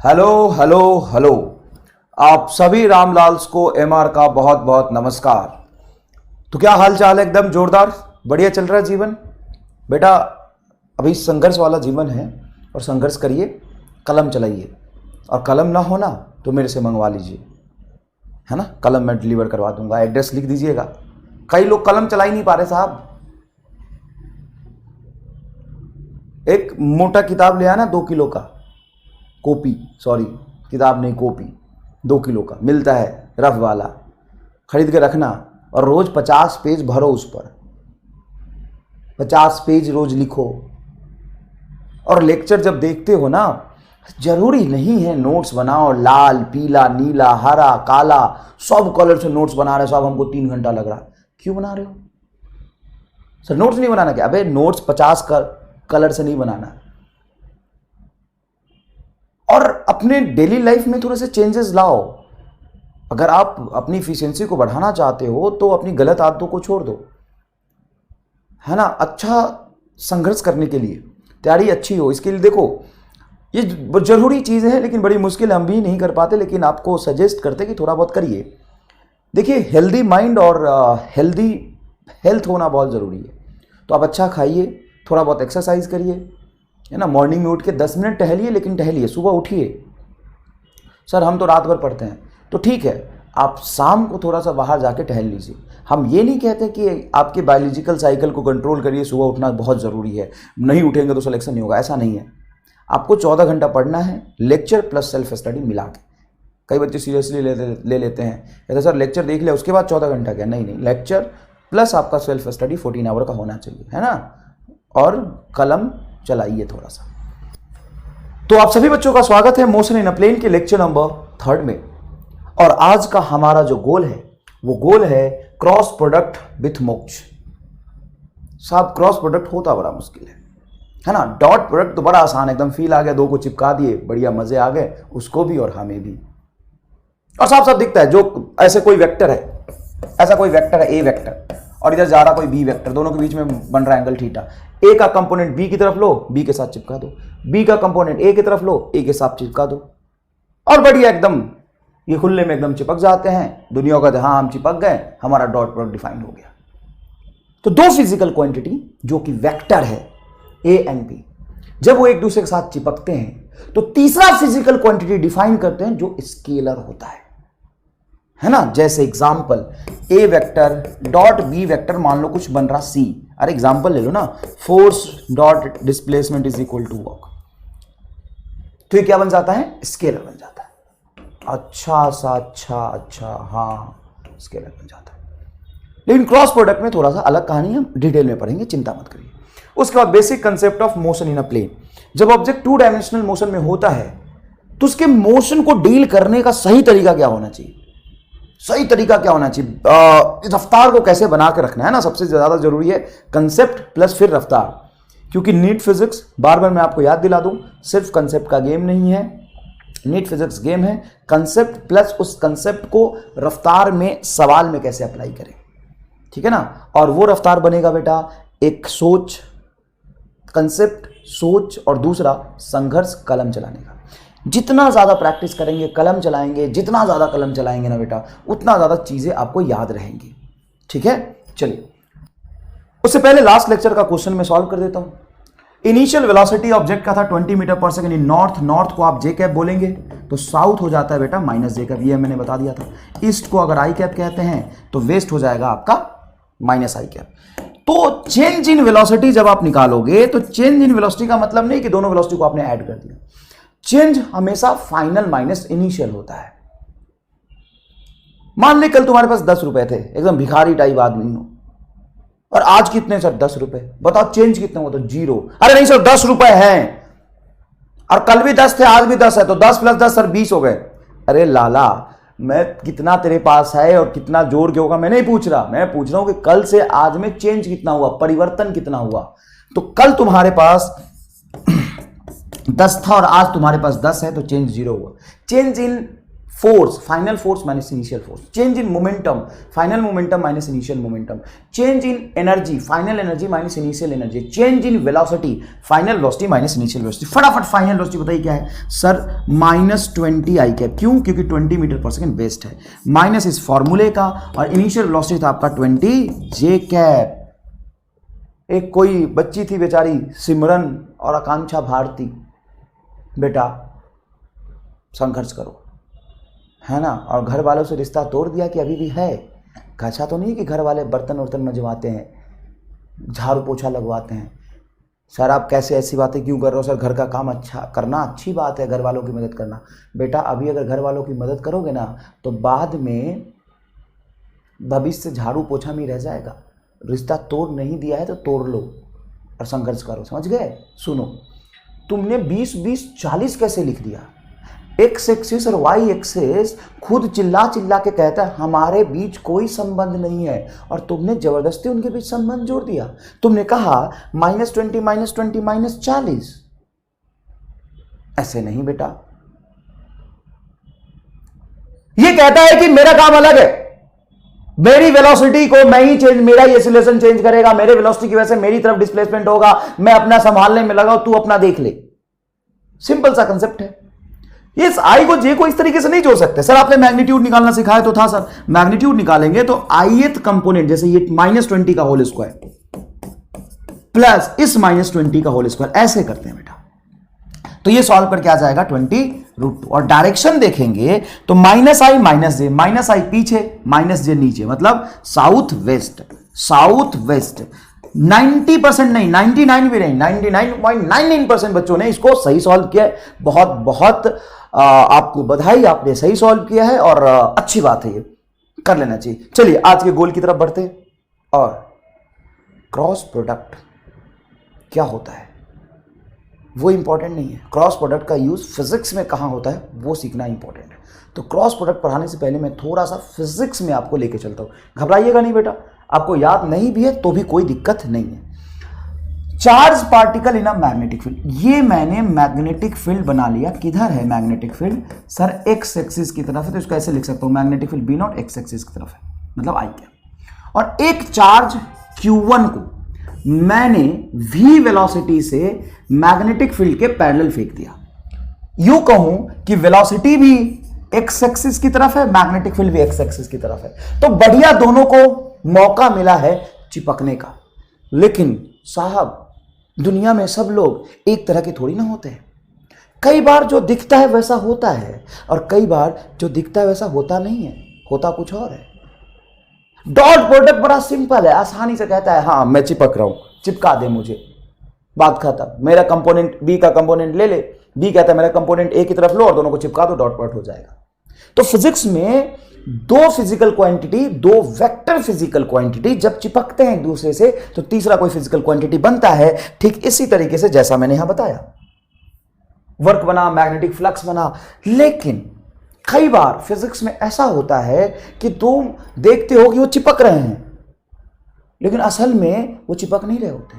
Hello hello hello. आप सभी रामलाल्स को एमआर का बहुत बहुत नमस्कार। तो क्या हाल चाल है? एकदम जोरदार, बढ़िया चल रहा है जीवन बेटा। अभी संघर्ष वाला जीवन है और संघर्ष करिए, कलम चलाइए, और कलम ना हो ना तो मेरे से मंगवा लीजिए, है ना। कलम मैं डिलीवर करवा दूंगा, एड्रेस लिख दीजिएगा। कई लोग कलम चला ही नहीं पा रहे साहब। एक मोटा किताब ले आना 2 किलो का, कॉपी, सॉरी किताब नहीं कॉपी, 2 किलो का मिलता है रफ वाला, खरीद के रखना और रोज 50 पेज भरो उस पर, 50 पेज रोज लिखो। और लेक्चर जब देखते हो ना, जरूरी नहीं है नोट्स बनाओ, लाल पीला नीला हरा काला सब कलर से नोट्स बना रहे, सब हमको 3 घंटा लग रहा। क्यों बना रहे हो सर? नोट्स नहीं बनाना क्या? अबे नोट्स 50 कलर से नहीं बनाना। और अपने डेली लाइफ में थोड़े से चेंजेस लाओ। अगर आप अपनी इफिशिएंसी को बढ़ाना चाहते हो तो अपनी गलत आदतों को छोड़ दो, है ना। अच्छा संघर्ष करने के लिए तैयारी अच्छी हो, इसके लिए देखो ये जरूरी चीज़ है, लेकिन बड़ी मुश्किल हम भी नहीं कर पाते, लेकिन आपको सजेस्ट करते कि थोड़ा बहुत करिए। देखिए हेल्दी माइंड और हेल्दी हेल्थ होना बहुत ज़रूरी है। तो आप अच्छा खाइए, थोड़ा बहुत एक्सरसाइज करिए, है ना। मॉर्निंग में उठ के 10 मिनट टहलिए, लेकिन टहलिए, सुबह उठिए। सर हम तो रात भर पढ़ते हैं, तो ठीक है, आप शाम को थोड़ा सा बाहर जाके टहल लीजिए। हम ये नहीं कहते कि आपके बायोलॉजिकल साइकिल को कंट्रोल करिए, सुबह उठना बहुत ज़रूरी है, नहीं उठेंगे तो सिलेक्शन नहीं होगा, ऐसा नहीं है। आपको 14 घंटा पढ़ना है, लेक्चर प्लस सेल्फ स्टडी मिला के। कई बच्चे सीरियसली ले लेते हैं, कहते सर लेक्चर देख लिया उसके बाद 14 घंटा क्या? नहीं, लेक्चर प्लस आपका सेल्फ स्टडी 14 आवर का होना चाहिए, है ना। और कलम चलाइए थोड़ा सा। तो आप सभी बच्चों का स्वागत है मोशन इन अ प्लेन के लेक्चर नंबर 3 में। और आज का हमारा जो गोल है वो गोल है क्रॉस प्रोडक्ट विथ मोक्ष। साहब क्रॉस प्रोडक्ट होता बड़ा मुश्किल है ना। डॉट प्रोडक्ट तो बड़ा आसान, एकदम फील आ गया, 2 को चिपका दिए, बढ़िया मजे आ गए, उसको भी और हमें भी। और साफ साफ दिखता है, जो ऐसे कोई वेक्टर है, ऐसा कोई वेक्टर है ए वेक्टर, और इधर जा रहा कोई बी वेक्टर, दोनों के बीच में बन रहा एंगल थीटा। ए का कंपोनेंट बी की तरफ लो, बी के साथ चिपका दो, बी का कंपोनेंट ए की तरफ लो, ए के साथ चिपका दो, और बढ़िया एकदम ये खुले में एकदम चिपक जाते हैं। दुनिया का हाँ हम चिपक गए, हमारा डॉट प्रोडक्ट डिफाइन हो गया। तो 2 फिजिकल क्वांटिटी जो कि वेक्टर है ए एंड बी, जब वो एक दूसरे के साथ चिपकते हैं तो तीसरा फिजिकल क्वांटिटी डिफाइन करते हैं जो स्केलर होता है ना। जैसे एग्जांपल ए वेक्टर डॉट बी वेक्टर, मान लो कुछ बन रहा सी। अरे एग्जांपल ले लो ना, force dot displacement is equal to work, तो ये क्या बन जाता है? स्केलर बन जाता है। अच्छा हाँ, स्केलर बन जाता है। लेकिन क्रॉस प्रोडक्ट में थोड़ा सा अलग कहानी, हम डिटेल में पढ़ेंगे, चिंता मत करिए। उसके बाद basic concept of motion in a plane. जब ऑब्जेक्ट 2 डायमेंशनल मोशन में होता है तो उसके मोशन को डील करने का सही तरीका क्या होना चाहिए? सही तरीका क्या होना चाहिए? रफ्तार को कैसे बना के रखना है ना, सबसे ज्यादा जरूरी है कंसेप्ट प्लस फिर रफ्तार। क्योंकि नीट फिजिक्स, बार बार मैं आपको याद दिला दूं, सिर्फ कंसेप्ट का गेम नहीं है, नीट फिजिक्स गेम है। कंसेप्ट प्लस उस कंसेप्ट को रफ्तार में, सवाल में कैसे अप्लाई करें, ठीक है ना। और वो रफ्तार बनेगा बेटा एक सोच, कंसेप्ट सोच, और दूसरा संघर्ष कलम चलाने का। जितना ज़्यादा प्रैक्टिस करेंगे, कलम चलाएंगे, जितना ज़्यादा कलम चलाएंगे ना बेटा, उतना ज़्यादा चीज़ें आपको याद रहेंगी, ठीक है। चलिए, उससे पहले लास्ट लेक्चर का क्वेश्चन मैं सॉल्व कर देता हूँ। इनिशियल वेलोसिटी ऑब्जेक्ट का था 20 metre per second in north. North को आप जे कैप बोलेंगे तो साउथ हो जाता है बेटा माइनस जे कैप, ये मैंने बता दिया था। ईस्ट को अगर आई कैप कहते हैं तो वेस्ट हो जाएगा आपका माइनस आई कैप। तो चेंज इन वेलोसिटी जब आप निकालोगे तो चेंज इन वेलोसिटी का मतलब नहीं कि दोनों वेलोसिटी को आपने ऐड कर दिया। चेंज हमेशा फाइनल माइनस इनिशियल होता है। मान ले कल तुम्हारे पास 10 रुपए थे, एकदम भिखारी टाइप आदमी हो, और आज कितने सर? 10 रुपए। बताओ चेंज कितने हो? तो 0। अरे नहीं सर 10 रुपए हैं, और कल भी 10 थे, आज भी 10 है, तो 10 + 10 सर 20 हो गए। अरे लाला, मैं कितना तेरे पास है और कितना जोड़ के होगा मैं नहीं पूछ रहा, मैं पूछ रहा हूं कि कल से आज में चेंज कितना हुआ, परिवर्तन कितना हुआ। तो कल तुम्हारे पास 10 था और आज तुम्हारे पास 10 है, तो चेंज 0 हुआ। Change in force, final force minus initial force, change in momentum, final momentum minus initial momentum, change in energy, final energy minus initial energy, change in velocity, final velocity minus initial velocity. फटाफट final velocity बताइए क्या है sir? -20 आई cap. क्यों? क्योंकि 20 metre per second best है, minus इस फॉर्मूले का, और इनिशियल वेलोसिटी था आपका 20 जे कैप। एक कोई बच्ची थी बेचारी सिमरन और आकांक्षा भारती, बेटा संघर्ष करो, है ना, और घर वालों से रिश्ता तोड़ दिया कि अभी भी है। अच्छा तो नहीं कि घर वाले बर्तन वर्तन मंजवाते हैं, झाड़ू पोछा लगवाते हैं। सर आप कैसे ऐसी बातें क्यों कर रहे हो? सर घर का काम अच्छा करना अच्छी बात है, घर वालों की मदद करना। बेटा अभी अगर घर वालों की मदद करोगे ना तो बाद में भविष्य झाड़ू पोछा में रह जाएगा। रिश्ता तोड़ नहीं दिया है तो तोड़ लो और संघर्ष करो, समझ गए? सुनो, तुमने 20-20 40 कैसे लिख दिया? एक्स एक्सिस और वाई एक्सिस खुद चिल्ला चिल्ला के कहता है हमारे बीच कोई संबंध नहीं है, और तुमने जबरदस्ती उनके बीच संबंध जोड़ दिया। तुमने कहा -20 -40। ऐसे नहीं बेटा, ये कहता है कि मेरा काम अलग है, मेरी वेलोसिटी को मैं ही चेंज, मेरा ही एक्सीलरेशन चेंज करेगा, मेरे वेलोसिटी की वजह से मेरी तरफ डिस्प्लेसमेंट होगा, मैं अपना संभालने में लगा, तू अपना देख ले। सिंपल सा कंसेप्ट है। इस आई को जे को इस तरीके से नहीं जोड़ सकते। सर आपने मैग्नीट्यूड निकालना सिखाया तो था सर, मैग्नीट्यूड निकालेंगे तो ith कंपोनेंट, जैसे ये -20 का होल स्क्वायर प्लस इस -20 का होल स्क्वायर, ऐसे करते हैं बेटा। तो ये सॉल्व करके आ जाएगा 20√2, और डायरेक्शन देखेंगे तो -i -j पीछे, -j नीचे, मतलब साउथ वेस्ट। 90% नहीं, 99 भी नहीं, 99.99% बच्चों ने इसको सही सॉल्व किया है। बहुत बहुत आपको बधाई, आपने सही सॉल्व किया है, और अच्छी बात है, ये कर लेना चाहिए। चलिए आज के गोल की तरफ बढ़ते हैं। और क्रॉस प्रोडक्ट क्या होता है वो इंपॉर्टेंट नहीं है, क्रॉस प्रोडक्ट का यूज फिजिक्स में कहां होता है वो सीखना इंपॉर्टेंट है। तो क्रॉस प्रोडक्ट पढ़ाने से पहले मैं थोड़ा सा फिजिक्स में आपको लेके चलता हूं, घबराइएगा नहीं बेटा, आपको याद नहीं भी है तो भी कोई दिक्कत नहीं है। Charge particle in a magnetic field, ये मैंने मैग्नेटिक फील्ड बना लिया। किधर है magnetic field? Sir x axis की तरफ है, तो इसको ऐसे लिख सकता हूं, magnetic field B0 x axis की तरफ है, मतलब आई कैप। और एक चार्ज Q1 को मैंने v वेलोसिटी से मैग्नेटिक फील्ड के पैरेलल फेंक दिया। यूं कहूं कि वेलोसिटी भी एक्स एक्सिस की तरफ है, मैग्नेटिक फील्ड भी एक्स एक्सिस की तरफ है, तो बढ़िया, दोनों को मौका मिला है चिपकने का। लेकिन साहब दुनिया में सब लोग एक तरह के थोड़ी ना होते हैं। कई बार जो दिखता है वैसा होता है, और कई बार जो दिखता है वैसा होता नहीं है, होता कुछ और है। डॉट प्रोडक्ट बड़ा सिंपल है, आसानी से कहता है हाँ मैं चिपक रहा हूं, चिपका दे मुझे, बात खत्म। मेरा कंपोनेंट बी का कंपोनेंट ले ले, बी कहता है मेरा कंपोनेंट ए की तरफ लो और दोनों को चिपका दो, डॉट प्रोडक्ट हो जाएगा। तो फिजिक्स में दो फिजिकल क्वांटिटी, दो वेक्टर फिजिकल क्वांटिटी जब चिपकते हैं एक दूसरे से तो तीसरा कोई फिजिकल क्वांटिटी बनता है। ठीक इसी तरीके से जैसा मैंने यहां बताया, वर्क बना, मैग्नेटिक फ्लक्स बना। लेकिन कई बार फिजिक्स में ऐसा होता है कि तुम देखते हो कि वो चिपक रहे हैं, लेकिन असल में वो चिपक नहीं रहे होते।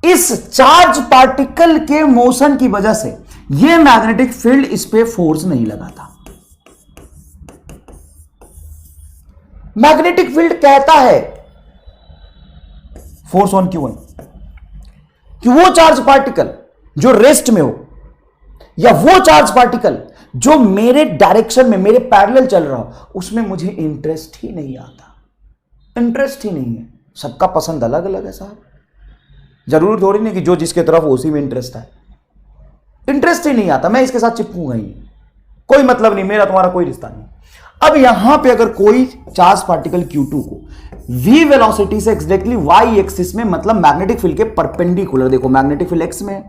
इस चार्ज पार्टिकल के मोशन की वजह से ये मैग्नेटिक फील्ड इस पे फोर्स नहीं लगाता। मैग्नेटिक फील्ड कहता है फोर्स ऑन Q1 कि वो चार्ज पार्टिकल जो रेस्ट में हो, या वो चार्ज पार्टिकल जो मेरे डायरेक्शन में मेरे पैरेलल चल रहा हो, उसमें मुझे इंटरेस्ट ही नहीं आता। इंटरेस्ट ही नहीं है। सबका पसंद अलग अलग है साहब, जरूर थोड़ी नहीं कि जो जिसके तरफ उसी में इंटरेस्ट है। इंटरेस्ट ही नहीं आता, मैं इसके साथ चिपकूंगा ही, कोई मतलब नहीं, मेरा तुम्हारा कोई रिश्ता नहीं। अब यहां पे अगर कोई चार्ज पार्टिकल Q2 को v वेलोसिटी से एग्जैक्टली y एक्सिस में, मतलब मैग्नेटिक फील्ड के परपेंडिकुलर, देखो मैग्नेटिक फील्ड x में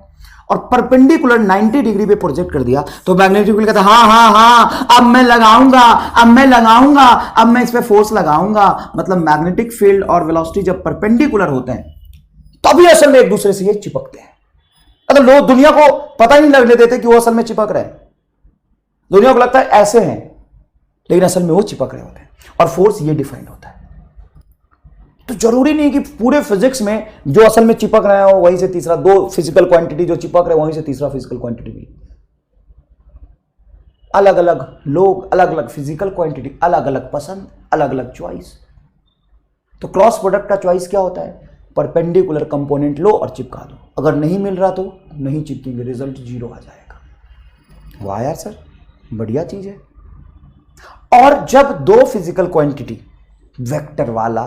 और परपेंडिकुलर 90 डिग्री पे प्रोजेक्ट कर दिया, तो मैग्नेटिक फील्ड कहता हाँ हाँ हाँ अब मैं लगाऊंगा, अब मैं लगाऊंगा, अब मैं इस पे फोर्स लगाऊंगा। मतलब मैग्नेटिक फील्ड और वेलोसिटी जब परपेंडिकुलर होते हैं तभी असल में एक दूसरे से ये चिपकते हैं। मतलब लोग दुनिया को पता ही नहीं लगने देते कि वो असल में चिपक रहे हैं। दुनिया को लगता है ऐसे हैं, लेकिन असल में वो चिपक रहे होते हैं, और फोर्स ये डिफाइन होता है। तो जरूरी नहीं कि पूरे फिजिक्स में जो असल में चिपक रहे हो वहीं से तीसरा, दो फिजिकल क्वांटिटी जो चिपक रहे हो वहीं से तीसरा फिजिकल क्वांटिटी भी। अलग अलग लोग, अलग अलग फिजिकल क्वांटिटी, अलग अलग पसंद, अलग अलग चॉइस। तो क्रॉस प्रोडक्ट का चॉइस क्या होता है? परपेंडिकुलर कंपोनेंट लो और चिपका दो, अगर नहीं मिल रहा तो नहीं चिपकेंगे, रिजल्ट 0 आ जाएगा। वाह यार सर, बढ़िया चीज है। और जब दो फिजिकल क्वांटिटी वेक्टर वाला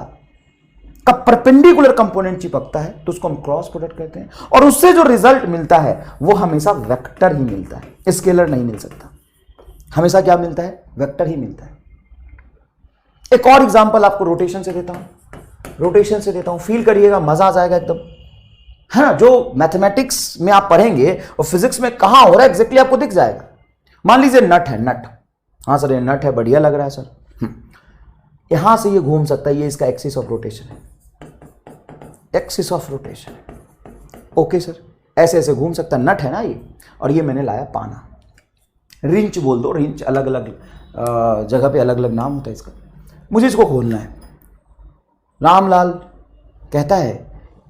का परपेंडिकुलर कंपोनेंट चिपकता है तो उसको हम क्रॉस प्रोडक्ट कहते हैं, और उससे जो रिजल्ट मिलता है वो हमेशा वेक्टर ही मिलता है, स्केलर नहीं मिल सकता। हमेशा क्या मिलता है? वेक्टर ही मिलता है। एक और एग्जांपल आपको रोटेशन से देता हूं, फील करिएगा, मजा आ जाएगा एकदम, है ना। जो मैथमेटिक्स में आप पढ़ेंगे और फिजिक्स में कहां हो रहा है एग्जैक्टली आपको दिख जाएगा। मान लीजिए नट है, नट, हाँ सर ये नट है, बढ़िया लग रहा है सर, यहां से ये घूम सकता है, ये इसका एक्सिस ऑफ रोटेशन है, axis of rotation. Okay sir, ऐसे ऐसे घूम सकता है, नट है ना ये। और ये मैंने लाया पाना, रिंच बोल दो, रिंच अलग अलग जगह पे अलग अलग नाम होता है इसका। मुझे इसको खोलना है। रामलाल कहता है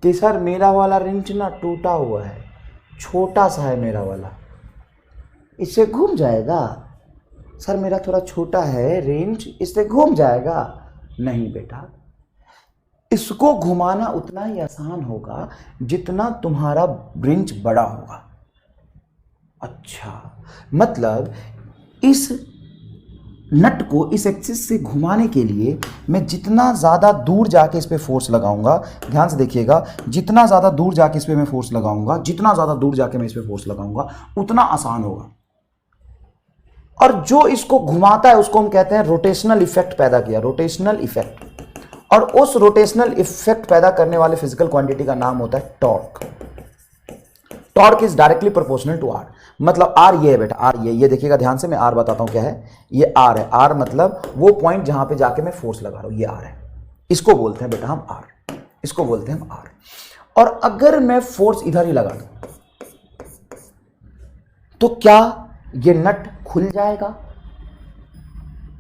कि सर मेरा वाला रिंच ना टूटा हुआ है, छोटा सा है मेरा वाला, इससे घूम जाएगा। सर मेरा थोड़ा छोटा है रिंच, इससे घूम जाएगा। नहीं बेटा, इसको घुमाना उतना ही आसान होगा जितना तुम्हारा रिंच बड़ा होगा। अच्छा, मतलब इस नट को इस एक्सिस से घुमाने के लिए मैं जितना ज़्यादा दूर जाके इस पे फोर्स लगाऊंगा, ध्यान से देखिएगा, जितना ज़्यादा दूर जाके इस पे मैं फोर्स लगाऊंगा, जितना ज़्यादा दूर जाके मैं इस पे फोर्स लगाऊंगा उतना आसान होगा। और जो इसको घुमाता है उसको हम कहते हैं रोटेशनल इफेक्ट पैदा किया, रोटेशनल इफेक्ट। और उस रोटेशनल इफेक्ट पैदा करने वाले फिजिकल क्वांटिटी का नाम होता है torque. Torque is directly proportional to R. मतलब आर ये है बेटा, आर ये देखिएगा ध्यान से, मैं आर बताता हूं क्या है। ये आर है, आर मतलब वो पॉइंट जहां पे जाके मैं फोर्स लगा रहा हूं, ये आर है। इसको बोलते हैं बेटा हम आर, इसको बोलते हैं हम आर। और अगर मैं फोर्स इधर ही लगा दूं तो क्या ये नट खुल जाएगा?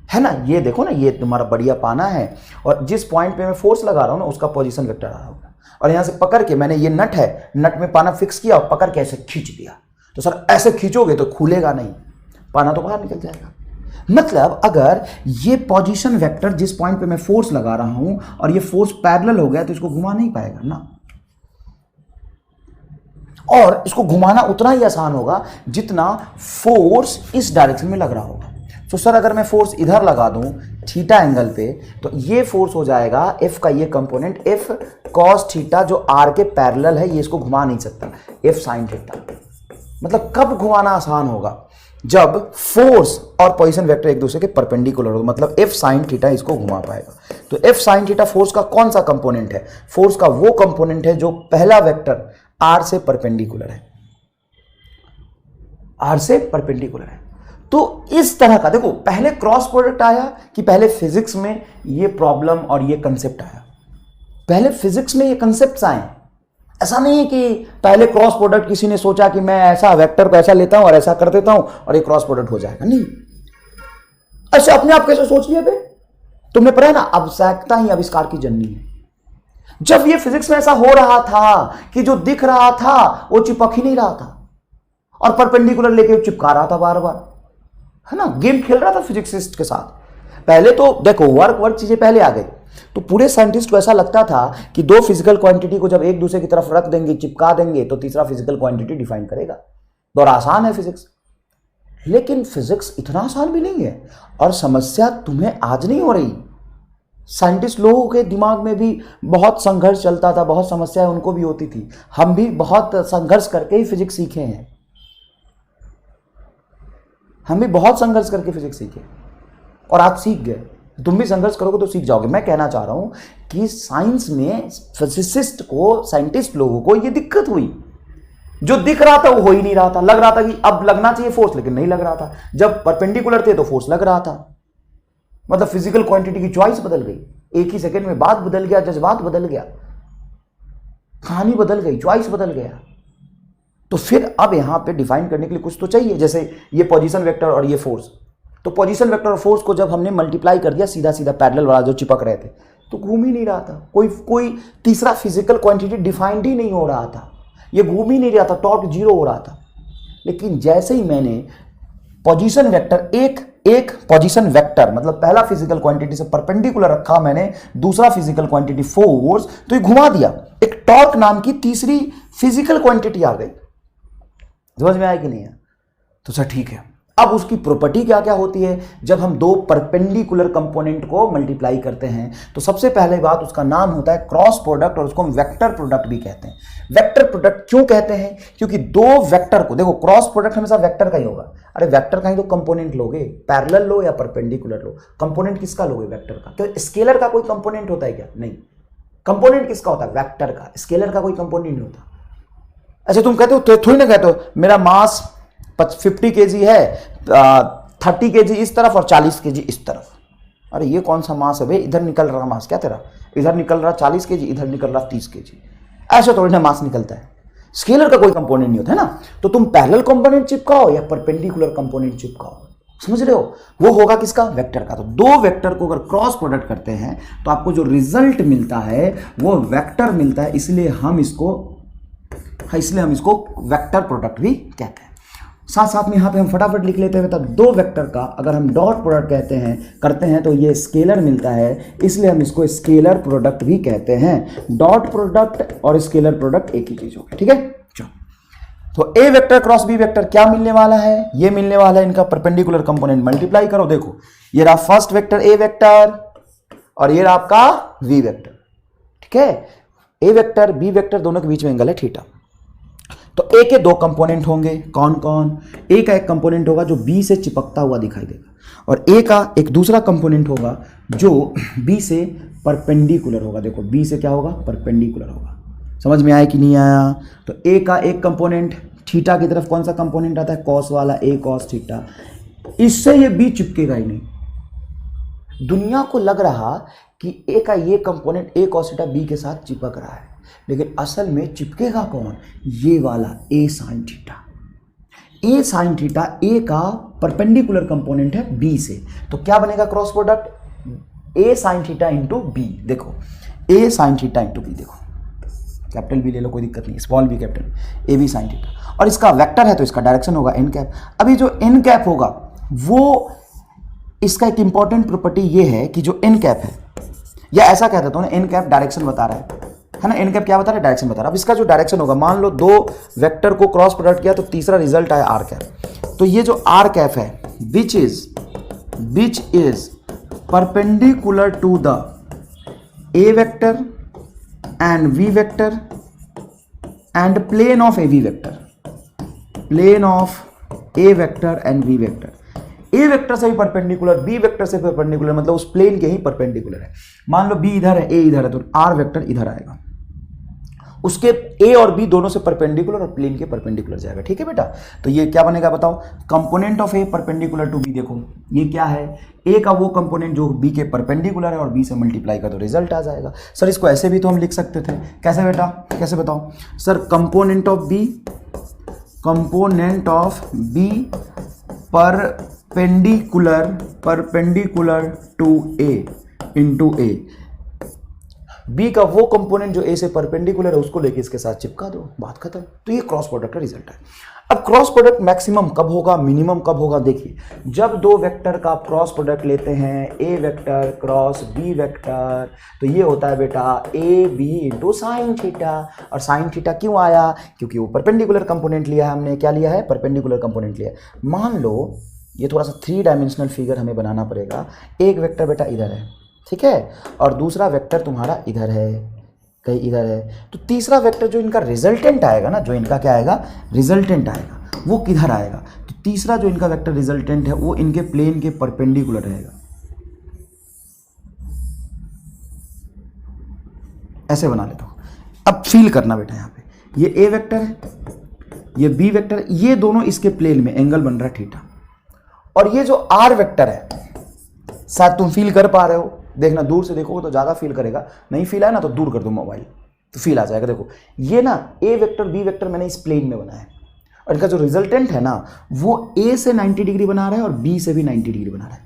है ना, ये देखो ना, ये तुम्हारा बढ़िया पाना है और जिस पॉइंट पे मैं फोर्स लगा रहा हूं ना उसका पोजीशन वेक्टर आ रहा होगा। और यहां से पकड़ के मैंने, ये नट है, नट में पाना फिक्स किया और पकड़ के ऐसे खींच दिया, तो सर ऐसे खींचोगे तो खुलेगा नहीं, पाना तो बाहर निकल जाएगा। मतलब अगर ये पोजीशन वेक्टर जिस पॉइंट पे मैं फोर्स लगा रहा हूं और ये फोर्स पैरेलल हो गया तो इसको घुमा नहीं पाएगा ना। और इसको घुमाना उतना ही आसान होगा जितना फोर्स इस डायरेक्शन में लग रहा होगा। तो सर अगर मैं फोर्स इधर लगा दूं थीटा एंगल पे, तो ये फोर्स हो जाएगा एफ का ये कंपोनेंट, एफ कॉस थीटा जो आर के पैरेलल है, ये इसको घुमा नहीं सकता, एफ साइन थीटा। मतलब कब घुमाना आसान होगा? जब फोर्स और पोजीशन वेक्टर एक दूसरे के परपेंडिकुलर हो, मतलब एफ साइन थीटा इसको घुमा पाएगा। तो एफ साइन थीटा फोर्स का कौन सा कंपोनेंट है? फोर्स का वो कंपोनेंट है जो पहला वेक्टर आर से परपेंडिकुलर है, आर से परपेंडिकुलर है। तो इस तरह का देखो, पहले क्रॉस प्रोडक्ट आया कि पहले फिजिक्स में ये प्रॉब्लम और ये कंसेप्ट आया? पहले फिजिक्स में ये कंसेप्ट्स आए। ऐसा नहीं है कि पहले क्रॉस प्रोडक्ट किसी ने सोचा कि मैं ऐसा वेक्टर को ऐसा लेता हूं और ऐसा कर देता हूं और ये क्रॉस प्रोडक्ट हो जाएगा, नहीं। ऐसे अपने आप कैसे सोच लिया बे? तुमने पढ़ा है ना, आवश्यकता ही आविष्कार की जननी है। जब ये फिजिक्स में ऐसा हो रहा था कि जो दिख रहा था वो चिपक ही नहीं रहा था और परपेंडिकुलर लेके चिपका रहा था बार बार, है ना, गेम खेल रहा था फिजिक्सिस्ट के साथ। पहले तो देखो वर्क चीजें पहले आ गई, तो पूरे साइंटिस्ट को ऐसा लगता था कि दो फिजिकल क्वांटिटी को जब एक दूसरे की तरफ रख देंगे, चिपका देंगे, तो तीसरा फिजिकल क्वांटिटी डिफाइन करेगा। तो और आसान है फिजिक्स। लेकिन फिजिक्स इतना आसान भी नहीं है, और समस्या तुम्हें आज नहीं हो रही। साइंटिस्ट लोगों के दिमाग में भी बहुत संघर्ष चलता था, बहुत समस्याएं उनको भी होती थी। हम भी बहुत संघर्ष करके ही फिजिक्स सीखे हैं, हम भी बहुत संघर्ष करके फिजिक्स सीखे और आप सीख गए। तुम भी संघर्ष करोगे तो सीख जाओगे। मैं कहना चाह रहा हूं कि साइंस में फिजिसिस्ट को, साइंटिस्ट लोगों को ये दिक्कत हुई, जो दिख रहा था वो हो ही नहीं रहा था। लग रहा था कि अब लगना चाहिए फोर्स, लेकिन नहीं लग रहा था। जब परपेंडिकुलर थे तो फोर्स लग रहा था। मतलब फिजिकल क्वांटिटी की चॉइस बदल गई, एक ही सेकंड में बात बदल गया, जज्बात बदल गया, कहानी बदल गई, चॉइस बदल गया। तो फिर अब यहां पे डिफाइन करने के लिए कुछ तो चाहिए, जैसे ये पोजीशन वेक्टर और ये फोर्स। तो पोजीशन वेक्टर और फोर्स को जब हमने मल्टीप्लाई कर दिया सीधा सीधा पैरेलल वाला जो चिपक रहे थे, तो घूम ही नहीं रहा था। कोई तीसरा फिजिकल क्वांटिटी डिफाइंड ही नहीं हो रहा था, ये घूम ही नहीं रहा था, टॉर्क 0 हो रहा था। लेकिन जैसे ही मैंने पोजीशन वेक्टर, एक एक पोजीशन वेक्टर मतलब पहला फिजिकल क्वांटिटी से परपेंडिकुलर रखा मैंने, दूसरा फिजिकल क्वांटिटी फोर्स, तो ये घुमा दिया, एक टॉर्क नाम की तीसरी फिजिकल क्वांटिटी आ गई। समझ में आया कि नहीं है? तो सर ठीक है। अब उसकी प्रॉपर्टी क्या क्या होती है जब हम दो परपेंडिकुलर कंपोनेंट को मल्टीप्लाई करते हैं? तो सबसे पहले बात, उसका नाम होता है क्रॉस प्रोडक्ट, और उसको हम वेक्टर प्रोडक्ट भी कहते हैं। वेक्टर प्रोडक्ट क्यों कहते हैं? क्योंकि दो वेक्टर को, देखो क्रॉस प्रोडक्ट हमेशा वेक्टर का ही होगा। अरे वेक्टर का ही तो कंपोनेंट लोगे, पैरेलल लो या परपेंडिकुलर लो, कंपोनेंट किसका लोगे? वेक्टर का। तो स्केलर का कोई कंपोनेंट होता है क्या? नहीं। कंपोनेंट किसका होता है? वेक्टर का। स्केलर का कोई कंपोनेंट नहीं होता। अच्छा तुम कहते हो, तो थोड़ी ना कहते हो मेरा मास 50 kg है, 30 kg इस तरफ और 40 kg इस तरफ। अरे ये कौन सा मास है भाई? इधर निकल रहा मास क्या तेरा? इधर निकल रहा 40 kg, इधर निकल रहा 30 kg। ऐसे थोड़ी ना मास निकलता है। स्केलर का कोई कंपोनेंट नहीं होता है ना। तो तुम पैरेलल कंपोनेंट चिपकाओ या परपेंडिकुलर कंपोनेंट चिपकाओ, समझ रहे हो? वो होगा किसका? वेक्टर का। तो दो वेक्टर को अगर क्रॉस प्रोडक्ट करते हैं तो आपको जो रिजल्ट मिलता है वो वेक्टर मिलता है, इसलिए हम इसको वेक्टर प्रोडक्ट भी कहते हैं। साथ साथ में यहाँ पे हम फटाफट लिख लेते हैं, मतलब दो वेक्टर का अगर हम डॉट प्रोडक्ट करते हैं तो ये स्केलर मिलता है, इसलिए हम इसको स्केलर प्रोडक्ट भी कहते हैं। डॉट प्रोडक्ट और स्केलर प्रोडक्ट एक ही चीज होगी, ठीक है? चलो, तो A vector cross B vector क्या मिलने वाला है? ये मिलने वाला है इनका परपेंडिकुलर कंपोनेंट मल्टीप्लाई करो। देखो ये रहा फर्स्ट वेक्टर ए वेक्टर और ये रहा आपका वी वेक्टर, ठीक है? ए वेक्टर बी वेक्टर दोनों के बीच में एंगल है थीटा। तो ए के दो कंपोनेंट होंगे, कौन कौन? ए का एक कंपोनेंट होगा जो बी से चिपकता हुआ दिखाई देगा, और ए का एक दूसरा कंपोनेंट होगा जो बी से परपेंडिकुलर होगा। देखो बी से क्या होगा? परपेंडिकुलर होगा। समझ में आया कि नहीं आया? तो ए का एक कंपोनेंट थीटा की तरफ कौन सा कंपोनेंट आता है? कॉस वाला, ए कॉस थीटा। इससे ये बी चिपकेगा ही नहीं। दुनिया को लग रहा कि ए का ये component A cos theta B के साथ चिपक रहा है, लेकिन असल में चिपकेगा कौन? ये वाला A sine theta. A sine theta A का परपेंडिकुलर कंपोनेंट है बी से, तो क्या बनेगा cross product? A sine theta into B. देखो A sine theta into B, देखो कैपिटल बी ले लो कोई दिक्कत नहीं, small B capital, A B sine theta. और इसका वेक्टर है तो इसका डायरेक्शन होगा एन कैप। अभी जो एन कैप होगा वो, इसका एक इंपॉर्टेंट प्रॉपर्टी ये है कि जो एन कैप है, या ऐसा कह देता हूं ना, एन कैप डायरेक्शन बता रहा है ना? एन कैप क्या बता रहा है? डायरेक्शन बता रहा है। अब इसका जो डायरेक्शन होगा, मान लो दो वेक्टर को क्रॉस प्रोडक्ट किया तो तीसरा रिजल्ट आया आर कैप। तो ये जो आर कैप है which is perpendicular to the A vector and V vector and plane of A V vector, plane of A vector and V vector. A vector से भी परपेंडिकुलर, बी वेक्टर से perpendicular, मतलब उस plane के ही perpendicular है। मान लो B इधर है, ए इधर है, तो आर वेक्टर इधर आएगा, उसके ए और बी दोनों से परपेंडिकुलर और प्लेन के परपेंडिकुलर जाएगा, ठीक है बेटा? तो ये क्या बनेगा बताओ? Component of A perpendicular to B. देखो ये क्या है? ए का वो कंपोनेंट जो बी के परपेंडिकुलर है और बी से मल्टीप्लाई का तो रिजल्ट आ जाएगा। सर इसको ऐसे भी तो हम लिख सकते थे, कैसे बेटा? कैसे बताओ? Sir component of B perpendicular to A into A. B का वो कंपोनेंट जो ए से परपेंडिकुलर है उसको लेके इसके साथ चिपका दो, बात खत्म। तो ये क्रॉस प्रोडक्ट का रिजल्ट है। अब क्रॉस प्रोडक्ट मैक्सिमम कब होगा, मिनिमम कब होगा? देखिए, जब दो वेक्टर का आप क्रॉस प्रोडक्ट लेते हैं, A vector cross B vector, तो ये होता है बेटा A B into sine theta. और साइन थीटा क्यों आया? क्योंकि वो परपेंडिकुलर कंपोनेंट लिया है हमने। क्या लिया है? परपेंडिकुलर कंपोनेंट लिया है। मान लो ये थोड़ा सा 3 डायमेंशनल फिगर हमें बनाना पड़ेगा। एक वेक्टर बेटा इधर है, ठीक है, और दूसरा वेक्टर तुम्हारा इधर है, कहीं इधर है। तो तीसरा वेक्टर जो इनका रिजल्टेंट आएगा ना, जो इनका क्या आएगा? रिजल्टेंट आएगा, वो किधर आएगा? तो तीसरा जो इनका वेक्टर रिजल्टेंट है वो इनके प्लेन के परपेंडिकुलर रहेगा। ऐसे बना लेता हूं। अब फील करना बेटा, यहां पे ये ए वेक्टर है, ये बी वेक्टर है, ये दोनों इसके प्लेन में एंगल बन रहा है थीटा। और ये जो आर वेक्टर है, शायद तुम फील कर पा रहे हो, देखना दूर से देखोगे तो ज्यादा फील करेगा, नहीं फील आया ना तो दूर कर दो मोबाइल, तो फील आ जाएगा। देखो ये ना ए वेक्टर बी वेक्टर मैंने इस प्लेन में बनाया है, और इनका जो रिजल्टेंट है ना वो ए से 90 डिग्री बना रहा है और बी से भी 90 डिग्री बना रहा है।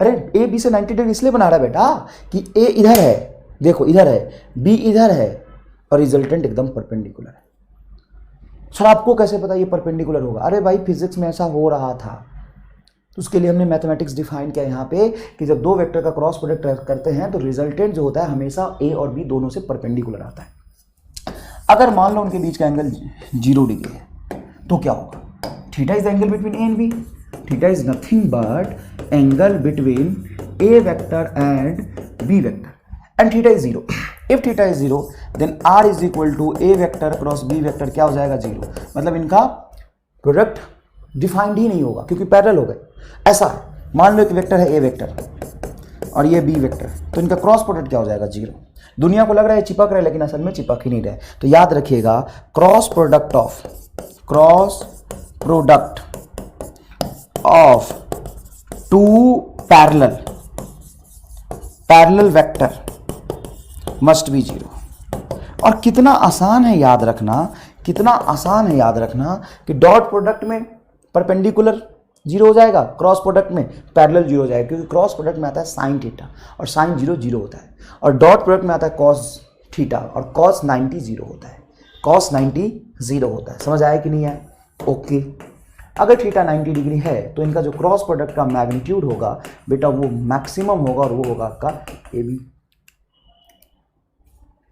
अरे ए बी से 90 डिग्री इसलिए बना रहा है बेटा कि ए इधर है, देखो इधर है, बी इधर है, और रिजल्टेंट एकदम परपेंडिकुलर है। सर आपको कैसे पता ये परपेंडिकुलर होगा? अरे भाई फिजिक्स में ऐसा हो रहा था, तो उसके लिए हमने मैथमेटिक्स डिफाइन किया यहाँ पे कि जब दो वेक्टर का क्रॉस प्रोडक्ट करते हैं तो रिजल्टेंट जो होता है हमेशा ए और बी दोनों से परपेंडिकुलर आता है। अगर मान लो उनके बीच का एंगल 0 डिग्री है तो क्या होगा? Theta is the angle between A and B. Theta is nothing but angle between A vector and B vector and theta is 0। If theta is 0 then R is equal to A vector cross B vector क्या हो जाएगा? 0। मतलब इनका product defined ही नहीं होगा क्योंकि parallel हो गए। ऐसा है, मान लो एक वेक्टर है ए वेक्टर और ये बी वेक्टर, तो इनका क्रॉस प्रोडक्ट क्या हो जाएगा? 0। दुनिया को लग रहा है चिपक रहा है लेकिन असल में चिपक ही नहीं रहे। तो याद रखिएगा cross product of two parallel vector must be 0। और कितना आसान है याद रखना, कि डॉट प्रोडक्ट में परपेंडिकुलर 0 हो जाएगा, क्रॉस प्रोडक्ट में पैरेलल 0 हो जाएगा, क्योंकि क्रॉस प्रोडक्ट में आता है साइन थीटा और साइन 0 होता है, और डॉट प्रोडक्ट में आता है कॉस थीटा और कॉस 90 0 होता है। कॉस 90 0 होता है। समझ आया कि नहीं आया? ओके। अगर थीटा 90 डिग्री है तो इनका जो क्रॉस प्रोडक्ट का मैग्नीट्यूड होगा बेटा वो मैक्सिमम होगा और वो होगा आपका ए बी।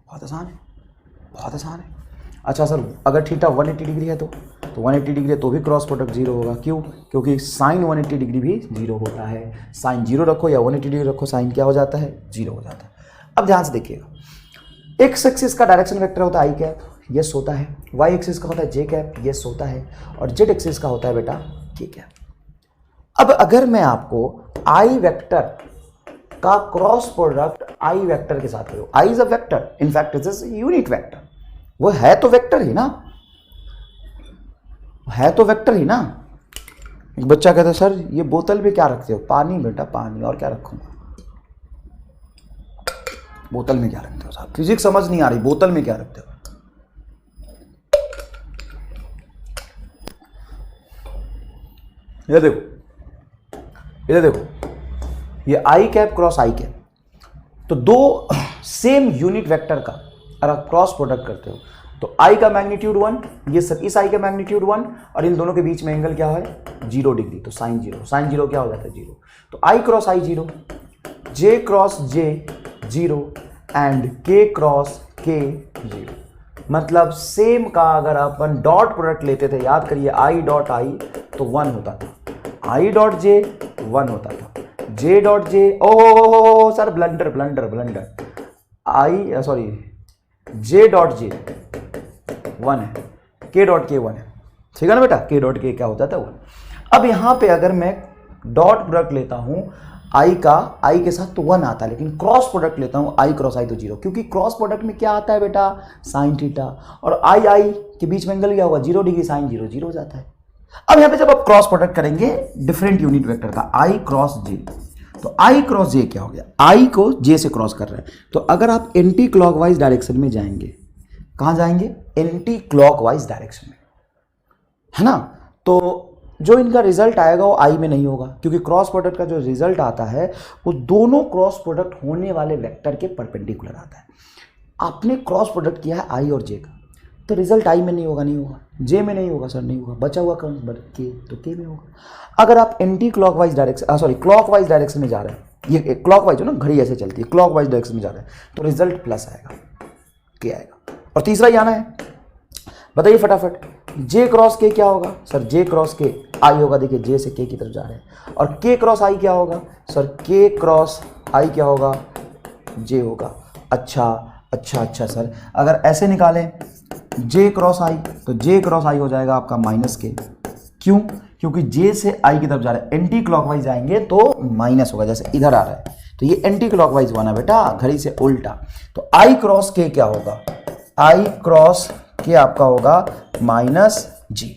बहुत आसान है। अच्छा सर, अगर थीटा 180 डिग्री है तो 180 डिग्री है तो भी क्रॉस प्रोडक्ट 0 होगा। क्यों? क्योंकि साइन 180 डिग्री भी 0 होता है। साइन 0 रखो या 180 डिग्री रखो, साइन क्या हो जाता है? 0 हो जाता है। अब ध्यान से देखिएगा, एक्स एक्सिस का डायरेक्शन वेक्टर होता है आई कैप, यस होता है। वाई एक्सिस का होता है जे कैप, यस होता है। और जेड एक्सिस का होता है बेटा के कैप। अब अगर मैं आपको आई वेक्टर का क्रॉस प्रोडक्ट आई वेक्टर के साथ करूं, I is a vector, in fact it is unit vector, वो है तो वेक्टर ही ना, एक बच्चा कहता है सर ये बोतल में क्या रखते हो? पानी बेटा, पानी, और क्या रखूंगा? बोतल में क्या रखते हो साहब? फिजिक्स समझ नहीं आ रही, बोतल में क्या रखते हो? ये देखो, ये आई कैप क्रॉस आई कैप, तो दो सेम यूनिट वेक्टर का अगर आप क्रॉस प्रोडक्ट करते हो तो आई का मैग्नीट्यूड 1, ये सब इस आई का मैग्नीट्यूड 1, और इन दोनों के बीच में एंगल क्या है? 0 डिग्री, तो साइन 0 क्या हो जाता है? 0। तो I cross I 0, J cross J 0 and K cross K 0। मतलब सेम का अगर अपन डॉट प्रोडक्ट लेते थे, याद करिए आई डॉट आई तो 1 होता था, आई डॉट जे 1 होता था, J dot J oh sir blunder I sorry J dot J 1 है, के डॉट के 1 है, ठीक है ना बेटा? के डॉट के क्या होता था? 1। अब यहां पे अगर मैं डॉट प्रोडक्ट लेता हूं आई के साथ तो 1 आता है, लेकिन क्रॉस प्रोडक्ट लेता हूं आई क्रॉस आई तो 0, क्योंकि क्रॉस प्रोडक्ट में क्या आता है बेटा? साइन थीटा, और आई के बीच में एंगल क्या होगा? 0 डिग्री, साइन 0 हो जाता है। अब यहां पे जब आप क्रॉस प्रोडक्ट करेंगे डिफरेंट यूनिट वेक्टर का आई क्रॉस जे, तो आई क्रॉस जे क्या हो गया? आई को जे से क्रॉस कर रहे हैं, तो अगर आप एंटी क्लॉकवाइज डायरेक्शन में जाएंगे, कहां जाएंगे? एंटी क्लॉकवाइज डायरेक्शन में, है ना? तो जो इनका रिजल्ट आएगा वो आई में नहीं होगा, क्योंकि क्रॉस प्रोडक्ट का जो रिजल्ट आता है वो दोनों क्रॉस प्रोडक्ट होने वाले वेक्टर के परपेंडिकुलर आता है। आपने क्रॉस प्रोडक्ट किया है आई और जे का, तो रिजल्ट आई में नहीं होगा, जे में नहीं होगा सर, नहीं होगा। बचा हुआ कौन? के, तो के में होगा। अगर आप anti clockwise direction clockwise direction में जा रहे हैं, ये क्लॉकवाइज हो ना, घड़ी ऐसे चलती है, क्लॉकवाइज डायरेक्शन में जा रहे हैं तो रिजल्ट प्लस आएगा, के आएगा। और तीसरा ही आना है, बताइए फटाफट, जे क्रॉस के क्या होगा? सर जे क्रॉस के आई होगा, देखिए जे से के की तरफ जा रहे हैं। और के क्रॉस आई क्या होगा? सर के क्रॉस आई क्या होगा? जे होगा। अच्छा सर, अगर ऐसे निकालें जे क्रॉस आई तो जे क्रॉस आई हो जाएगा आपका माइनस के। क्यों? क्योंकि जे से आई की तरफ जा रहा है, एंटी क्लॉकवाइज जाएंगे तो माइनस होगा, जैसे इधर आ रहा है तो ये एंटी क्लॉकवाइज बना बेटा, घड़ी से उल्टा। तो आई क्रॉस के क्या होगा? आई क्रॉस के आपका होगा माइनस जी।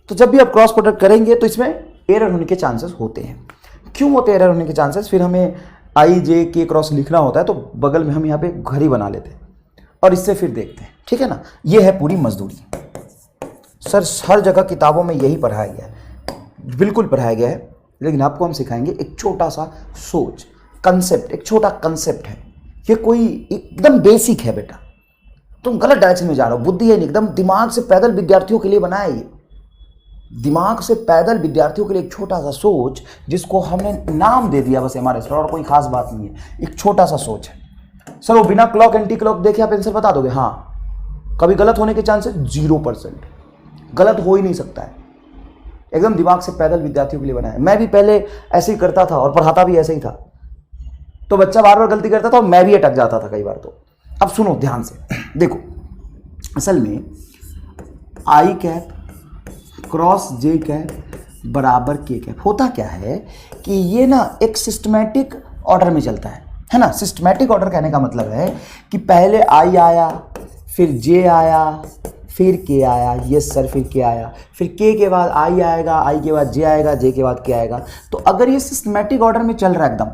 तो जब भी आप क्रॉस प्रोडक्ट करेंगे तो इसमें एरर होने के चांसेस होते हैं। क्यों होते हैं एरर होने के चांसेस? फिर हमें आई जे के क्रॉस लिखना होता है तो बगल में हम यहाँ पे घड़ी बना लेते हैं और इससे फिर देखते हैं, ठीक है ना? ये है पूरी मजदूरी। सर हर जगह किताबों में यही पढ़ाया गया है, बिल्कुल पढ़ाया गया है, लेकिन आपको हम सिखाएंगे एक छोटा सा सोच, कंसेप्ट, एक छोटा कंसेप्ट है। ये कोई एकदम बेसिक है बेटा, तुम गलत डायरेक्शन में जा रहे हो, बुद्धि है नहीं, एकदम दिमाग से पैदल विद्यार्थियों के लिए बनाया ये। दिमाग से पैदल विद्यार्थियों के लिए एक छोटा सा सोच, जिसको हमने नाम दे दिया बस MRS, और कोई खास बात नहीं है, एक छोटा सा सोच है। सर वो बिना क्लॉक एंटी क्लॉक देखे आप आंसर बता दोगे? हाँ। कभी गलत होने के चांसेस 0%, गलत हो ही नहीं सकता है। एकदम दिमाग से पैदल विद्यार्थियों के लिए बना है। मैं भी पहले ऐसे ही करता था और पढ़ाता भी ऐसे ही था, तो बच्चा बार बार गलती करता था और मैं भी अटक जाता था कई बार। तो अब सुनो ध्यान से, देखो असल में आई कैप क्रॉस जे कैप बराबर के कैप होता क्या है कि ये ना एक सिस्टमैटिक ऑर्डर में चलता है ना। सिस्टमैटिक ऑर्डर कहने का मतलब है कि पहले आई आया, फिर जे आया, फिर के आया, यस सर, फिर के आया, फिर के बाद आई आएगा, आई के बाद जे आएगा, जे के बाद के आएगा। तो अगर ये सिस्टमैटिक ऑर्डर में चल रहा है एकदम,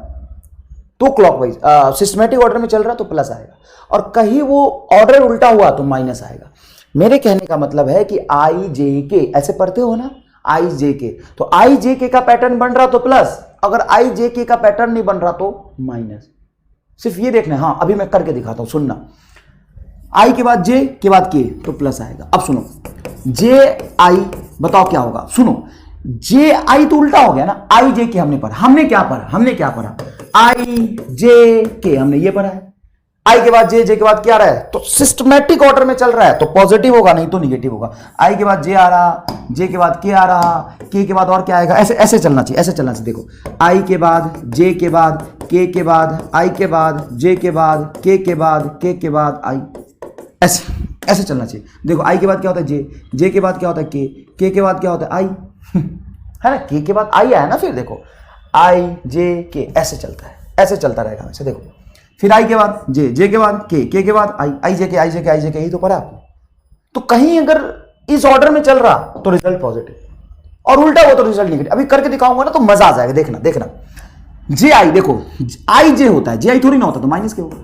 तो क्लॉकवाइज सिस्टमैटिक ऑर्डर में चल रहा तो प्लस आएगा, और कहीं वो ऑर्डर उल्टा हुआ तो माइनस आएगा। मेरे कहने का मतलब है कि आई जे के ऐसे पढ़ते हो ना, आई जे के, तो आई जे के का पैटर्न बन रहा तो प्लस, अगर आई जे के का पैटर्न नहीं बन रहा तो माइनस। सिर्फ ये देखना है। हाँ अभी मैं करके दिखाता हूं, सुनना। आई के बाद जे के बाद के तो प्लस आएगा। अब सुनो, जे आई बताओ क्या होगा। सुनो, जे आई तो उल्टा हो गया ना, आई जे के हमने पढ़ा, हमने क्या पढ़ा, आई जे के हमने ये पढ़ा है। आई के बाद जे, जे के बाद क्या आ रहा है, तो सिस्टमैटिक ऑर्डर में चल रहा है तो पॉजिटिव होगा, नहीं तो निगेटिव होगा। आई के बाद जे आ रहा, जे के बाद के आ रहा, के बाद और क्या आएगा, ऐसे ऐसे चलना चाहिए, ऐसे चलना चाहिए। देखो, आई के बाद जे के बाद के बाद आई के बाद जे के बाद के बाद के बाद आई, ऐसे ऐसे चलना चाहिए। देखो आई के बाद क्या होता है जे के बाद क्या होता है के बाद क्या होता है आई, है ना, के बाद आई आया ना, फिर देखो आई जे के ऐसे चलता है, ऐसे चलता रहेगा वैसे। देखो फिर आई के बाद जे के बाद के बाद आई जे के यही तो पढ़ा आपने। तो कहीं अगर इस ऑर्डर में चल रहा तो रिजल्ट पॉजिटिव, और उल्टा हुआ तो रिजल्ट नेगेटिव। अभी करके दिखाऊंगा ना तो मजा आ जाएगा, देखना। जे आई, देखो आई जे होता है, जे आई थोड़ी ना होता, तो माइनस के होगा।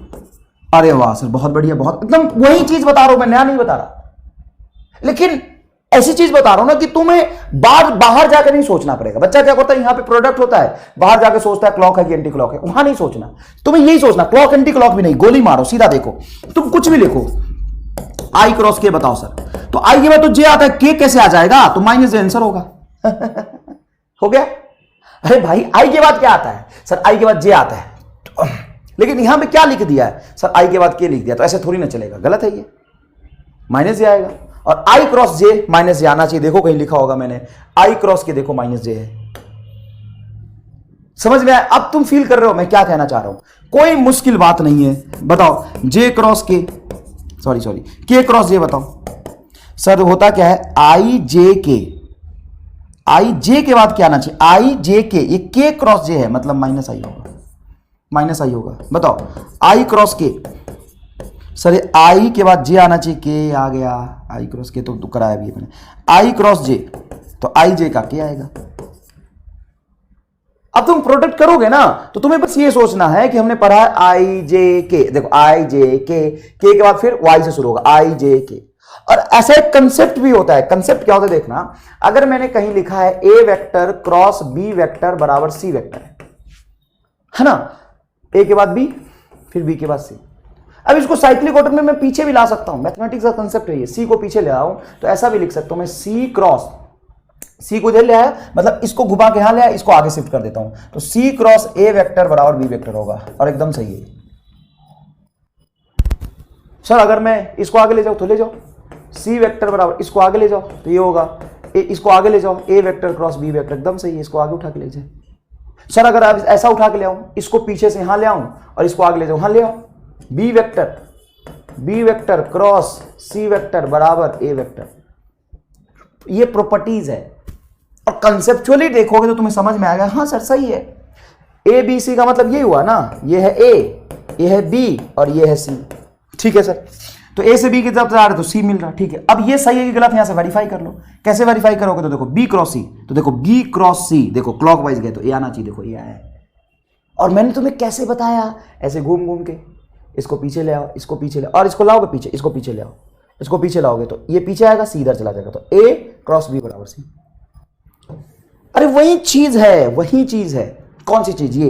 अरे वाह सर, बहुत बढ़िया, बहुत एकदम वही चीज बता रहा हूं मैं, नया नहीं बता रहा, लेकिन ऐसी चीज बता रहा हूं ना कि तुम्हें बाहर जाकर नहीं सोचना पड़ेगा। बच्चा क्या करता है, यहां पे प्रोडक्ट होता है, बाहर जाकर सोचता है क्लॉक है कि एंटी क्लॉक है, वहां नहीं सोचना। तुम्हें यही सोचना, क्लॉक एंटी क्लॉक भी नहीं, गोली मारो, सीधा देखो, तुम कुछ भी लिखो, आई क्रॉस के बताओ सर, तो आई के बाद तो जे आता है, के कैसे आ जाएगा, तो माइनस जे आंसर होगा। हो गया। अरे भाई आई के बाद क्या आता है सर, आई के बाद जे आता है, लेकिन यहां पे क्या लिख दिया है सर, आई के बाद के लिख दिया, तो ऐसे थोड़ी ना चलेगा, गलत है ये, माइनस जे आएगा। और आई क्रॉस जे माइनस जे आना चाहिए, देखो कहीं लिखा होगा मैंने, आई क्रॉस के देखो माइनस जे है। समझ में आया? अब तुम फील कर रहे हो मैं क्या कहना चाह रहा हूं, कोई मुश्किल बात नहीं है। बताओ जे क्रॉस के, सॉरी के क्रॉस जे बताओ सर, होता क्या है, आई जे के बाद क्या आना चाहिए, आई जे के, ये के क्रॉस जे है मतलब माइनस आई होगा। बताओ आई क्रॉस के सर, आई के बाद जे आना चाहिए, के आ गया, आई क्रॉस के तो कराया भी है मैंने, आई क्रॉस जे, तो आई जे का के आएगा। अब तुम प्रोडक्ट करोगे ना तो तुम्हें बस ये सोचना है कि हमने पढ़ा है आई जे के, देखो आई जे के बाद फिर वाई से शुरू होगा, आई जे के। और ऐसा एक कंसेप्ट भी होता है, कंसेप्ट क्या होता है देखना, अगर मैंने कहीं लिखा है ए वेक्टर क्रॉस बी वेक्टर बराबर सी वेक्टर है ना, ए के बाद बी फिर बी के बाद सी। अब इसको साइक्लिक ऑर्डर में मैं पीछे भी ला सकता हूं, मैथमेटिक्स का कंसेप्ट है ये, सी को पीछे ले आऊं तो ऐसा भी लिख सकता हूं मैं, सी क्रॉस, सी को इधर ले आया मतलब इसको घुमा के यहां ले आया, इसको आगे शिफ्ट कर देता हूं, तो सी क्रॉस ए वेक्टर बराबर बी वेक्टर होगा, और एकदम सही है सर। अगर मैं इसको आगे ले जाऊं तो ले जाओ, सी वेक्टर बराबर इसको आगे ले जाओ तो ये होगा, इसको आगे ले जाओ, ए वेक्टर क्रॉस बी वेक्टर, एकदम सही है, इसको आगे उठा के ले जाए। सर अगर आप ऐसा उठा के ले आऊं, इसको पीछे से यहां ले आऊं और इसको आगे ले जाऊं, यहां ले आओ, B vector cross C vector बराबर ए वेक्टर, ये प्रॉपर्टीज है। और कंसेप्चुअली देखोगे तो तुम्हें समझ में आएगा, हाँ सर सही है, ए बी सी का मतलब ये हुआ ना, ये है ए, ये है बी और ये है सी, ठीक है सर। तो ए से बी की तरफ जा रहे तो सी मिल रहा, ठीक है। अब ये सही है कि गलत, यहां से वेरीफाई कर लो। कैसे वेरीफाई करोगे, तो देखो बी क्रॉस सी, तो देखो बी क्रॉस सी, देखो क्लॉकवाइज गए तो ए आना चाहिए, देखो ये आया है। और मैंने तुम्हें कैसे बताया, ऐसे घूम घूम के, इसको पीछे ले आओ, इसको पीछे ले, और इसको लाओगे पीछे, इसको पीछे ले आओ, इसको पीछे लाओगे तो ये पीछे आएगा, सी इधर चला जाएगा, तो ए क्रॉस बी बराबर सी। अरे वही चीज है, कौन सी चीज, ये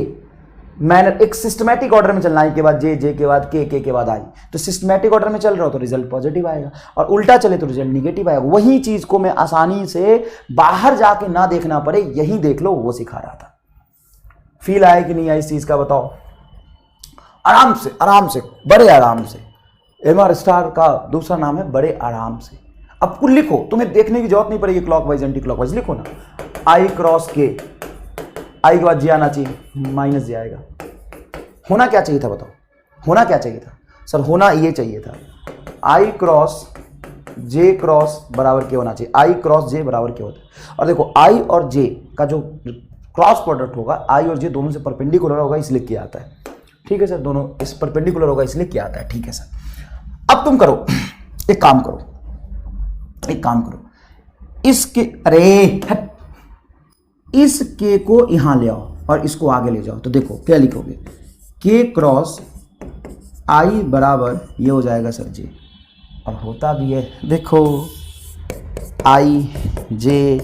मैनर, एक सिस्टमैटिक ऑर्डर में चलना, आई के बाद जे, जे के बाद के के बाद आई, तो सिस्टमैटिक ऑर्डर में चल रहा हो तो रिजल्ट पॉजिटिव आएगा, और उल्टा चले तो रिजल्ट निगेटिव आएगा। वही चीज को मैं आसानी से बाहर जाके ना देखना पड़े, यही देख लो, वो सिखा रहा था। फील आया कि नहीं आया इस चीज का बताओ? आराम से, आराम से, बड़े आराम से। MR स्टार का दूसरा नाम है बड़े आराम से। अब कुल लिखो, तुम्हें देखने की जरूरत नहीं पड़ेगी क्लॉकवाइज एंटी क्लॉकवाइज, लिखो ना, आई क्रॉस के, आई के बाद जे आना चाहिए, माइनस जे आएगा। होना क्या चाहिए था बताओ? होना क्या चाहिए था सर? होना ये चाहिए था, आई क्रॉस जे क्रॉस बराबर के होना चाहिए, आई क्रॉस जे बराबर के होता है। और देखो आई और जे का जो क्रॉस प्रोडक्ट होगा, आई और जे दोनों से परपेंडिकुलर होगा, इसलिए किया आता है। ठीक है सर, दोनों इस परपेंडिकुलर होगा इसलिए किया आता है। ठीक है सर, अब तुम करो, एक काम करो, एक काम करो, इसके, अरे हट, इस के को यहां ले आओ और इसको आगे ले जाओ, तो देखो क्या लिखोगे, के क्रॉस आई बराबर ये हो जाएगा सर जे, और होता भी है, देखो आई जे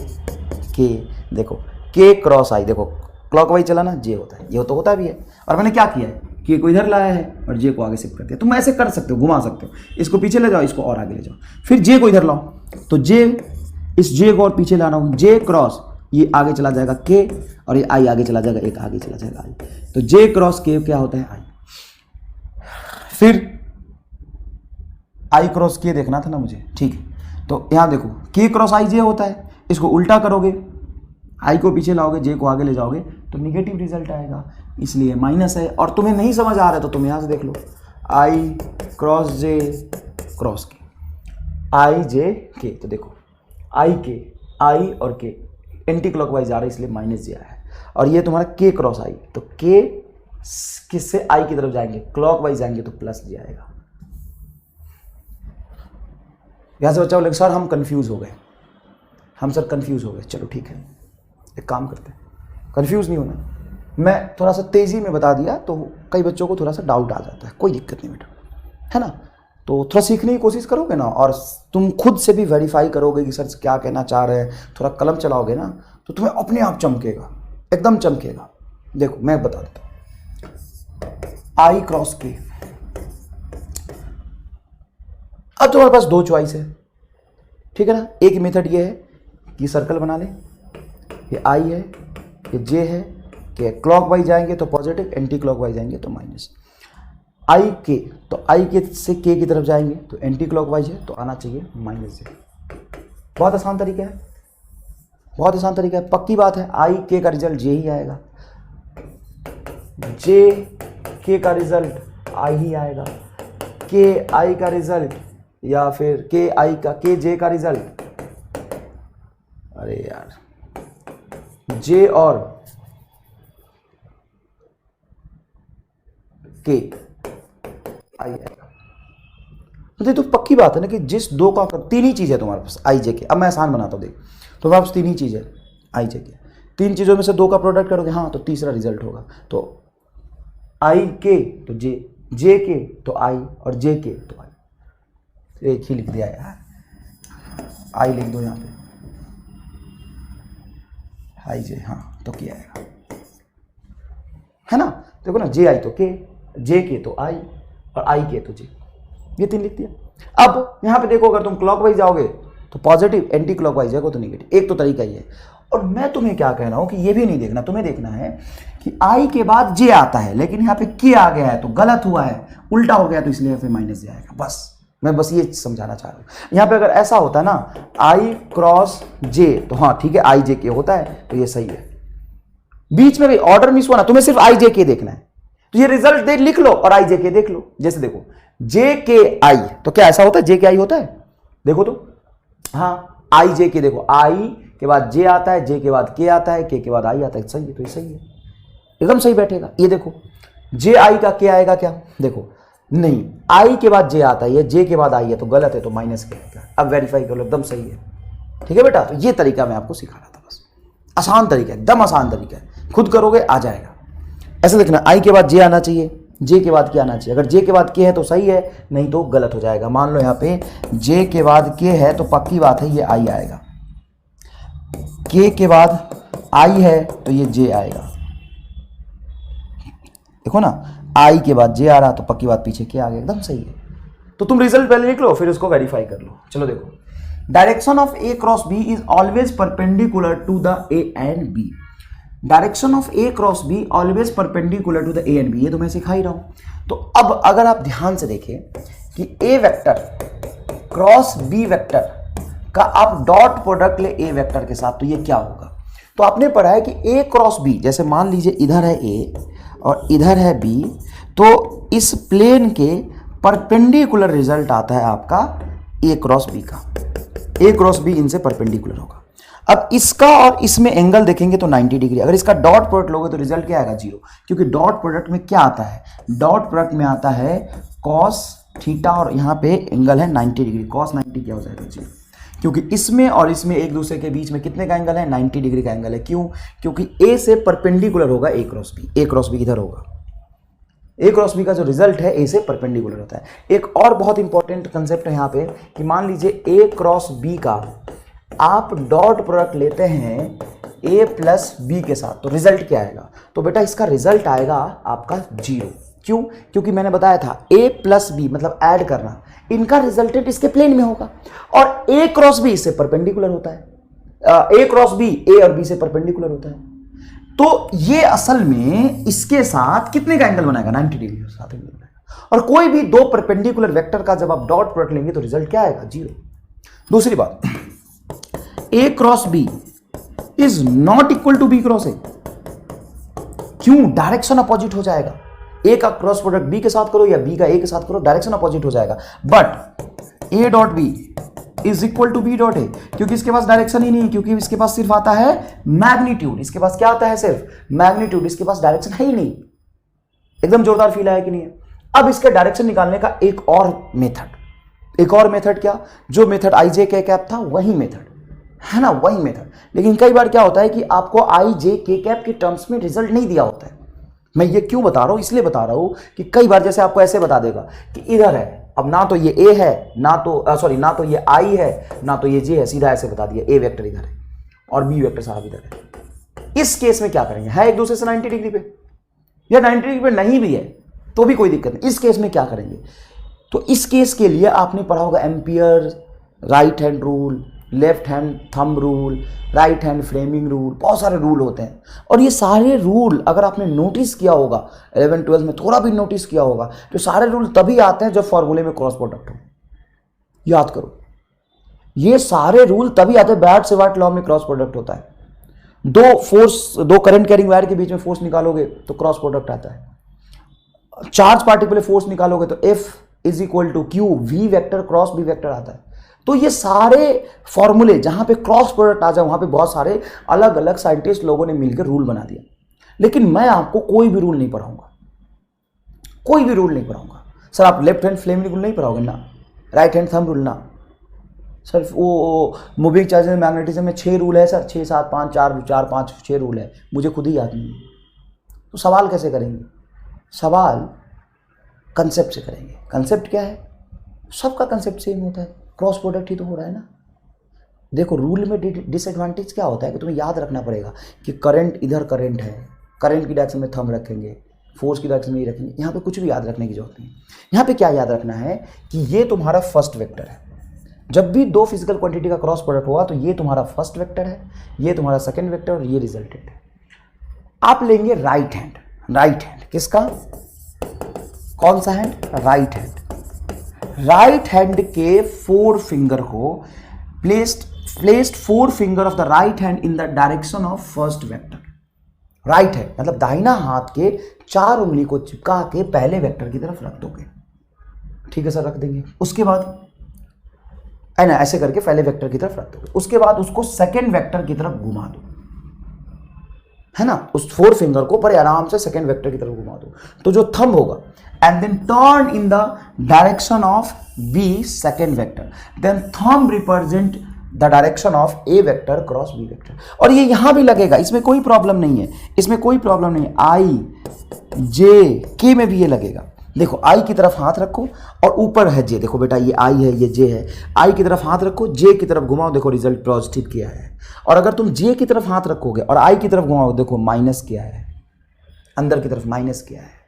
के, देखो के क्रॉस आई, देखो क्लॉकवाइज चला ना, जे होता है, ये तो होता भी है। और मैंने क्या किया है, के को इधर लाया है और जे को आगे शिफ्ट कर दिया। तुम ऐसे कर सकते हो, घुमा सकते हो, इसको पीछे ले जाओ, इसको और आगे ले जाओ, फिर जे को इधर लाओ, तो जे, इस जे को और पीछे लाना हो, जे क्रॉस ये आगे चला जाएगा के, और ये आई आगे चला जाएगा, एक आगे चला जाएगा आई, तो जे क्रॉस के क्या होता है आई। फिर आई क्रॉस के देखना था ना मुझे, ठीक है, तो यहां देखो के क्रॉस आई जे होता है, इसको उल्टा करोगे, आई को पीछे लाओगे, जे को आगे ले जाओगे, तो निगेटिव रिजल्ट आएगा, इसलिए माइनस है। और तुम्हें नहीं समझ आ रहा है तो तुम यहां से देख लो, आई क्रॉस जे क्रॉस के, आई जे के, तो देखो आई के, आई और के एंटी क्लॉकवाइज आ रहा है इसलिए माइनस जे आया है, और ये तुम्हारा के क्रॉस आई, तो के किससे आई की तरफ जाएंगे, क्लॉकवाइज जाएंगे तो प्लस जे आएगा। यहां से बच्चा बोले सर हम कंफ्यूज हो गए, हम सर कंफ्यूज हो गए, चलो ठीक है, एक काम करते हैं, कंफ्यूज नहीं होना, मैं थोड़ा सा तेजी में बता दिया तो कई बच्चों को थोड़ा सा डाउट आ जाता है, कोई दिक्कत नहीं बेटा, है ना, तो थोड़ा सीखने की कोशिश करोगे ना, और तुम खुद से भी वेरीफाई करोगे कि सर क्या कहना चाह रहे हैं, थोड़ा कलम चलाओगे ना, तो तुम्हें अपने आप चमकेगा, एकदम चमकेगा। देखो मैं बता देता हूं, आई क्रॉस के, अब तुम्हारे पास दो चॉइस है, ठीक है ना। एक मेथड ये है कि सर्कल बना ले, ये आई है, ये जे है, कि क्लॉकवाइज जाएंगे तो पॉजिटिव, एंटी क्लॉकवाइज जाएंगे तो माइनस। आई के, तो आई के से के की तरफ जाएंगे तो एंटी क्लॉकवाइज है तो आना चाहिए माइनस जे। बहुत आसान तरीका है, बहुत आसान तरीका है, पक्की बात है, आई के का रिजल्ट जे ही आएगा, जे के का रिजल्ट आई ही आएगा, के आई का रिजल्ट या फिर के आई का, के जे का रिजल्ट, अरे यार जे और के आई आएगा। तो पक्की बात है ना कि जिस दो का, तीन ही चीज है तुम्हारे पास आई जे के। अब मैं आसान बनाता हूं, देख तुम्हारे पास तीन ही चीज है आई जे के, तीन चीजों में से दो का प्रोडक्ट करोगे, हाँ तो तीसरा रिजल्ट होगा, तो आई के तो जे, जे के तो आई, और जे के तो आई। एक ही लिख दिया यार, आई लिख दो यहाँ पे, आई जे, हाँ तो क्या आएगा, है ना। देखो ना, जे आई तो के, जे के तो आई, और आई के तो जे, ये तीन लिख दिया। अब यहां पे देखो, अगर तुम क्लॉकवाइज जाओगे तो पॉजिटिव, एंटी क्लॉकवाइज जाओगे तो निगेटिव। एक तो तरीका ये है, और मैं तुम्हें क्या कह रहा हूं कि ये भी नहीं देखना, तुम्हें देखना है कि आई के बाद जे आता है, लेकिन यहां पे के आ गया है तो गलत हुआ है, उल्टा हो गया तो इसलिए फिर माइनस जे आएगा। बस मैं बस ये समझाना चाह रहा हूं। यहां पे अगर ऐसा होता ना, आई क्रॉस जे, तो हाँ ठीक है, आई जे के होता है तो ये सही है। बीच में भी ऑर्डर मिस हुआ ना, तुम्हें सिर्फ आई जे के देखना है, तो ये रिजल्ट देख लिख लो और आई जे के देख लो। जैसे देखो जे के आई, तो क्या ऐसा होता है जे के आई होता है, देखो तो, हाँ आई जे के, देखो आई के बाद जे आता है, जे के बाद के आता है, के बाद आई आता है, सही है, तो ये सही है, एकदम सही बैठेगा। ये देखो जे आई का के आएगा क्या, देखो नहीं, आई के बाद जे आता है, ये जे के बाद आई है तो गलत है, तो माइनस के आएगा। अब वेरीफाई कर लो, एकदम सही है, ठीक है बेटा। तो ये तरीका मैं आपको सिखा रहा था, बस आसान तरीका है, एकदम आसान तरीका है, खुद करोगे आ जाएगा। ऐसे लिखना, आई के बाद जे आना चाहिए, जे के बाद के आना चाहिए, अगर जे के बाद के है तो सही है, नहीं तो गलत हो जाएगा। मान लो यहाँ पे जे के बाद के है तो पक्की बात है ये आई आएगा, के बाद आई है तो ये जे आएगा, देखो ना, आई के बाद जे आ रहा तो पक्की बात पीछे क्या आ गया, एकदम सही है। तो तुम रिजल्ट पहले लिख लो फिर उसको वेरीफाई कर लो। चलो देखो, direction of A cross B is always perpendicular to the A and B. Direction of A cross B always perpendicular to the A and B, ये तो मैं सिखा ही रहा हूं। तो अब अगर आप ध्यान से देखें कि ए वेक्टर क्रॉस बी वेक्टर का आप डॉट प्रोडक्ट ले ए वेक्टर के साथ, तो ये क्या होगा? तो आपने पढ़ा है कि ए क्रॉस बी, जैसे मान लीजिए इधर है ए और इधर है बी, तो इस प्लेन के परपेंडिकुलर रिजल्ट आता है आपका ए क्रॉस बी का। ए क्रॉस बी इनसे परपेंडिकुलर होगा। अब इसका और इसमें एंगल देखेंगे तो 90 डिग्री। अगर इसका डॉट प्रोडक्ट लोगे तो रिजल्ट क्या आएगा? 0, क्योंकि डॉट प्रोडक्ट में क्या आता है? डॉट प्रोडक्ट में आता है कॉस थीटा और यहाँ पे एंगल है 90 डिग्री। कॉस 90 क्या हो जाएगा? 0, क्योंकि इसमें और इसमें एक दूसरे के बीच में कितने का एंगल है? 90 डिग्री का एंगल है। क्यों? क्योंकि ए से परपेंडिकुलर होगा ए क्रॉस बी। ए क्रॉस बी इधर होगा। ए क्रॉस बी का जो रिजल्ट है ए से परपेंडिकुलर होता है। एक और बहुत इंपॉर्टेंट कंसेप्ट है यहाँ पे कि मान लीजिए ए क्रॉस बी का आप डॉट प्रोडक्ट लेते हैं ए प्लस बी के साथ, तो रिजल्ट क्या आएगा? तो बेटा इसका रिजल्ट आएगा आपका 0। क्यों? क्योंकि मैंने बताया था ए प्लस बी मतलब ऐड करना, इनका रिजल्टेंट इसके प्लेन में होगा और ए क्रॉस बी इससे परपेंडिकुलर होता है। ए क्रॉस बी ए और बी से परपेंडिकुलर होता है। तो ये असल में इसके साथ कितने का एंगल बनाएगा? 90 डिग्री के साथ एंगल बनाएगा। और कोई भी दो परपेंडिकुलर वेक्टर का जब आप डॉट प्रोडक्ट लेंगे तो रिजल्ट क्या आएगा? 0। दूसरी बात, A cross B is not equal to B cross A. क्यों? डायरेक्शन अपोजिट हो जाएगा। ए का क्रॉस प्रोडक्ट बी के साथ करो या बी का ए के साथ करो, डायरेक्शन अपोजिट हो जाएगा। But A dot B is equal to B dot A, क्योंकि इसके पास डायरेक्शन ही नहीं है, क्योंकि इसके पास सिर्फ आता है मैग्नीट्यूड। इसके पास क्या आता है? सिर्फ मैग्नीट्यूड। इसके पास डायरेक्शन है ही नहीं। एकदम जोरदार फील आया कि नहीं है? अब इसके डायरेक्शन निकालने का एक और मेथड क्या? जो मेथड आई जे के कैप था वही मेथड है ना, वही मेथड। लेकिन कई बार क्या होता है कि आपको आई जे के कैप के टर्म्स में रिजल्ट नहीं दिया होता है। मैं ये क्यों बता रहा हूं? इसलिए बता रहा हूं कि कई बार जैसे आपको ऐसे बता देगा कि इधर है, अब ना तो ये ए है ना तो ये आई है ना तो ये जे है, सीधा ऐसे बता दिया ए वेक्टर इधर है और बी वेक्टर साहब इधर है। इस केस में क्या करेंगे? है एक दूसरे से 90 डिग्री पे या 90 डिग्री पे नहीं भी है तो भी कोई दिक्कत नहीं। इस केस में क्या करेंगे? तो इस केस के लिए आपने पढ़ा होगा ampere right hand rule, left hand thumb rule, right hand framing rule, बहुत सारे रूल होते हैं। और ये सारे रूल अगर आपने नोटिस किया होगा 11 12 में, थोड़ा भी नोटिस किया होगा, तो सारे रूल तभी आते हैं जब फॉर्मूले में क्रॉस प्रोडक्ट हो। याद करो, ये सारे रूल तभी आते हैं, बैट से वाट लॉ में क्रॉस प्रोडक्ट होता है। दो करंट कैरिंग वायर के बीच में फोर्स निकालोगे तो क्रॉस प्रोडक्ट आता है। चार्ज पार्टिकल फोर्स निकालोगे तो F is equal to Q, V vector cross B vector आता है। तो ये सारे फॉर्मूले जहां पे क्रॉस प्रोडक्ट आ जाए वहां पे बहुत सारे अलग अलग साइंटिस्ट लोगों ने मिलकर रूल बना दिया। लेकिन मैं आपको कोई भी रूल नहीं पढ़ाऊंगा, कोई भी रूल नहीं पढ़ाऊंगा। सर आप लेफ्ट हैंड फ्लेमिंग रूल नहीं पढ़ाओगे ना, राइट हैंड थंब रूल ना। सर वो मूविंग चार्जेस मैग्नेटिज्म में 6 रूल है सर, 6 7 5 4 5 6 रूल है, मुझे खुद ही याद नहीं है। तो सवाल कैसे करेंगे? सवाल कंसेप्ट से करेंगे। कंसेप्ट क्या है? सबका कंसेप्ट सेम होता है, क्रॉस प्रोडक्ट ही तो हो रहा है ना। देखो रूल में डिसएडवांटेज क्या होता है कि तुम्हें याद रखना पड़ेगा कि करंट इधर करंट है, करंट की डायरेक्शन में थंब रखेंगे, फोर्स की डायरेक्शन में ही रखेंगे। यहाँ पे कुछ भी याद रखने की जरूरत नहीं। यहाँ पे क्या याद रखना है कि ये तुम्हारा फर्स्ट वेक्टर है। जब भी दो फिजिकल क्वांटिटी का क्रॉस प्रोडक्ट होगा तो ये तुम्हारा फर्स्ट वेक्टर है, ये तुम्हारा सेकेंड वेक्टर और ये रिजल्टेंट है। आप लेंगे राइट हैंड। राइट हैंड किसका? कौन सा hand? Right hand. Right hand के 4 फिंगर को placed 4 finger of the right hand in the direction of first vector. Right hand मतलब दाहिना हाथ के 4 उंगली को चिपका के पहले वेक्टर की तरफ रख दोगे। ठीक है सर, रख देंगे। उसके बाद है ना, ऐसे करके पहले वेक्टर की तरफ रख दोगे। उसके बाद उसको सेकेंड वेक्टर की तरफ घुमा दो, है ना, उस 4 फिंगर को पर आराम से सेकेंड वेक्टर की तरफ घुमा दो। तो जो थंब होगा and then turn in the direction of B second vector, then thumb represent the direction of A vector cross B vector। और ये यहां भी लगेगा, इसमें कोई प्रॉब्लम नहीं है, इसमें कोई प्रॉब्लम नहीं है। I J K में भी ये लगेगा। देखो I की तरफ हाथ रखो और ऊपर है J। देखो बेटा ये I है, ये J है। I की तरफ हाथ रखो, J की तरफ घुमाओ, देखो रिजल्ट पॉजिटिव किया है। और अगर तुम J की तरफ हाथ रखोगे और I की तरफ घुमाओ, देखो माइनस किया है, अंदर की तरफ माइनस किया है।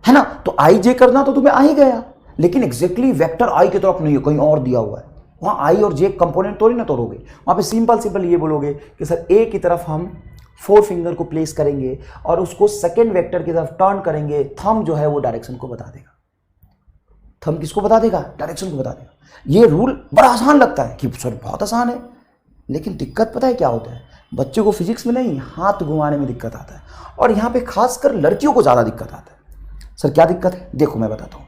है ना। तो आई जे करना तो तुम्हें आ ही गया, लेकिन एग्जैक्टली वेक्टर आई की तरफ नहीं है, कहीं और दिया हुआ है। वहां आई और जे कंपोनेंट थोड़ी ना तोड़ोगे, वहां पे सिंपल ये बोलोगे कि सर ए की तरफ हम 4 फिंगर को प्लेस करेंगे और उसको सेकेंड वेक्टर की तरफ टर्न करेंगे। थंब जो है वो डायरेक्शन को बता देगा। थंब किसको बता देगा? डायरेक्शन को बता देगा। ये रूल बड़ा आसान लगता है कि सर बहुत आसान है, लेकिन दिक्कत पता है क्या होता है? बच्चों को फिजिक्स में नहीं, हाथ घुमाने में दिक्कत आता है, और यहाँ पे खासकर लड़कियों को ज़्यादा दिक्कत आता है। सर क्या दिक्कत है? देखो मैं बताता हूँ।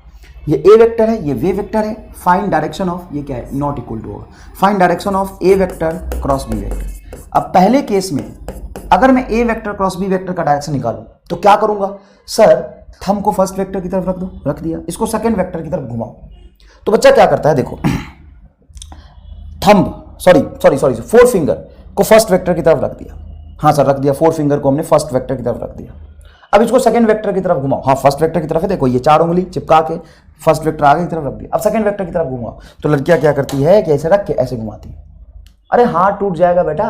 ये ए वेक्टर है, ये वे वेक्टर है, फाइंड डायरेक्शन ऑफ, ये क्या है? नॉट इक्वल टू होगा, find direction of A vector cross B vector. अब पहले केस में अगर मैं A vector cross B vector का डायरेक्शन निकालूं तो क्या करूंगा? सर थंब को फर्स्ट वेक्टर की तरफ रख दो, रख दिया, इसको सेकंड वेक्टर की तरफ घुमाओ। तो बच्चा क्या करता है? देखो, थंब सॉरी 4 फिंगर को फर्स्ट वेक्टर की तरफ रख दिया। हाँ सर रख दिया, 4 फिंगर को हमने फर्स्ट वेक्टर की तरफ रख दिया। अब इसको सेकंड वेक्टर की तरफ घुमाओ। हाँ फर्स्ट वेक्टर की तरफ है, देखो ये 4 उंगली चिपका के फर्स्ट वेक्टर आगे की तरफ रख दिया। अब सेकंड वेक्टर की तरफ घुमाओ। तो लड़कियां क्या करती है कि ऐसे रख के ऐसे घुमाती है। अरे हाथ टूट जाएगा बेटा।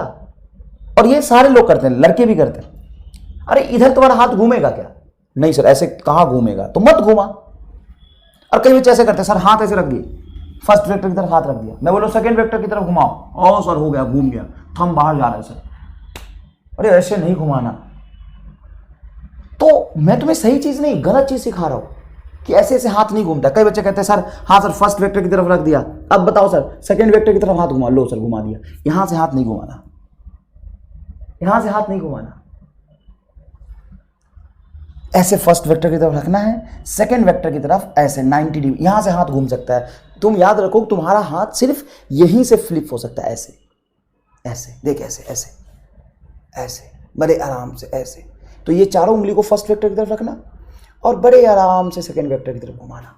और ये सारे लोग करते हैं, लड़के भी करते हैं। अरे इधर तुम्हारा हाथ घूमेगा क्या? नहीं सर ऐसे कहाँ घूमेगा, तो मत घुमा। और कई बच्चे ऐसे करते हैं, सर हाथ ऐसे रख दिए, फर्स्ट वेक्टर की तरफ हाथ रख दिया, मैं बोलो सेकंड वेक्टर की तरफ घुमाओ, ओ सर हो गया, घूम गया, थंब बाहर जा रहा है सर। अरे ऐसे नहीं घुमाना। तो मैं तुम्हें सही चीज नहीं गलत चीज सिखा रहा हूं कि ऐसे ऐसे हाथ नहीं घूमता। कई बच्चे कहते हैं सर हाँ सर फर्स्ट वेक्टर की तरफ रख दिया, अब बताओ सर सेकंड वेक्टर की तरफ हाथ घुमा लो। सर घुमा दिया, यहां से हाथ नहीं घुमाना, यहां से हाथ नहीं घुमाना, ऐसे फर्स्ट वेक्टर की तरफ रखना है, सेकंड वेक्टर की तरफ ऐसे 90 डिग्री, यहां से हाथ घूम सकता है। तुम याद रखो तुम्हारा हाथ सिर्फ यहीं से फ्लिप हो सकता है, ऐसे ऐसे देख, ऐसे ऐसे ऐसे बड़े आराम से ऐसे। तो ये चारों उंगली को फर्स्ट वेक्टर की तरफ रखना और बड़े आराम से सेकंड वेक्टर की तरफ घुमाना।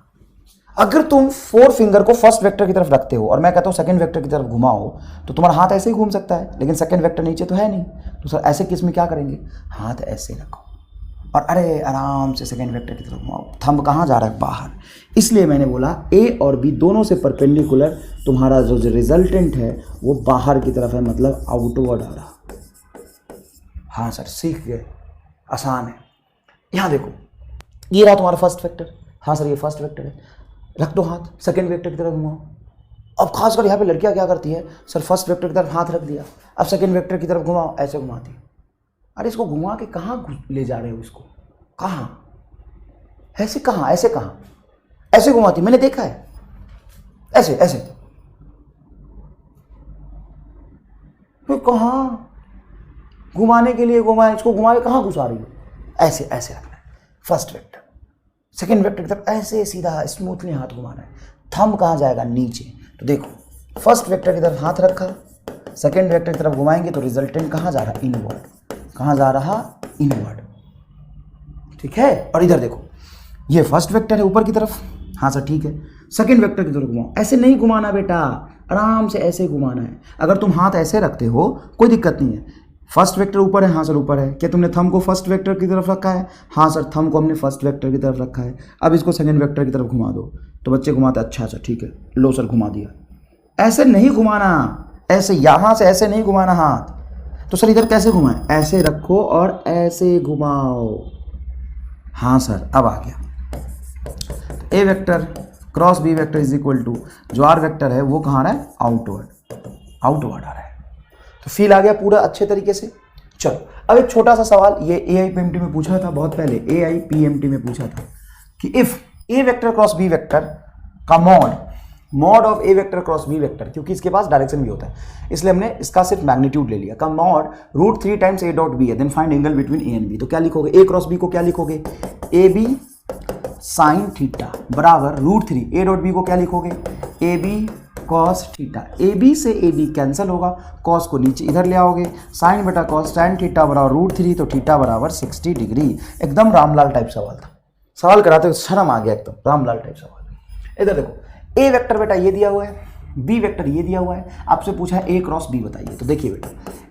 अगर तुम 4 फिंगर को फर्स्ट वेक्टर की तरफ रखते हो और मैं कहता हूं सेकंड वेक्टर की तरफ घुमाओ, तो तुम्हारा हाथ ऐसे ही घूम सकता है, लेकिन सेकंड वेक्टर नीचे तो है नहीं। तो सर ऐसे केस में क्या करेंगे? हाथ ऐसे रखो और अरे आराम से सेकंड वेक्टर की तरफ घुमाओ। थंब कहाँ जा रहा है? बाहर। इसलिए मैंने बोला ए और बी दोनों से परपेंडिकुलर तुम्हारा जो रिजल्टेंट है वो बाहर की तरफ है, मतलब आउटवर्ड आ रहा। हाँ सर सीख गए, आसान है। यहाँ देखो ये रहा तुम्हारा फर्स्ट वेक्टर। हाँ सर ये फर्स्ट वेक्टर है, रख दो हाथ, सेकंड वेक्टर की तरफ घुमाओ। अब खासकर यहाँ पे लड़कियाँ क्या करती है? सर फर्स्ट वेक्टर की तरफ हाथ रख दिया, अब सेकंड वेक्टर की तरफ घुमाओ, ऐसे घुमाती है। अरे इसको घुमा के कहाँ ले जा रहे हो? इसको कहाँ? ऐसे कहाँ? ऐसे कहाँ? ऐसे घुमाती, मैंने देखा है, ऐसे ऐसे। तो कहाँ घुमाने के लिए घुमाए, इसको घुमा के कहाँ घुसा रही हो? ऐसे ऐसे रखना है फर्स्ट वेक्टर, सेकंड वेक्टर की तरफ ऐसे सीधा स्मूथली हाथ घुमाना है। थंब कहाँ जाएगा? नीचे। तो देखो फर्स्ट वेक्टर की तरफ हाथ रखा, सेकंड वेक्टर की तरफ घुमाएंगे तो रिजल्टेंट कहाँ जा रहा? इनवर्ड। कहाँ जा रहा? इनवर्ड। ठीक है। और इधर देखो ये फर्स्ट वेक्टर है ऊपर की तरफ, हाँ सर ठीक है, सेकंड वेक्टर की तरफ घुमाओ। ऐसे नहीं घुमाना बेटा, आराम से ऐसे घुमाना है। अगर तुम हाथ ऐसे रखते हो कोई दिक्कत नहीं है। फर्स्ट वेक्टर ऊपर है, हाँ सर ऊपर है। क्या तुमने थंब को फर्स्ट वेक्टर की तरफ रखा है? हाँ सर थंब को हमने फर्स्ट वेक्टर की तरफ रखा है। अब इसको सेकंड वेक्टर की तरफ घुमा दो। तो बच्चे घुमाते, अच्छा अच्छा ठीक है, लो सर घुमा दिया। ऐसे नहीं घुमाना, ऐसे यहाँ से ऐसे नहीं घुमाना हाथ। तो सर इधर कैसे घुमाएं? ऐसे रखो और ऐसे घुमाओ। हाँ सर अब आ गया। A vector cross B vector is equal to, जो आर वेक्टर है वो कहाँ आ रहा है? आउटवर्ड, आउटवर्ड आ रहा है। तो फील आ गया पूरा अच्छे तरीके से। चलो अब एक छोटा सा सवाल, ये AIPMT में पूछा था बहुत पहले, AIPMT में पूछा था कि if A vector cross B vector का mod of A vector cross B vector, क्योंकि इसके पास डायरेक्शन भी होता है इसलिए हमने इसका सिर्फ मैग्नीट्यूड ले लिया, का mod √3 times A dot B है, then find angle between A and B. तो क्या लिखोगे? ए क्रॉस बी को क्या लिखोगे? ए बी साइन थीटा बराबर √3, ए डॉट बी को क्या लिखोगे? A B cos theta. A B से ए बी कैंसिल होगा, कॉस को नीचे इधर ले आओगे, साइन बटा कॉस tan थीटा बराबर √3, तो थीटा बराबर 60 डिग्री। एकदम रामलाल टाइप सवाल था, सवाल कराते शर्म आ गया, एकदम रामलाल टाइप सवाल। इधर देखो ए वेक्टर बेटा ये दिया हुआ है, बी वेक्टर ये दिया हुआ है, आपसे पूछा है ए क्रॉस बी बताइए। तो देखिए बेटा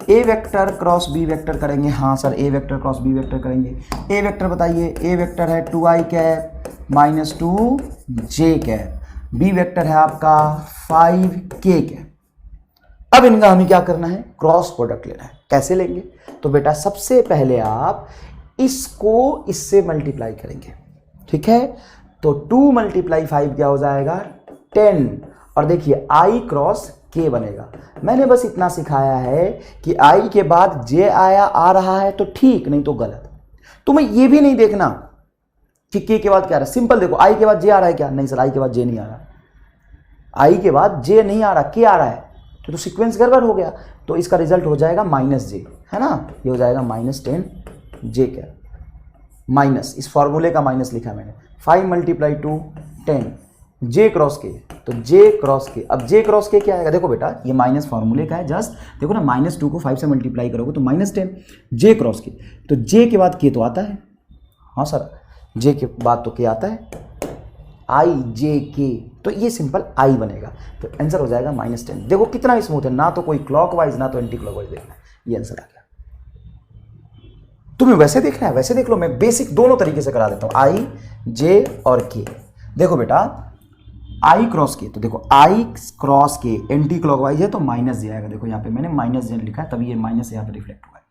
A vector cross B vector करेंगे, हाँ sir A vector cross B vector करेंगे। ए वेक्टर बताइए, ए वेक्टर है 2i cap minus 2j cap, B vector है आपका 5k कैप। अब इनका हमें क्या करना है? क्रॉस प्रोडक्ट लेना है। कैसे लेंगे? तो बेटा सबसे पहले आप इसको इससे मल्टीप्लाई करेंगे, ठीक है, तो 2 × 5 क्या हो जाएगा 10। और देखिए आई क्रॉस के बनेगा। मैंने बस इतना सिखाया है कि आई के बाद जे आया आ रहा है तो ठीक, नहीं तो गलत। तुम्हें ये भी नहीं देखना कि के बाद क्या आ रहा है। सिंपल देखो, आई के बाद जे आ रहा है क्या, नहीं सर आई के बाद जे नहीं आ रहा, आई के बाद जे नहीं आ रहा, के आ रहा है, तो सीक्वेंस गड़बड़ हो गया। तो इसका रिजल्ट हो जाएगा -j, है ना, ये हो जाएगा -10 जे क्या माइनस, इस फॉर्मूले का माइनस लिखा मैंने, 5 × 2 10 जे क्रॉस के, तो जे क्रॉस के। अब जे क्रॉस के क्या आएगा, देखो बेटा ये माइनस फॉर्मूले का है, जस्ट देखो ना, -2 को 5 से मल्टीप्लाई करोगे तो -10 जे क्रॉस के, तो जे के बाद के तो आता है, हाँ सर जे के बाद तो के आता है, आई जे के, तो ये सिंपल आई बनेगा, तो आंसर हो जाएगा -10। देखो कितना स्मूथ है, ना तो कोई क्लॉकवाइज ना तो एंटी क्लॉकवाइज देखना है, ये आंसर आ गया। तुम्हें वैसे देखना है वैसे देख लो, मैं बेसिक दोनों तरीके से करा देता हूं, आई जे और के। देखो बेटा आई क्रॉस के, तो देखो आई क्रॉस के एंटी क्लॉकवाइज है तो -j आएगा, देखो यहाँ पे मैंने -j लिखा है तभी ये माइनस यहाँ पे रिफ्लेक्ट हुआ है।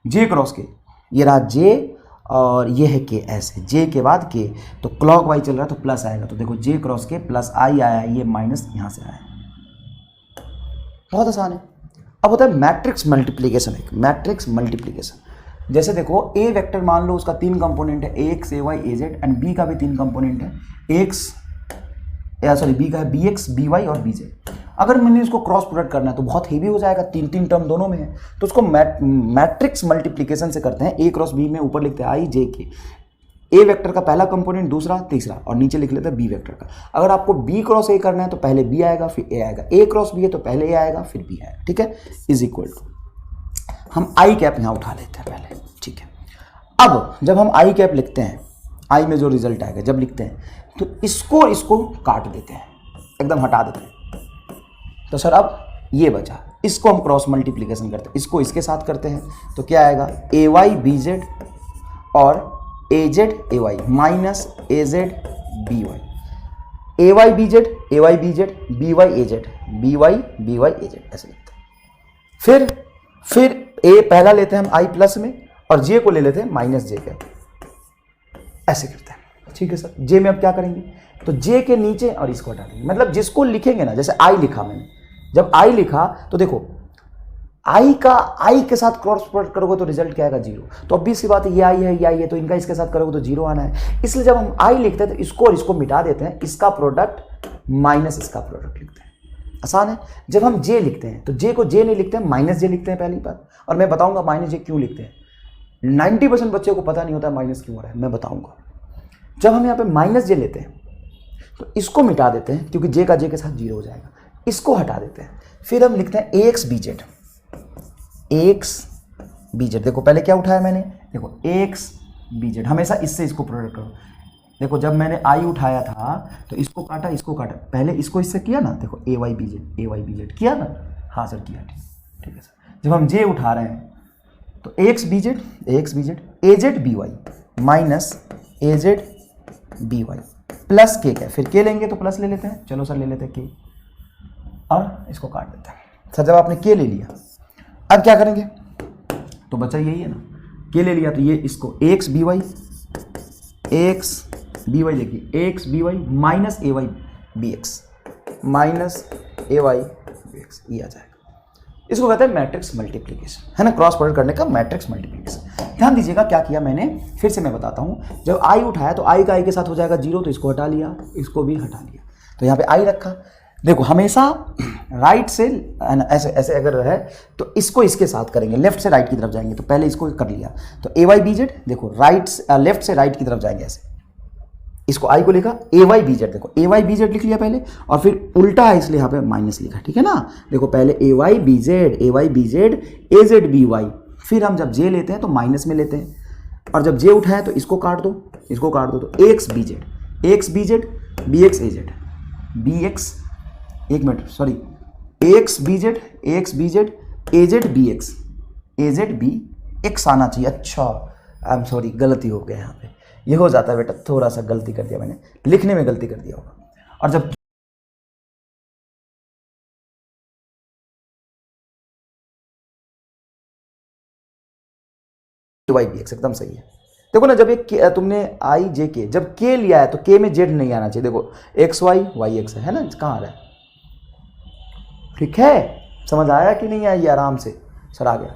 जे क्रॉस के, ये रहा जे और ये है के, ऐसे जे के बाद के, तो क्लॉकवाइज चल रहा है तो प्लस आएगा, तो देखो जे क्रॉस के प्लस आई आया, ये माइनस यहाँ से आया, बहुत आसान है। अब होता है मैट्रिक्स मल्टीप्लीकेशन, एक मैट्रिक्स मल्टीप्लीकेशन। जैसे देखो ए वेक्टर मान लो उसका 3 कंपोनेंट है, x A y A z, and B का भी 3 कंपोनेंट है, एक्स सॉरी बी का है बी एक्स बी वाई और बी जेड। अगर मैंने इसको क्रॉस प्रोडक्ट करना है तो बहुत हेवी हो जाएगा, 3 टर्म दोनों में है, तो उसको मैट्रिक्स मल्टीप्लीकेशन से करते हैं। ए क्रॉस बी में ऊपर लिखते हैं आई जे के, ए वेक्टर का पहला कंपोनेंट दूसरा तीसरा, और नीचे लिख लेते हैं बी वेक्टर का। अगर आपको बी क्रॉस ए करना है तो पहले बी आएगा फिर ए आएगा, ए क्रॉस बी है तो पहले ए आएगा फिर बी आएगा, ठीक है, इज इक्वल टू, हम आई कैप यहाँ उठा लेते हैं पहले, ठीक है। अब जब हम आई कैप लिखते हैं, आई में जो रिजल्ट आएगा जब लिखते हैं, तो इसको काट देते हैं, एकदम हटा देते हैं, तो सर अब ये बचा, इसको हम क्रॉस मल्टीप्लीकेशन करते हैं, इसको इसके साथ करते हैं, तो क्या आएगा ए वाई बी जेड और A Z A Y minus A Z B Y, A Y B Z B Y A Z B Y A Z, ऐसे लिखते हैं। फिर ए पहला लेते हैं हम आई प्लस में और जे को ले लेते हैं माइनस जे के, ऐसे करते हैं, ठीक है सर। जे में अब क्या करेंगे, तो जे के नीचे और इसको हटा देंगे, मतलब जिसको लिखेंगे ना, जैसे आई लिखा मैंने, जब आई लिखा तो देखो आई के साथ क्रॉस प्रोडक्ट करोगे तो रिजल्ट क्या आएगा 0, तो obvious सी बात है ये आई है ये आई है, तो इनका इसके साथ करोगे तो 0 आना है। इसलिए जब हम आई लिखते हैं तो इसको और इसको मिटा देते हैं, इसका प्रोडक्ट माइनस इसका प्रोडक्ट लिखते हैं, आसान है। जब हम जे लिखते हैं तो जे को जे नहीं लिखते हैं, माइनस जे लिखते हैं पहली बात, और मैं बताऊंगा माइनस जे क्यों लिखते हैं। 90% बच्चों को पता नहीं होता है माइनस क्यों हो रहा है, मैं बताऊंगा। जब हम यहाँ पे माइनस जे लेते हैं तो इसको मिटा देते हैं क्योंकि जे का जे के साथ 0 हो जाएगा, इसको हटा देते हैं, फिर हम लिखते हैं x B z, x B z. देखो पहले क्या उठाया मैंने, देखो एक्स बी जेड, हमेशा इससे इसको प्रोडक्ट करो। देखो जब मैंने आई उठाया था तो इसको काटा इसको काटा, पहले इसको इससे किया ना, देखो ए वाई बी जेड किया ना, हाँ सर किया, ठीक है सर। जब हम जे उठा रहे हैं तो x B Z A Z B y minus A Z B y plus के क्या, फिर के लेंगे तो प्लस ले लेते हैं, चलो सर ले लेते हैं के, और इसको काट देते हैं। सर जब आपने के ले लिया अब क्या करेंगे, तो बचा यही है ना, के ले लिया तो ये इसको एक्स बी वाई देखिए एक्स बी वाई माइनस ए वाई बी एक्स ये आ जाएगा। इसको कहते हैं मैट्रिक्स मल्टीप्लिकेशन, है ना, क्रॉस प्रोडक्ट करने का मैट्रिक्स मल्टीप्लिकेशन। ध्यान दीजिएगा क्या किया मैंने, फिर से मैं बताता हूं। जब आई उठाया तो आई का आई के साथ हो जाएगा 0, तो इसको हटा लिया, इसको भी हटा लिया, तो यहाँ पे आई रखा। देखो हमेशा राइट से ऐसे ऐसे अगर है तो इसको इसके साथ करेंगे, लेफ्ट से राइट की तरफ जाएंगे, तो पहले इसको कर लिया, तो ए वाई बी जेड, देखो लेफ्ट से राइट की तरफ जाएंगे ऐसे, इसको आई को लिखा ए वाई बी जेड, देखो ए वाई बी जेड लिख लिया पहले, और फिर उल्टा है इसलिए यहाँ पे माइनस लिखा, ठीक है ना। देखो पहले A Y B Z A Z B Y, फिर हम जब जे लेते हैं तो माइनस में लेते हैं, और जब जे उठाए तो इसको काट दो तो x B Z B X A Z B X, एक minute sorry, X B Z A Z B X आना चाहिए। अच्छा आई एम सॉरी, गलती हो गया यहाँ पे, ये हो जाता है बेटा, थोड़ा सा गलती कर दिया मैंने, लिखने में गलती कर दिया होगा। और जब वाई बी एक्स एकदम सही है, देखो ना, जब एक तुमने आई जे के, जब के लिया है तो के में जेड नहीं आना चाहिए। देखो एक्स वाई वाई एक्स है ना, कहाँ आ रहा है? ठीक है, समझ आया कि नहीं आया? ये आराम से सर आ गया।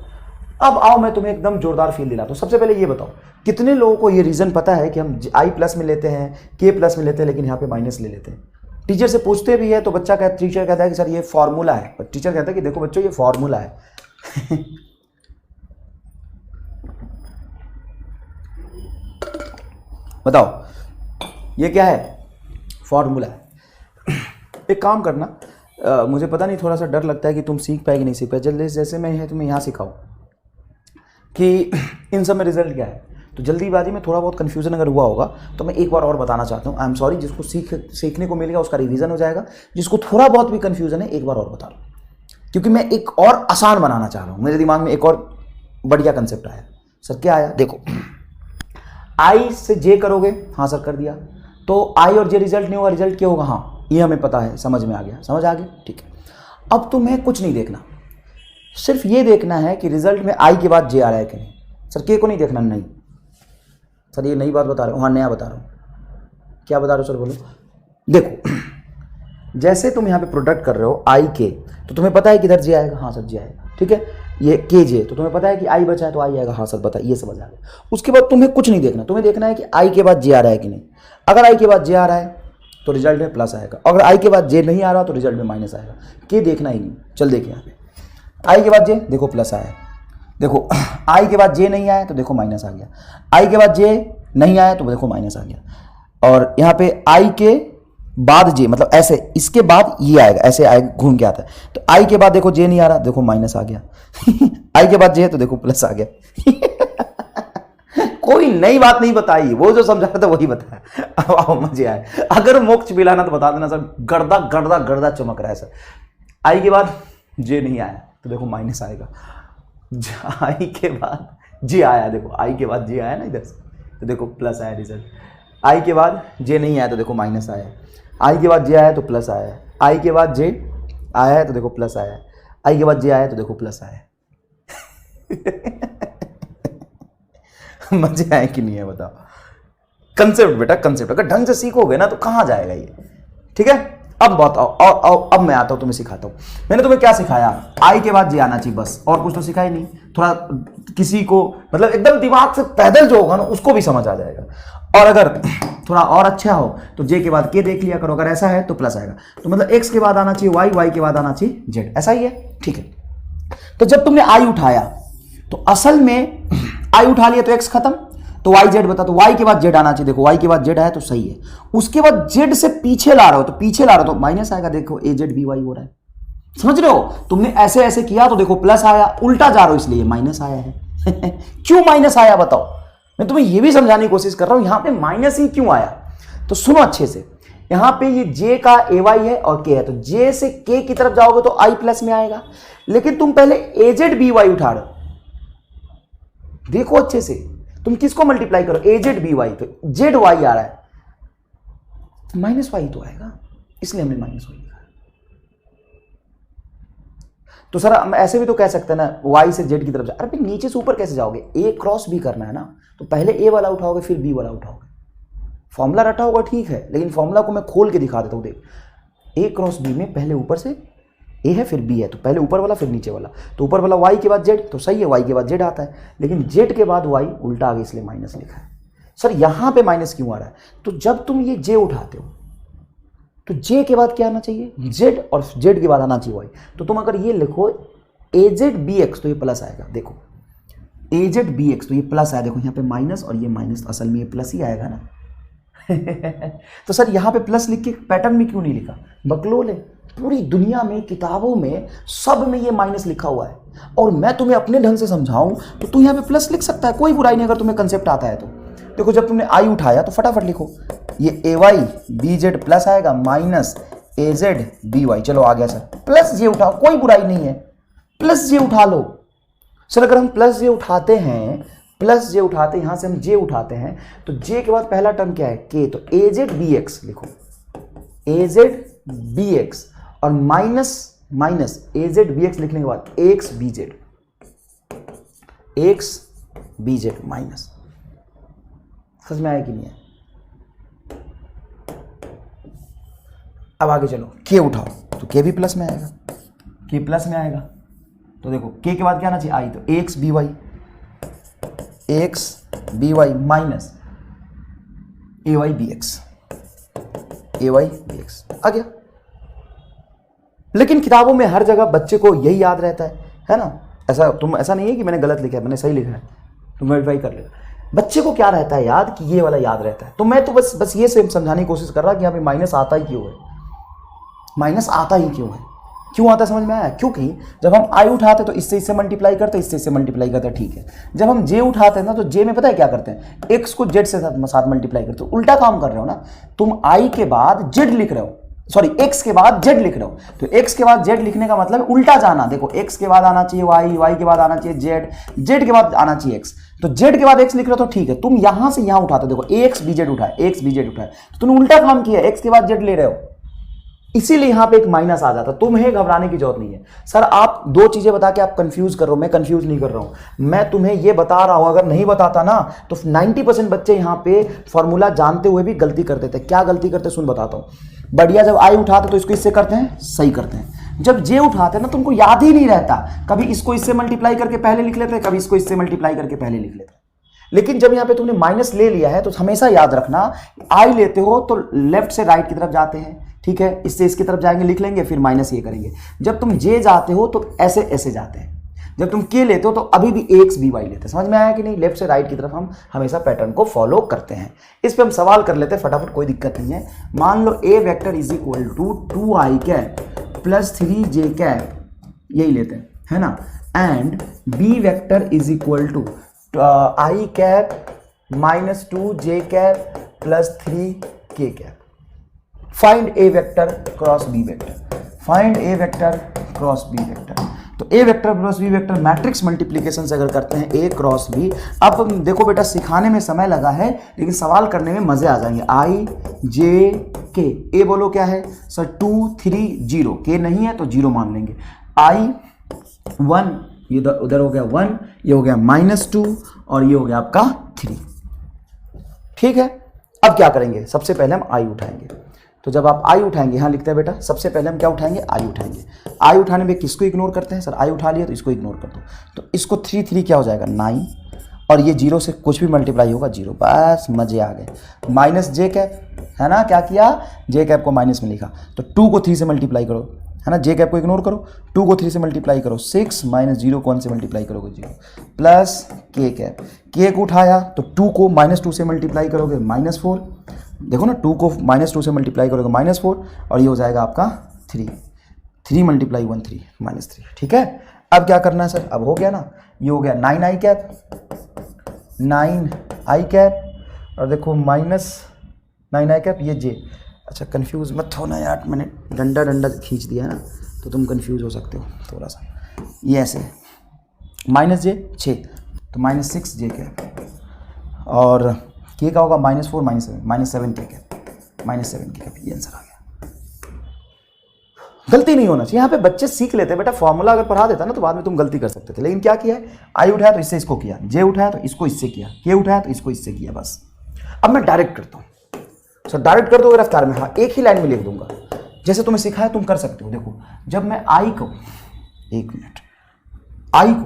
अब आओ मैं तुम्हें एकदम जोरदार फील दिलाता हूँ। सबसे पहले ये बताओ, कितने लोगों को ये रीजन पता है कि हम आई प्लस में लेते हैं, के प्लस में लेते हैं, लेकिन यहाँ पे माइनस ले लेते हैं? टीचर से पूछते भी है तो बच्चा कहता, टीचर कहता है कि सर ये फॉर्मूला है, पर टीचर कहता है कि देखो बच्चों ये फॉर्मूला है। बताओ ये क्या है? फॉर्मूला है। एक काम करना, मुझे पता नहीं, थोड़ा सा डर लगता है कि तुम सीख पाए कि नहीं सीख पाए। जल्दी जैसे मैं है तुम्हें यहाँ सिखाऊं कि इन सब में रिजल्ट क्या है, तो जल्दीबाजी में थोड़ा बहुत कन्फ्यूजन अगर हुआ होगा तो मैं एक बार और बताना चाहता हूँ। आई एम सॉरी, जिसको सीखने को मिलेगा उसका रिवीजन हो जाएगा, जिसको थोड़ा बहुत भी कन्फ्यूजन है एक बार और बता लो, क्योंकि मैं एक और आसान बनाना चाह रहा हूँ। मेरे दिमाग में एक और बढ़िया कंसेप्ट आया। सर क्या आया? देखो, आई से जे करोगे, हाँ सर कर दिया, तो आई और जे रिजल्ट नहीं होगा, रिजल्ट क्या होगा? हाँ ये हमें पता है, समझ में आ गया, समझ आ गया, ठीक है। अब तुम्हें कुछ नहीं देखना, सिर्फ ये देखना है कि रिजल्ट में आई के बाद जे आ रहा है कि नहीं। सर के को नहीं देखना? नहीं सर ये नई बात बता रहे हो। हाँ नया बता रहा हूँ। क्या बता रहे हो सर? बोलो। देखो जैसे तुम यहाँ पे प्रोडक्ट कर रहे हो आई के, तो तुम्हें पता है कि इधर जे आएगा, हाँ सर जे आएगा, ठीक है। ये के जे, तो तुम्हें पता है कि आई बचा है तो आई आएगा, हाँ सर बता, ये समझ आ गया। उसके बाद तुम्हें कुछ नहीं देखना, तुम्हें देखना है कि आई के बाद जे आ रहा है कि नहीं। अगर आई के बाद जे आ रहा है तो रिजल्ट में प्लस आएगा, अगर आई के बाद जे नहीं आ रहा तो रिजल्ट में माइनस आएगा। के देखना ही नहीं। चल देखिए यहाँ पे आई के बाद जे, देखो प्लस आया, देखो आई के बाद जे नहीं आया तो देखो माइनस आ गया, आई के बाद जे नहीं आया तो देखो माइनस आ गया। और यहाँ पे आई के बाद जे, मतलब ऐसे इसके बाद ये आएगा, ऐसे आएगा, घूम के आता है। तो आई के बाद देखो जे नहीं आ रहा, देखो माइनस आ गया। आई के बाद जे है तो देखो प्लस आ गया। कोई नई बात नहीं बताई, वो जो समझा रहा था वही बताया। अब आओ मजे आए। अगर मोक्ष पिलाना तो बता देना सर, गर्दा गर्दा गर्दा चमक रहा है सर। आई के बाद जे नहीं आया तो देखो माइनस आएगा, आई के बाद जे आया, देखो आई के बाद जे आया ना इधर से, तो देखो प्लस आया रिजल्ट। आई के बाद जे नहीं आया तो देखो माइनस आया, आई के बाद जे आया तो प्लस आया, आई के बाद जे आया है तो देखो प्लस आया, आई के बाद जे आया तो देखो प्लस आया। मजे आए कि नहीं है बताओ? कंसेप्ट बेटा, कंसेप्ट अगर ढंग से सीखोगे ना तो कहां जाएगा ये, ठीक है। अब बताओ, और अब मैं आता हूं तुम्हें सिखाता हूं। मैंने तुम्हें क्या सिखाया? आई के बाद जे आना चाहिए बस, और कुछ तो सिखाई नहीं। थोड़ा किसी को मतलब एकदम दिमाग से पैदल जो होगा ना उसको भी समझ आ जाएगा। और अगर थोड़ा और अच्छा हो तो जे के बाद के देख लिया करो, अगर ऐसा है तो प्लस आएगा। तो मतलब एक्स के बाद आना चाहिए वाई, वाई के बाद आना चाहिए जेड, ऐसा ही है, ठीक है। तो जब तुमने आई उठाया तो असल में आई उठा लिया तो एक्स खत्म, तो वाई जेड बता, तो वाई के बाद जेड आना चाहिए, देखो वाई के बाद जेड आया तो सही है। उसके बाद जेड से पीछे ला रहे हो तो पीछे ला रहे हो तो माइनस आएगा, देखो ए जेड बी वाई हो रहा है, समझ रहे हो? तुमने ऐसे ऐसे किया तो देखो प्लस आया, उल्टा जा रहे हो इसलिए माइनस आया है। क्यों माइनस आया बताओ? मैं तुम्हें यह भी समझाने की कोशिश कर रहा हूं, यहां पे माइनस ही क्यों आया, तो सुनो अच्छे से। यहां पे ये जे का ए वाई है और के है, तो जे से के की तरफ जाओगे तो आई प्लस में आएगा, लेकिन तुम पहले ए जेड बी वाई उठा रहे हो। देखो अच्छे से, तुम किसको मल्टीप्लाई करो, ए जेड बी वाई, तो जेड वाई आ रहा है, माइनस वाई तो आएगा, इसलिए हमने माइनस वाई लिखा। तो सर हम ऐसे भी तो कह सकते हैं ना, वाई से जेड की तरफ जा, अरे नीचे से ऊपर कैसे जाओगे? ए क्रॉस बी करना है ना, तो पहले ए वाला उठाओगे फिर बी वाला उठाओगे। फॉर्मूला रटा होगा ठीक है, लेकिन फॉर्मूला को मैं खोल के दिखा देता हूं। देख, ए क्रॉस बी में पहले ऊपर से ए है फिर बी है, तो पहले ऊपर वाला फिर नीचे वाला, तो ऊपर वाला वाई के बाद जेड, तो सही है, वाई के बाद जेड आता है, लेकिन जेड के बाद वाई उल्टा आ गया इसलिए माइनस लिखा है। सर यहां पे माइनस क्यों आ रहा है? तो जब तुम ये जे उठाते हो तो जे के बाद क्या आना चाहिए? जेड, और जेड के बाद आना चाहिए वाई। तो तुम अगर ये लिखो ए जेड बी एक्स तो ये प्लस आएगा, देखो ए जेड बी एक्स तो ये प्लस आया, देखो यहाँ पे माइनस और ये माइनस, असल में ये प्लस ही आएगा ना। तो सर यहाँ पे प्लस लिख के पैटर्न में क्यों नहीं लिखा? बकलोल है, पूरी दुनिया में किताबों में सब में ये माइनस लिखा हुआ है, और मैं तुम्हें अपने ढंग से समझाऊं तो तू यहाँ पे प्लस लिख सकता है, कोई बुराई नहीं अगर तुम्हें कंसेप्ट आता है तो। देखो जब तुमने आई उठाया तो फटाफट लिखो, ये ए वाई बी जेड प्लस आएगा minus A Z B Y, चलो आ गया सर, प्लस जे उठाओ, कोई बुराई नहीं है, प्लस जे उठा लो। सर अगर हम प्लस जे उठाते हैं, प्लस जे उठाते हैं, यहां से हम जे उठाते हैं, तो जे के बाद पहला टर्म क्या है? के, तो ए जेड बी एक्स लिखो, ए जेड बी एक्स, और minus minus A Z B x लिखने के बाद x B z, x B z minus, समझ में आया कि नहीं है? अब आगे चलो, के उठाओ तो के भी प्लस में आएगा, के प्लस में आएगा। तो देखो के के बाद क्या आना चाहिए, आई, तो एक्स बी वाई माइनस ए वाई बी एक्स आ गया। लेकिन किताबों में हर जगह बच्चे को यही याद रहता है ना? ऐसा नहीं है कि मैंने गलत लिखा है, मैंने सही लिखा है, तुम वेरीफाई कर लेगा। बच्चे को क्या रहता है याद, कि ये वाला याद रहता है। तो मैं तो बस ये समझाने की कोशिश कर रहा कि यहाँ पे माइनस आता ही क्यों है, क्यों आता है समझ में आया? क्योंकि जब हम आई उठाते तो इससे मल्टीप्लाई करते, इससे मल्टीप्लाई करते, ठीक है। जब हम जे उठाते हैं ना, तो जे में पता है क्या करते हैं, एक्स को जेड से साथ मल्टीप्लाई करते हो। उल्टा काम कर रहे हो ना तुम, आई के बाद जेड लिख रहे हो, सॉरी एक्स के बाद जेड लिख रहे हो। तो एक्स के बाद जेड लिखने का मतलब उल्टा जाना। देखो एक्स के बाद आना चाहिए वाई के बाद आना चाहिए जेड के बाद आना चाहिए एक्स। तो जेड के बाद एक्स लिख रहे हो तो ठीक है, तुम यहां से यहां उठाते हो, देखो एक्स बी जेड उठाए, तो तुमने उल्टा काम किया, एक्स के बाद जेड ले रहे हो, इसीलिए यहां पे एक माइनस आ जाता। तुम्हें घबराने की जरूरत नहीं है। सर आप दो चीजें बता के आप कंफ्यूज कर रहे हो, मैं कंफ्यूज नहीं कर रहा हूं, मैं तुम्हें ये बता रहा हूं। अगर नहीं बताता ना तो 90% बच्चे यहां पे फॉर्मूला जानते हुए भी गलती करते थे। क्या गलती करते सुन बताता हूं। बढ़िया, जब आई उठाते तो इसको इससे करते हैं, सही करते हैं। जब जे उठाते हैं ना तुमको याद ही नहीं रहता, कभी इसको इससे मल्टीप्लाई करके पहले लिख लेते, कभी इसको इससे मल्टीप्लाई करके पहले लिख लेते। लेकिन जब यहां पे तुमने माइनस ले लिया है तो हमेशा याद रखना, आई लेते हो तो लेफ्ट से राइट की तरफ जाते हैं, ठीक है, इससे इसकी तरफ जाएंगे, लिख लेंगे, फिर माइनस ये करेंगे। जब तुम जे जाते हो तो ऐसे जाते हैं। जब तुम के लेते हो तो अभी भी एक्स बी वाई लेते हैं। समझ में आया कि नहीं? लेफ्ट से राइट की तरफ हम हमेशा पैटर्न को फॉलो करते हैं। इस पे हम सवाल कर लेते हैं फटाफट, कोई दिक्कत नहीं है। मान लो A vector is equal to 2i cap plus 3j cap, यही लेते हैं, है ना। And B vector is equal to i cap minus 2j cap plus 3k cap. Find A vector cross B vector, find A vector cross B vector. तो A vector cross B vector matrix multiplication से अगर करते हैं ए cross B. अब देखो बेटा, सिखाने में समय लगा है लेकिन सवाल करने में मजे आ जाएंगे। आई जे के, ए बोलो क्या है सर, 2 3 0, के नहीं है तो 0 मान लेंगे। आई 1, ये उधर हो गया 1, ये हो गया -2 और ये हो गया आपका 3, ठीक है। अब क्या करेंगे, सबसे पहले हम आई उठाएंगे। तो जब आप आई उठाएंगे, यहाँ लिखते हैं बेटा, सबसे पहले हम क्या उठाएंगे, आई उठाएंगे। आई उठाने में किसको इग्नोर करते हैं सर, आई उठा लिया तो इसको इग्नोर कर दो। तो इसको 3 क्या हो जाएगा 9, और ये 0 से कुछ भी मल्टीप्लाई होगा 0, बस मजे आ गए। माइनस जे कैप, है ना, क्या किया, जे कैप को माइनस में लिखा। तो 2 को 3 से मल्टीप्लाई करो, है ना, जे कैप को इग्नोर करो, 2 को 3 से मल्टीप्लाई करो 6 माइनस 0 को 1 से मल्टीप्लाई करोगे 0 प्लस के कैप। के को उठाया तो 2 को -2 से मल्टीप्लाई करोगे -4, देखो ना, 2 को -2 से मल्टीप्लाई करोगे -4, और ये हो जाएगा आपका 3 मल्टीप्लाई 1 3 -3, ठीक है। अब क्या करना है सर, अब हो गया ना, ये हो गया 9i कैप, 9i कैप, और देखो -9i कैप, ये जे। अच्छा कंफ्यूज मत होना यार, मैंने डंडा खींच दिया है ना, तो तुम कंफ्यूज हो सकते हो थोड़ा सा। ये ऐसे -j 6, तो -6j कैप, और के का होगा -4 -7 के कैप, ये आंसर आ गया। गलती नहीं होना चाहिए यहाँ पे, बच्चे सीख लेते हैं बेटा। फॉर्मूला अगर पढ़ा देता ना तो बाद में तुम गलती कर सकते थे, लेकिन क्या किया है, आई उठाया तो इससे इसको किया, जे उठाया तो इसको इससे किया, के उठाया तो इसको इससे किया, बस। अब मैं डायरेक्ट करता हूँ सर, डायरेक्ट कर दो रफ्तार में, हाँ, एक ही लाइन में लिख दूंगा, जैसे तुम्हें सिखाया तुम कर सकते हो। देखो जब मैं आई को, एक मिनट, आई को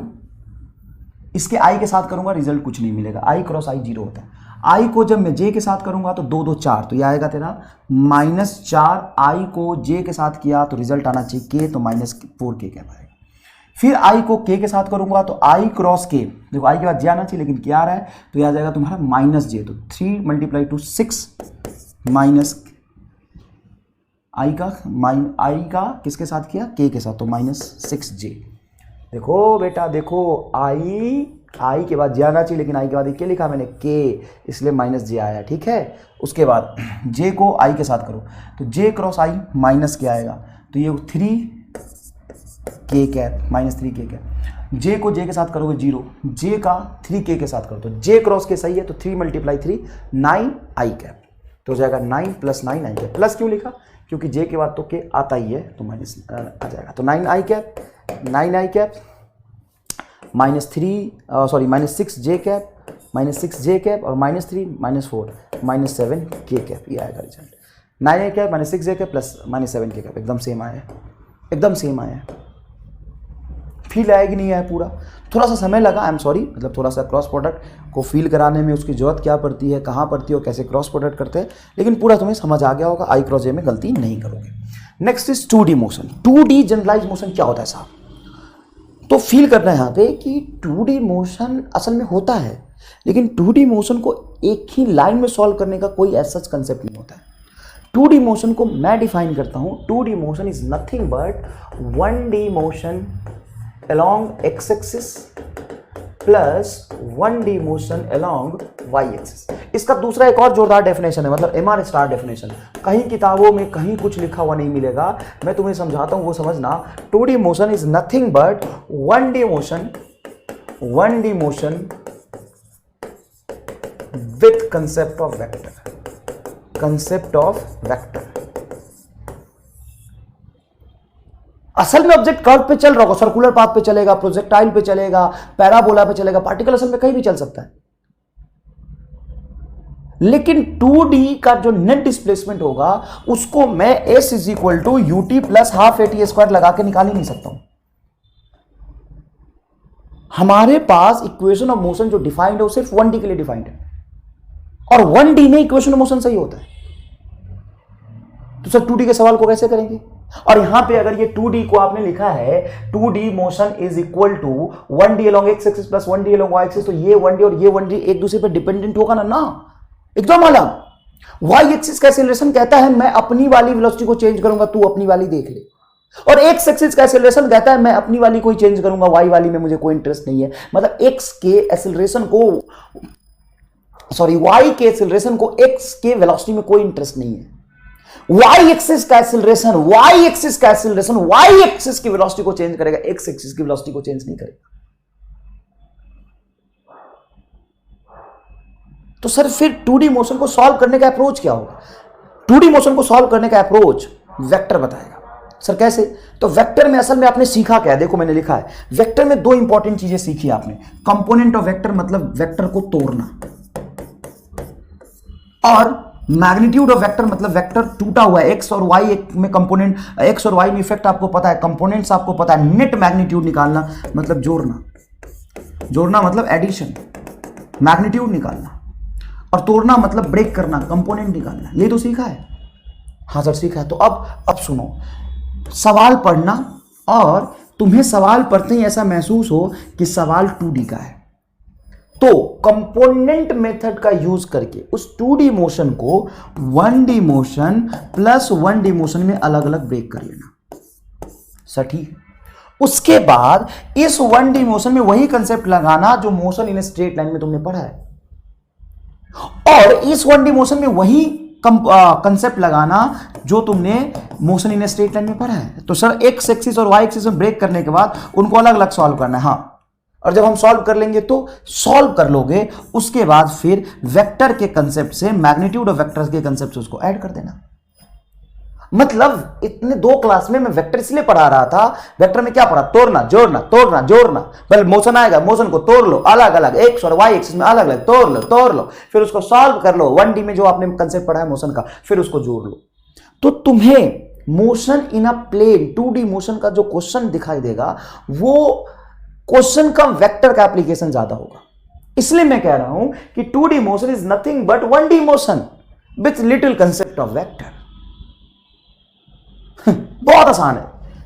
इसके आई के साथ करूंगा रिजल्ट कुछ नहीं मिलेगा, आई क्रॉस आई 0 होता है। आई को जब मैं जे के साथ करूंगा तो 2 2 4, तो ये आएगा तेरा -4। आई को जे के साथ किया तो रिजल्ट आना चाहिए के, तो -4k क्या आएगा। फिर आई को के साथ करूंगा तो आई क्रॉस के, देखो आई के बाद जे आना चाहिए लेकिन क्या आ रहा है, तो ये आ जाएगा तुम्हारा -j, तो 3 × 6 माइनस आई का किसके साथ किया, के के साथ, तो -6j। देखो बेटा, देखो आई के बाद जे आना चाहिए लेकिन आई के बाद क्या लिखा मैंने, के, इसलिए -j आया, ठीक है। उसके बाद जे को आई के साथ करो तो जे क्रॉस आई माइनस क्या आएगा, तो ये 3k कैप, -3k कैप। जे को जे के साथ करोगे 0, जे का 3k के साथ करो तो जे क्रॉस के सही है, तो 3 × 3 9i कैप, तो हो जाएगा 9 + 9i कैप। प्लस क्यों लिखा, क्योंकि जे के बाद तो के आता ही है, तो माइनस आ जाएगा, तो 9i cap -6j cap -6j cap और -3 -4 -7k कैप, ये आएगा result. 9a cap -6j cap plus -7k cap, एकदम सेम आया, एकदम सेम आया। फील आया कि नहीं आया पूरा? थोड़ा सा समय लगा, आई एम सॉरी, मतलब थोड़ा सा क्रॉस प्रोडक्ट को फील कराने में उसकी जरूरत क्या पड़ती है, कहाँ पड़ती है और कैसे क्रॉस प्रोडक्ट करते हैं, लेकिन पूरा तुम्हें समझ आ गया होगा। आई क्रॉस जे में गलती नहीं करोगे। Next is 2D motion. 2D generalise motion क्या होता है साहब? तो फील करना है यहाँ पे कि 2D मोशन असल में होता है, लेकिन 2D मोशन को एक ही लाइन में सॉल्व करने का कोई ऐसा कंसेप्ट नहीं होता है। 2D मोशन को मैं डिफाइन करता हूं, 2D motion is nothing but 1D motion along x axis plus 1D motion along y axis। इसका दूसरा एक और जोरदार डेफिनेशन है, मतलब MR स्टार डेफिनेशन। कहीं किताबों में कहीं कुछ लिखा हुआ नहीं मिलेगा, मैं तुम्हें समझाता हूं वो समझना। 2D motion is nothing but 1D motion with concept of vector. असल में ऑब्जेक्ट कर्व पे चल रहा होगा, सर्कुलर पाथ पे चलेगा, प्रोजेक्टाइल पे चलेगा, पैराबोला पे चलेगा, पार्टिकल असल में कहीं भी चल सकता है। लेकिन 2D का जो नेट डिस्प्लेसमेंट होगा उसको मैं S is equal to UT plus half AT square लगा के निकाल ही नहीं सकता हूं। हमारे पास इक्वेशन ऑफ मोशन जो डिफाइंड है वो सिर्फ 1D के लिए डिफाइंड है, और 1D में इक्वेशन ऑफ मोशन सही होता है। तो सर 2D के सवाल को कैसे करेंगे? और यहां पे अगर ये 2D को आपने लिखा है 2D motion is equal to 1D along x axis plus 1D along y axis, तो ये 1D और ये 1D एक दूसरे पर डिपेंडेंट होगा ना एकदम अलग। y एक्सिस का एक्सीलरेशन कहता है मैं अपनी वाली वेलोसिटी को चेंज करूंगा, तू अपनी वाली देख ले, और x एक्सिस का एक्सीलरेशन कहता है मैं अपनी वाली को चेंज करूंगा, y वाली में मुझे कोई इंटरेस्ट नहीं है। मतलब x के एक्सीलरेशन को y के एक्सीलरेशन को x के वेलोसिटी में कोई इंटरेस्ट नहीं है। y एक्सिस का एक्सीलरेशन y एक्सिस की वेलोसिटी को चेंज करेगा, x एक्सिस की वेलोसिटी को चेंज नहीं करेगा। तो सर फिर 2D मोशन को सॉल्व करने का अप्रोच क्या होगा? 2D मोशन को सॉल्व करने का अप्रोच वेक्टर बताएगा। सर कैसे? तो वेक्टर में असल में आपने सीखा क्या है? देखो मैंने लिखा है, वेक्टर में दो इंपॉर्टेंट चीजें सीखी आपने। कंपोनेंट ऑफ वेक्टर मतलब वेक्टर को तोड़ना, और मैग्नीट्यूड ऑफ वेक्टर मतलब वेक्टर टूटा हुआ है। एक्स और वाई में कंपोनेंट, एक्स और वाई में इफेक्ट आपको पता है, कंपोनेंट्स आपको पता है। नेट मैग्नीट्यूड निकालना मतलब जोड़ना मतलब एडिशन, मैग्नीट्यूड निकालना, और तोड़ना मतलब ब्रेक करना, कंपोनेंट निकालना। ये तो सीखा है? हाँ सर सीखा है। तो अब सुनो, सवाल पढ़ना, और तुम्हें सवाल पढ़ते ही ऐसा महसूस हो कि सवाल 2D का है, तो कंपोनेंट मेथड का यूज करके उस 2D मोशन को 1D motion plus 1D motion में अलग अलग ब्रेक कर लेना। सर ठीक। उसके बाद इस 1D मोशन में वही कंसेप्ट लगाना जो मोशन इन स्ट्रेट लाइन में तुमने पढ़ा है, और इस 1D मोशन में वही कंसेप्ट लगाना जो तुमने मोशन इन स्ट्रेट लाइन में पढ़ा है। तो सर एक्स एक्सिस और वाई एक्सिस में ब्रेक करने के बाद उनको अलग अलग सॉल्व करना है। हाँ, और जब हम सॉल्व कर लेंगे तो सॉल्व कर लोगे, उसके बाद फिर वेक्टर के कंसेप्ट से, मैग्नीट्यूड ऑफ वेक्टर्स के कंसेप्ट से उसको ऐड कर देना। मतलब इतने 2 क्लास में मैं वेक्टर इसलिए पढ़ा रहा था, वेक्टर में क्या पढ़ा? तोड़ना, जोड़ना। पहले मोशन आएगा, मोशन को तोड़ लो, अलग अलग एक्स और वाई एक्सिस में अलग अलग तोड़ लो, फिर उसको सॉल्व कर लो 1D में जो आपने कंसेप्ट पढ़ा है मोशन का, फिर उसको जोड़ लो। तो तुम्हें motion in a plane 2D motion का जो क्वेश्चन दिखाई देगा, वो क्वेश्चन का वेक्टर का एप्लीकेशन ज्यादा होगा। इसलिए मैं कह रहा हूं कि 2D motion is nothing but 1D motion with little concept of vector. बहुत आसान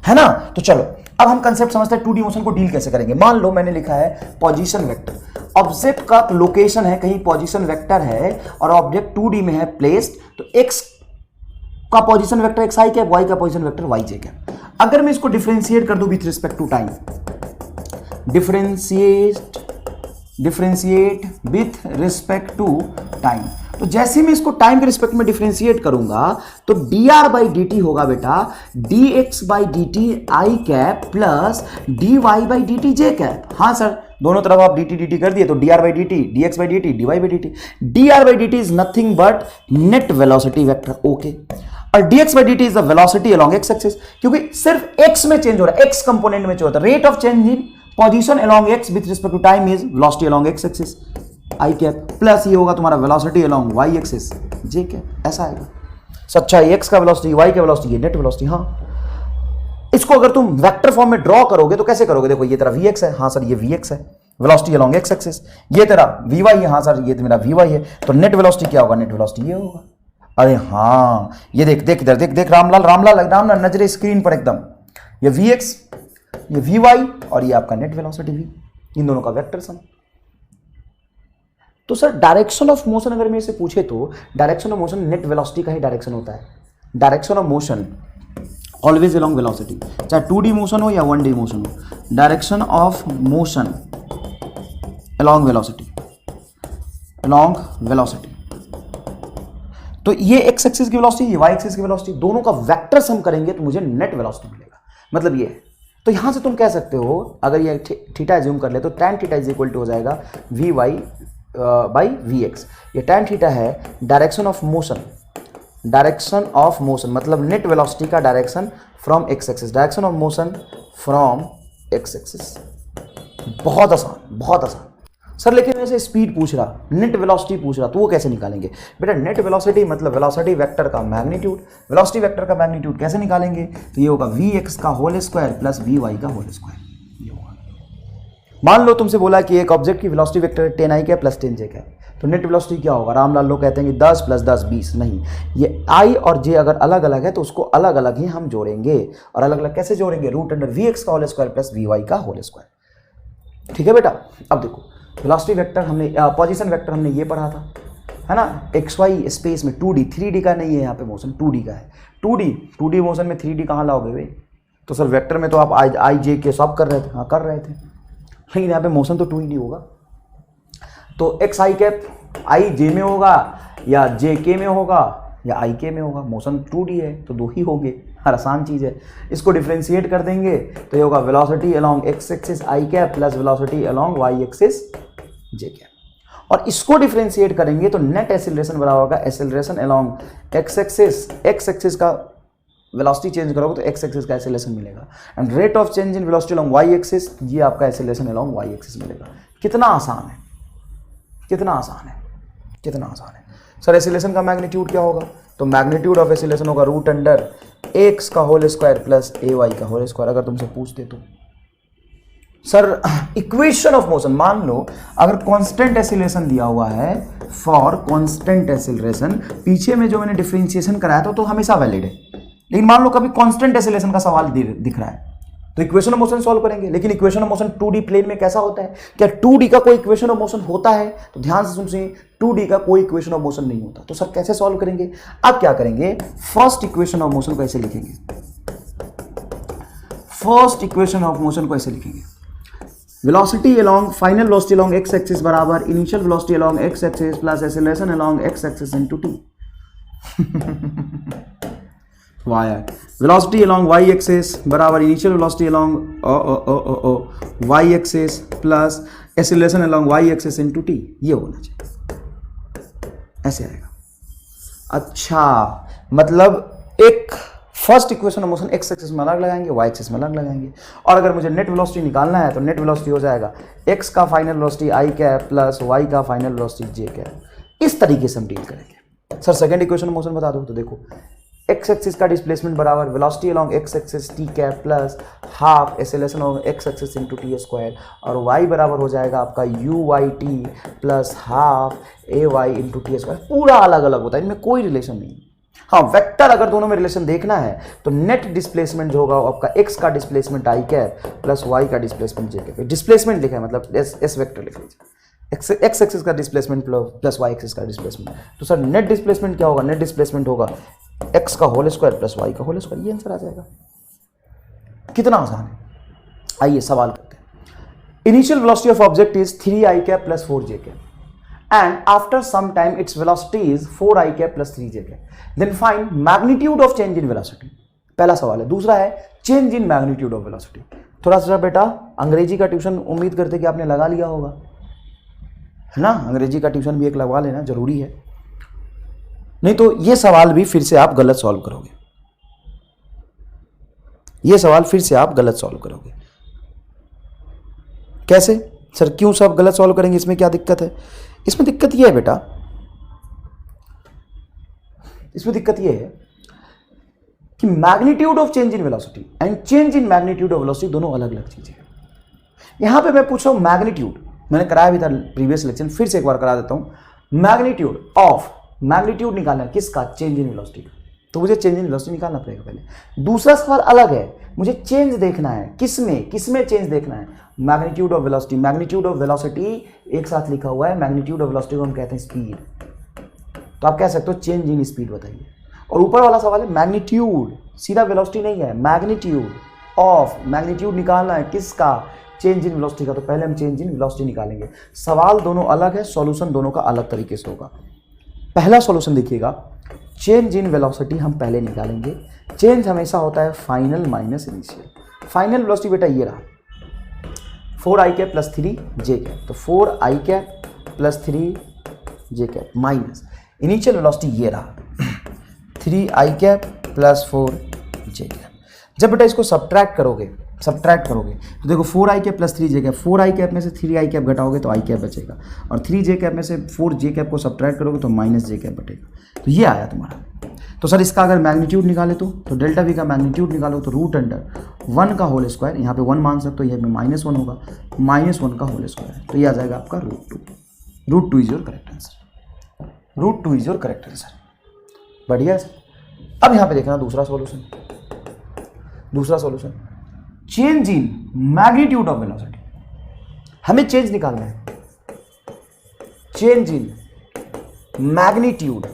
है ना? तो चलो अब हम कंसेप्ट समझते हैं 2D मोशन को डील कैसे करेंगे। मान लो मैंने लिखा है पोजीशन वेक्टर, ऑब्जेक्ट का लोकेशन है कहीं, पोजीशन वेक्टर है, और ऑब्जेक्ट 2D में है प्लेस्ड, तो x का position vector xi cap, y का पोजीशन वेक्टर yj कैप। अगर मैं इसको डिफरेंशिएट कर दूं with respect to time, differentiate with respect to time, तो जैसे मैं इसको टाइम के रिस्पेक्ट में डिफरेंशिएट करूंगा तो dr बाई dt होगा बेटा dx by dt i cap plus dy by dt j cap. हाँ सर, दोनों तरफ आप dt कर दिए तो dr by dt, dx by dt, dy by dt। dr by dt is nothing but net velocity vector, okay. और dx by dt is the velocity along x axis, क्योंकि सिर्फ x में चेंज हो रहा है, x कंपोनेंट में change होता है। Rate of change in position along x with respect to time is velocity along x axis. I cap plus ये होगा तुम्हारा वेलोसिटी अलोंग वाई एक्सिस जे कैप, ऐसा आएगा। अच्छा एक्स का वेलोसिटी, वाई का वेलोसिटी, ये नेट वेलोसिटी। हाँ इसको अगर तुम वेक्टर फॉर्म में ड्रॉ करोगे तो कैसे करोगे? देखो ये तेरा वी एक्स है, हाँ सर ये वी एक्स है, वेलोसिटी अलोंग एक्स एक्सिस। ये तेरा वी वाई है, हाँ सर ये मेरा वी वाई है। तो नेट वेलोसिटी क्या होगा? नेट वेलोसिटी ये होगा। अरे हाँ ये देख देख इधर देख देख रामलाल नजरे स्क्रीन पर एकदम, ये वी एक्स, ये वी वाई और ये आपका नेट वेलोसिटी वी, इन दोनों का वेक्टर सम। तो सर डायरेक्शन ऑफ मोशन अगर मेरे से पूछे तो direction of motion net velocity का ही डायरेक्शन होता है। Direction of motion always along velocity, चाहे 2D मोशन हो या 1D मोशन हो, direction of motion along velocity, along velocity. तो ये एक्स एक्सिस की वेलोसिटी, ये वाई एक्सिस की वेलोसिटी, दोनों का वेक्टर सम करेंगे तो मुझे नेट वेलोसिटी मिलेगा। मतलब ये, तो यहां से तुम कह सकते हो अगर ये थीटा एज्यूम कर ले तो tan theta is equal to हो जाएगा v y by v x. ये tan थीटा है direction of motion, direction of motion मतलब नेट वेलोसिटी का direction from x axis, direction of motion from x axis. बहुत आसान, बहुत आसान सर। लेकिन वैसे स्पीड पूछ रहा, नेट वेलोसिटी पूछ रहा, तो वो कैसे निकालेंगे? बेटा नेट वेलोसिटी मतलब वेलोसिटी वेक्टर का मैग्नीट्यूड, वेलोसिटी वेक्टर का मैग्नीट्यूड कैसे निकालेंगे? तो ये होगा वी एक्स का whole square plus v y का होल स्क्वायर, ये होगा। मान लो तुमसे बोला कि एक ऑब्जेक्ट की velocity vector 10i cap plus 10j cap, तो नेट वेलोसिटी क्या होगा? रामलाल लोग कहते हैं कि 10 + 10 20, नहीं, ये i और j अगर अलग अलग है तो उसको अलग अलग ही हम जोड़ेंगे। और अलग अलग कैसे जोड़ेंगे? √(vx का होल स्क्वायर प्लस vy का होल स्क्वायर। ठीक है बेटा। अब देखो वेलोसिटी वेक्टर हमने, पोजीशन वेक्टर हमने ये पढ़ा था, है ना, एक्स वाई स्पेस में 2D, 3D का नहीं है यहाँ पे मोशन, 2D का है। 2D मोशन में 3D कहाँ लाओगे भाई? तो सर वेक्टर में तो आप आई जे के सब कर रहे थे, हाँ कर रहे थे, लेकिन यहाँ पे मोशन तो 2D होगा। तो एक्स आई कैप आई जे में होगा या जे के में होगा या आई के में होगा, मोशन 2D है तो दो ही होंगे, हर आसान चीज़ है। इसको डिफ्रेंशिएट कर देंगे तो ये होगा वेलोसिटी अलोंग एक्स एक्सिस आई cap plus velocity along Y axis जे कैप। और इसको डिफ्रेंशिएट करेंगे तो नेट एक्सीलरेशन बराबर होगा एक्सीलरेशन अलोंग एक्स एक्सिस का वेलोसिटी चेंज करोगे तो एक्स एक्सिस का एक्सीलरेशन मिलेगा, and rate of change in velocity along Y axis, ये आपका एक्सीलरेशन अलोंग वाई एक्सिस मिलेगा। कितना आसान है, कितना आसान है, कितना आसान है। सर एक्सीलरेशन का मैग्नीट्यूड क्या होगा? तो मैग्नीट्यूड ऑफ एक्सीलरेशन होगा √x का होल स्क्वायर प्लस ay का होल स्क्वायर, अगर तुमसे पूछते तो। सर इक्वेशन ऑफ मोशन, मान लो अगर कांस्टेंट एक्सीलरेशन दिया हुआ है, फॉर कांस्टेंट एक्सीलरेशन, पीछे में जो मैंने डिफरेंशिएशन कराया था तो हमेशा वैलिड है, लेकिन मान लो कभी कांस्टेंट एक्सीलरेशन का सवाल दिख रहा है तो इक्वेशन ऑफ मोशन सॉल्व करेंगे। लेकिन equation of motion 2D plane में कैसा होता है? क्या 2D का कोई इक्वेशन ऑफ मोशन होता है? तो ध्यान से सुनिए, 2D का कोई इक्वेशन ऑफ मोशन नहीं होता। तो सर कैसे सॉल्व करेंगे? अब क्या करेंगे, फर्स्ट इक्वेशन ऑफ मोशन को ऐसे लिखेंगे, फर्स्ट इक्वेशन ऑफ मोशन को ऐसे लिखेंगे, velocity along, final velocity along x axis बराबर initial velocity along x axis plus acceleration along x axis into t। Y velocity along Y axis बराबर initial velocity along Y axis plus acceleration along Y axis into t, ये होना चाहिए, ऐसे आएगा। अच्छा मतलब एक first equation of motion X axis में अलग लगाएंगे, वाई एक्सिस में अलग लगाएंगे, और अगर मुझे नेट वेलोसिटी निकालना है तो नेट वेलोसिटी हो जाएगा एक्स का final velocity i cap plus y का फाइनल वेलोसिटी जे कैप। इस तरीके से हम डील करेंगे। Sir second equation of motion बता दो, तो देखो एक्स एक्सिस का डिस्प्लेसमेंट बराबर velocity along x axis t cap plus half acceleration of x axis into t square, और वाई बराबर हो जाएगा आपका u y t plus half a y into t square. पूरा अलग अलग होता है, इनमें कोई रिलेशन नहीं। हाँ वेक्टर अगर दोनों में रिलेशन देखना है तो नेट डिस्प्लेसमेंट जो होगा आपका एक्स का displacement I cap plus y का डिस्प्लेसमेंट जे कैप। डिस्प्लेसमेंट लिखा है मतलब एस वेक्टर लिख लीजिए, एक्स एक्सिस का डिस्प्लेसमेंट प्लस वाई एक्सिस का डिस्प्लेसमेंट। तो सर नेट डिस्प्लेसमेंट क्या होगा? नेट डिस्प्लेसमेंट होगा एक्स का होल स्क्वायर प्लस वाई का होल स्क्वायर, ये आंसर आ जाएगा। कितना आसान है। आइए सवाल करते हैं। Initial velocity of object is 3i cap plus 4j cap and after some time its velocity is 4i cap plus 3j cap, then find magnitude of change in velocity। पहला सवाल है। दूसरा है change in magnitude of velocity. थोड़ा सा बेटा अंग्रेजी का ट्यूशन उम्मीद करते कि आपने लगा लिया होगा, है ना, अंग्रेजी का ट्यूशन भी एक लगवा लेना जरूरी है, नहीं तो ये सवाल भी फिर से आप गलत सॉल्व करोगे, ये सवाल फिर से आप गलत सॉल्व करोगे। कैसे सर, क्यों सब गलत सॉल्व करेंगे, इसमें क्या दिक्कत है? इसमें दिक्कत ये है बेटा, इसमें दिक्कत ये है कि magnitude of change in velocity and change in magnitude of velocity दोनों अलग अलग चीजें हैं। यहां पे मैं पूछ रहा हूं मैग्नीट्यूड, मैंने कराया भी था प्रीवियस लेक्चर, फिर से एक बार करा देता हूं। मैग्नीट्यूड ऑफ, मैग्नीट्यूड निकालना है किसका? चेंज इन वेलोसिटी का, तो मुझे चेंज इन वेलोसिटी निकालना पड़ेगा पहले। दूसरा सवाल अलग है, मुझे चेंज देखना है, किसमें किसमें चेंज देखना है? Magnitude of velocity. Magnitude of velocity एक साथ लिखा हुआ है, मैग्नीट्यूड ऑफ वेलोसिटी को हम कहते हैं स्पीड, तो आप कह सकते हो चेंज इन स्पीड बताइए। और ऊपर वाला सवाल है मैग्नीट्यूड, सीधा वेलोसिटी नहीं है, मैग्नीट्यूड ऑफ, मैग्नीट्यूड निकालना है किसका? चेंज इन वेलोसिटी का, तो पहले हम चेंज इन वेलोसिटी निकालेंगे। सवाल दोनों अलग है, सॉल्यूशन दोनों का अलग तरीके से होगा। पहला सॉल्यूशन देखिएगा, चेंज इन वेलोसिटी हम पहले निकालेंगे। चेंज हमेशा होता है final minus initial. Final velocity बेटा ये रहा 4i cap plus 3j cap, तो 4i cap plus 3j cap minus initial velocity ये रहा 3i cap plus 4j cap. जब बेटा इसको सब्ट्रैक्ट करोगे तो देखो 4i cap plus 3j cap, 4i cap में से 3i कैप घटाओगे तो i कैप बचेगा, और 3j कैप में से 4j कैप को सब्ट्रैक्ट करोगे तो माइनस j कैप बचेगा। तो ये आया तुम्हारा। तो सर इसका अगर मैग्नीट्यूड निकाले तो डेल्टा v का मैग्नीट्यूड निकालो तो रूट अंडर 1 का होल स्क्वायर, यहाँ पे 1 मान सकते हो, यहाँ पे -1 होगा, -1 का होल स्क्वायर, तो ये आ जाएगा आपका root 2 is your correct answer. Root 2 is your correct answer. बढ़िया सर। अब यहाँ पे देखना दूसरा solution, change in magnitude of velocity. हमें चेंज निकालना है, change in magnitude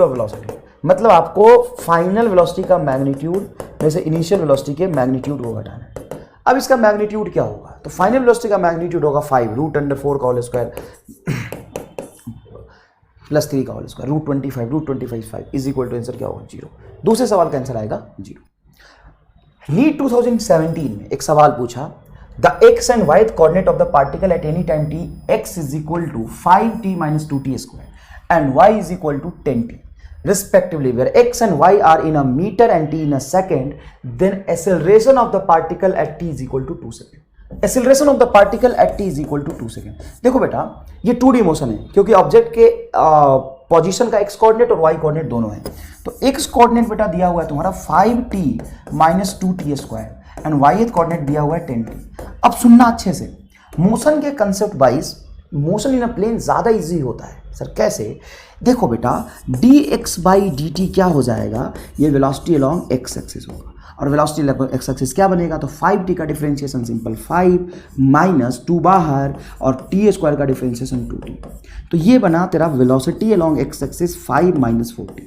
of velocity, मतलब आपको फाइनल वेलोसिटी का मैग्नीट्यूड में से इनिशियल वेलोसिटी के मैग्नीट्यूड को घटाना है। अब इसका मैग्नीट्यूड क्या होगा? तो फाइनल वेलोसिटी का मैग्नीट्यूड होगा 5 रूट अंडर 4 का होल स्क्वायर प्लस 3 का whole square, root 25 5 is equal to answer क्या होगा? 0। दूसरे सवाल का आंसर आएगा 0। नीट 2017 में एक सवाल पूछा, the x and y coordinate of the particle at any time t x is equal to 5t minus 2t square and y is equal to 10t respectively, where x and y are in a meter and t in a second, then acceleration of the particle at t is equal to 2 seconds. Acceleration of the particle at t is equal to 2 seconds. देखो बेटा ये 2D motion है, क्योंकि object के position का x coordinate और y coordinate दोनों है। तो x कोऑर्डिनेट बेटा दिया हुआ है तुम्हारा 5t minus 2t square and y coordinate दिया हुआ है 10t। अब सुनना अच्छे से, मोशन के concept wise motion in a plane ज्यादा इजी होता है। सर कैसे? देखो बेटा dx बाई dt क्या हो जाएगा? ये वेलोसिटी अलोंग x एक्सिस होगा, और वेलोसिटी अलोंग x एक्सिस क्या बनेगा? तो 5t का डिफरेंशिएशन सिंपल 5 माइनस 2 बाहर और t स्क्वायर का डिफरेंशिएशन 2t, तो ये बना तेरा velocity along x axis 5 minus 4t।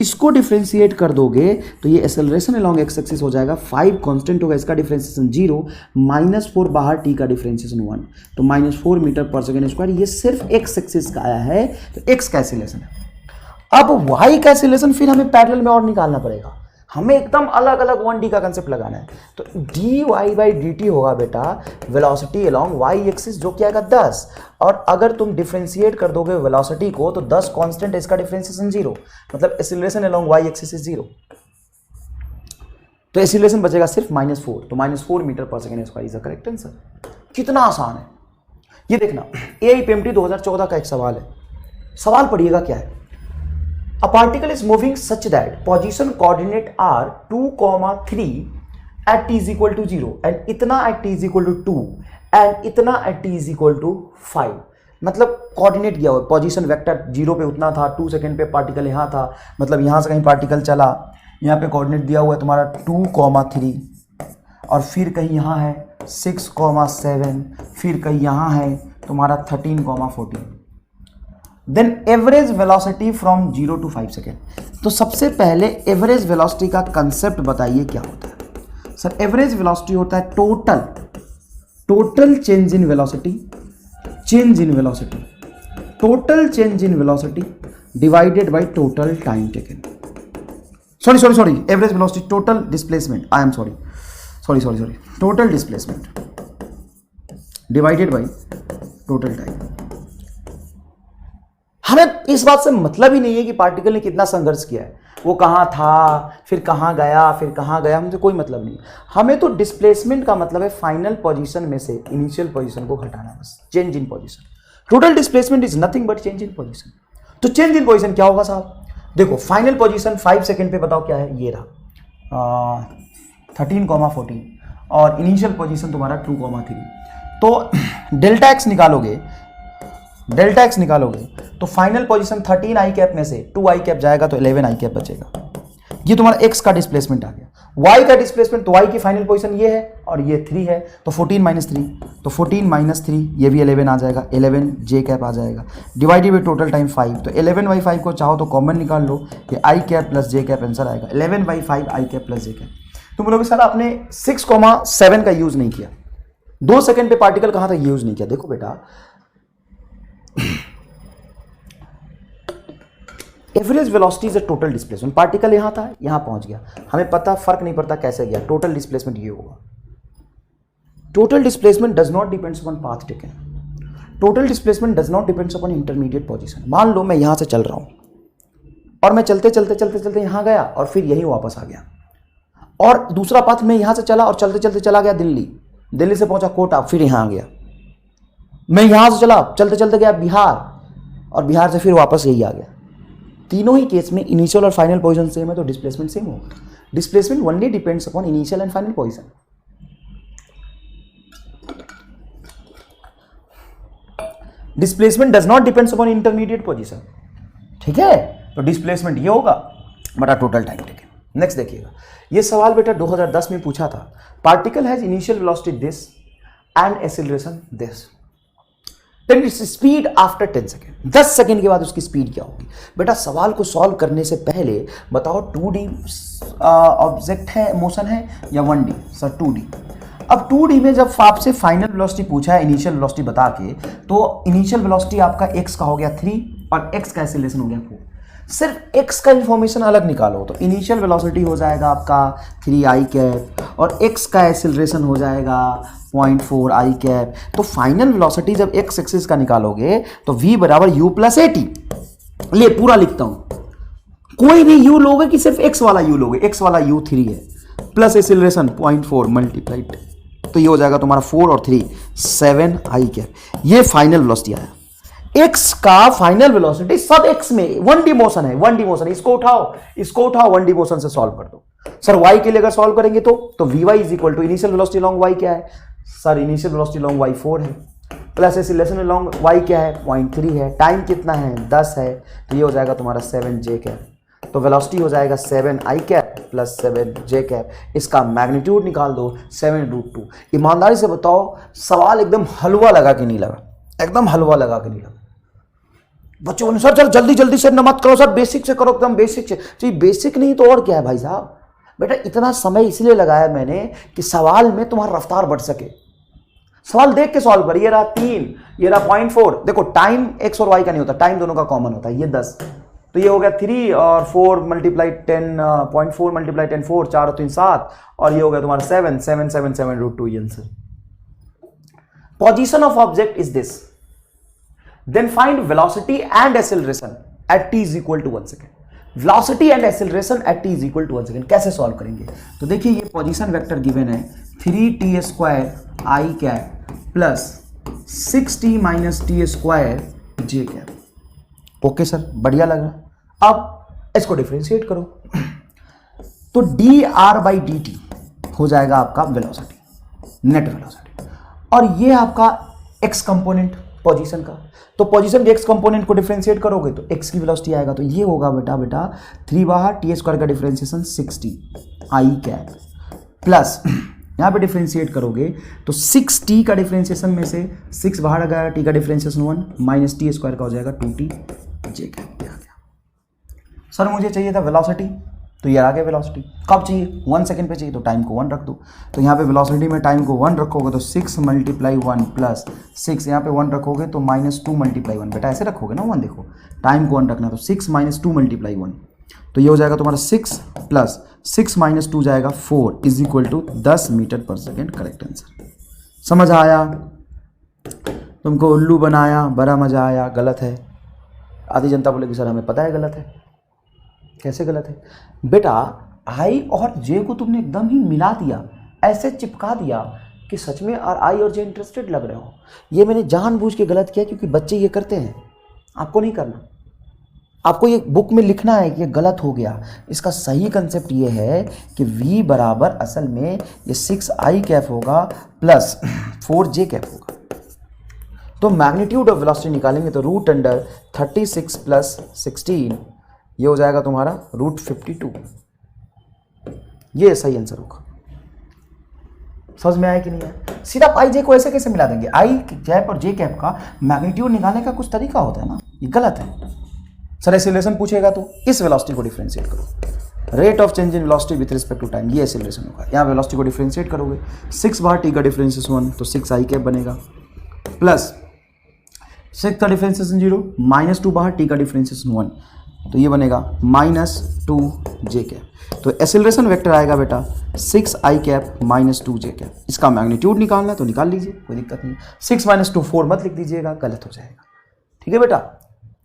इसको डिफरेंशिएट कर दोगे तो ये एक्सेलरेशन अलोंग x एक्सिस हो जाएगा 5 कांस्टेंट होगा, इसका डिफरेंशिएशन 0 माइनस 4 बाहर t का डिफरेंशिएशन 1, तो -4 मीटर पर सेकेंड स्क्वायर। ये सिर्फ x एक्सिस का आया है, तो x का एक्सेलरेशन है। अब y का एक्सेलरेशन फिर हमें पैरेलल में और निकालना पड़ेगा, हमें एकदम अलग अलग 1D का कंसेप्ट लगाना है। तो dy बाई dt होगा बेटा वेलोसिटी अलोंग y एक्सिस, जो क्या आएगा 10, और अगर तुम डिफरेंशिएट कर दोगे वेलोसिटी को तो 10 कांस्टेंट है, इसका डिफरेंशिएशन 0, मतलब acceleration along y axis is 0, तो एक्सेलरेशन बचेगा सिर्फ -4, तो -4 metre per second square is the correct answer. कितना आसान है ये देखना। AIPMT 2014 का एक सवाल है, सवाल पढ़िएगा क्या है। A particle is moving such that position coordinate are 2, 3 at t is equal to 0 and इतना at t is equal to 2 and इतना at t is equal to 5। मतलब कोऑर्डिनेट दिया हुआ, पोजीशन वेक्टर 0 पे उतना था, 2 सेकंड पे पार्टिकल यहाँ था, मतलब यहाँ से कहीं पार्टिकल चला, यहाँ पे कोऑर्डिनेट दिया हुआ है तुम्हारा 2, 3 और फिर कहीं यहाँ है 6, 7, फिर कहीं यहाँ है तुम्हारा 13, 14। Then average velocity from 0 to 5 second. तो सबसे पहले एवरेज वेलोसिटी का कंसेप्ट बताइए क्या होता है। सर एवरेज वेलोसिटी होता है total change in velocity total change in velocity divided by total time taken. Sorry average velocity total displacement, I am sorry total displacement divided by total time. हमें इस बात से मतलब ही नहीं है कि पार्टिकल ने कितना संघर्ष किया है, वो कहाँ था, फिर कहाँ गया, हमसे कोई मतलब नहीं। हमें तो डिस्प्लेसमेंट का मतलब है फाइनल पोजीशन में से इनिशियल पोजीशन को घटाना, बस change in position. Total displacement is nothing but change in position. तो चेंज इन पोजीशन क्या होगा साहब? देखो फाइनल पोजीशन 5 सेकंड पे बताओ क्या है, ये रहा 13,14 और इनिशियल पोजीशन तुम्हारा 2,3। तो डेल्टा एक्स निकालोगे तो फाइनल पोजीशन 13 आई कैप में से 2 आई कैप जाएगा तो 11 आई कैप बचेगा। ये तुम्हारा एक्स का डिस्प्लेसमेंट आ गया। वाई का डिस्प्लेसमेंट, तो वाई की फाइनल पोजीशन ये है और ये 3 है, तो 14 - 3, तो 14 - 3 ये भी 11 आ जाएगा, 11 जे कैप आ जाएगा, डिवाइडेड बाई टोटल टाइम 5। तो 11/5 को चाहो तो कॉमन निकाल लो, ये आई कैप प्लस जे कैप आंसर आएगा 11/5 आई कैप प्लस जे कैप। तुम बोलोगे सर आपने 6,7 का यूज नहीं किया, 2 सेकंड पे पार्टिकल कहां तक यूज नहीं किया। देखो बेटा average velocity is a total displacement. Particle यहां था, यहां पहुंच गया, हमें पता फर्क नहीं पड़ता कैसे गया, टोटल डिस्प्लेसमेंट ये होगा। Total displacement does not depends upon path taken, total displacement does not depends upon intermediate position. मान लो मैं यहां से चल रहा हूं और मैं चलते चलते यहां गया और फिर यहीं वापस आ गया, और दूसरा पाथ मैं यहां से चला और चलते चलते चला गया दिल्ली से पहुंचा कोटा, फिर यहां आ गया। मैं यहां से चला चलते चलते गया बिहार और बिहार से फिर वापस यही आ गया। तीनों ही केस में इनिशियल और फाइनल पोजीशन सेम है तो डिस्प्लेसमेंट सेम होगा। Displacement only depends upon initial and final position. Displacement does not depends upon intermediate position, ठीक है। तो डिस्प्लेसमेंट ये होगा बटा टोटल टाइम टेकन। नेक्स्ट देखिएगा, ये सवाल बेटा 2010 में पूछा था। Particle has initial velocity this and acceleration this, then its speed after 10 second. 10 second के बाद उसकी स्पीड क्या होगी। बेटा सवाल को सॉल्व करने से पहले बताओ 2D ऑब्जेक्ट है, मोशन है या 1D? Sir 2D। अब 2D में जब आपसे फाइनल वेलोसिटी पूछा है इनिशियल वेलोसिटी बता के, तो इनिशियल वेलोसिटी आपका x का हो गया 3 और x का एक्सेलरेशन हो गया 4। सिर्फ x का इंफॉर्मेशन अलग निकालो तो इनिशियल वेलोसिटी हो जाएगा आपका 3 आई कैप और x का एक्सेलरेशन हो जाएगा 0.4 आई कैप। तो फाइनल वेलोसिटी जब x एक्सिस का निकालोगे तो v बराबर u प्लस AT। ले पूरा लिखता हूं, कोई भी u लोगे कि सिर्फ x वाला u लोगे? x वाला u 3 है प्लस एक्सेलरेशन 0.4 मल्टीप्लाइड, तो ये हो जाएगा तुम्हारा 4 और 3 7 आई कैप। ये फाइनल वेलोसिटी आया। x का फाइनल वेलोसिटी सब x में 1D मोशन है, 1D मोशन, इसको उठाओ 1D मोशन से सॉल्व कर दो। सर y के लिए अगर सॉल्व करेंगे तो vy is equal to initial velocity long y क्या है? Sir initial velocity long y 4 है प्लस एक्सेलरेशन लॉन्ग y क्या है? 0.3 है, टाइम कितना है? 10 है, तो ये हो जाएगा तुम्हारा 7 j कैप। तो वेलोसिटी हो जाएगा 7 आई कैप प्लस 7 जे कैप। इसका मैग्नीट्यूड निकाल दो 7√2। ईमानदारी से बताओ सवाल एकदम हलवा लगा कि नहीं लगा? एकदम हलवा लगा कि नहीं लगा? बच्चों ने सर जल्दी से न मत करो सर, बेसिक से करो, एकदम बेसिक से। जी बेसिक नहीं तो और क्या है भाई साहब। बेटा इतना समय इसलिए लगाया मैंने कि सवाल में तुम्हारा रफ्तार बढ़ सके। सवाल देख के सॉल्व कर। ये रहा 3, ये रहा 0.4। देखो टाइम x और y का नहीं होता, टाइम दोनों का कॉमन होता है। ये 10, तो ये हो गया 3 और 4 मल्टीप्लाई 10 0.4 मल्टीप्लाई 10 4 4 और 3 7 और ये हो गया तुम्हारा 7 7 7 7√2 ये answer. Position of object is this, then find velocity and acceleration at t is equal to 1 second. Velocity and acceleration at t is equal to 1 second कैसे सॉल्व करेंगे? तो देखिए ये पोजीशन वेक्टर गिवन है 3t² I cap plus 6t minus t² J cap. Okay sir, बढ़िया लगा। अब इसको डिफरेंशिएट करो तो dr/dt हो जाएगा आपका वेलोसिटी, नेट वेलोसिटी, और ये आपका x कंपोनेंट पोजीशन का। तो पोजीशन के x कंपोनेंट को डिफरेंशिएट करोगे तो x की वेलोसिटी आएगा, तो ये होगा बेटा 3 बाहर t² का डिफरेंशिएशन 6t आई कैप प्लस यहां पे डिफरेंशिएट करोगे तो 6t का डिफरेंशिएशन में से 6 बाहर आ गया, t का डिफरेंशिएशन 1 माइनस t² का हो जाएगा 2t जे कैप। आ गया सर, मुझे चाहिए था वेलोसिटी, तो ये आ गया वेलोसिटी। कब चाहिए? 1 सेकंड पे चाहिए, तो टाइम को 1 रख दो। तो यहाँ पे वेलोसिटी में टाइम को 1 रखोगे तो 6 × 1 प्लस 6 यहाँ पे 1 रखोगे तो -2 × 1। बेटा ऐसे रखोगे ना 1, देखो टाइम को 1 रखना, तो 6 - 2 × 1, तो ये हो जाएगा तुम्हारा 6 प्लस 6 - 2 जाएगा 4 is equal to 10 metre per second. Correct answer. समझ आया? तुमको उल्लू बनाया, बड़ा मजा आया? गलत है। आधी जनता बोलेगी सर हमें पता है गलत है। कैसे गलत है? बेटा आई और जे को तुमने एकदम ही मिला दिया, ऐसे चिपका दिया कि सच में आई और जे इंटरेस्टेड लग रहे हो। ये मैंने जानबूझ के गलत किया क्योंकि बच्चे ये करते हैं, आपको नहीं करना। आपको ये बुक में लिखना है कि ये गलत हो गया। इसका सही कंसेप्ट ये है कि v बराबर असल में ये 6i कैप होगा प्लस 4j कैप होगा। तो मैग्नीट्यूड ऑफ वेलोसिटी निकालेंगे तो रूट अंडर 36 प्लस 16 ये हो जाएगा तुम्हारा रूट 52। ये सही आंसर होगा। समझ में आया कि नहीं आया? सीधा पाई जे को ऐसे कैसे मिला देंगे? आई कैप और जे कैप का मैग्नीट्यूड निकालने का कुछ तरीका होता है ना, ये गलत है। सर एक्सीलरेशन पूछेगा तो इस वेलोसिटी को डिफरेंशिएट करो, rate of change in velocity with respect to time, ये एक्सीलरेशन होगा। यहाँ वेलोसिटी को डिफरेंशिएट करोगे 6 बार टी का डिफरेंस 1 तो 6i कैप बनेगा प्लस 6 का डिफरेंस 0 माइनस 2 बाहर टी का डिफरेंस 1 तो ये बनेगा -2j कैप। तो एक्सीलरेशन वेक्टर आएगा बेटा 6i कैप -2j कैप। इसका मैग्नीट्यूड निकालना है तो निकाल लीजिए, कोई दिक्कत नहीं। 6 - 2 4 मत लिख दीजिएगा, गलत हो जाएगा। ठीक है बेटा,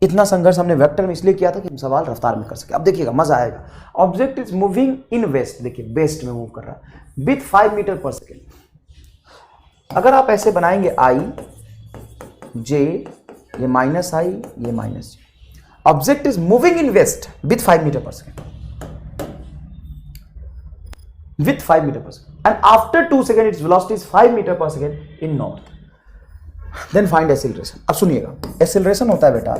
इतना संघर्ष हमने वेक्टर में इसलिए किया था कि हम सवाल रफ्तार में कर सके। अब देखिएगा मजा आएगा। Object is moving in west, देखिए वेस्ट में मूव कर रहा है विथ 5 मीटर पर सेकेंड। अगर आप ऐसे बनाएंगे i j, ये -i ये -j, object is moving in west with 5 metre per second, with 5 meter per second, and after 2 seconds its velocity is 5 meter per second in north. Then find acceleration. अब सुनिएगा, acceleration होता है बेटा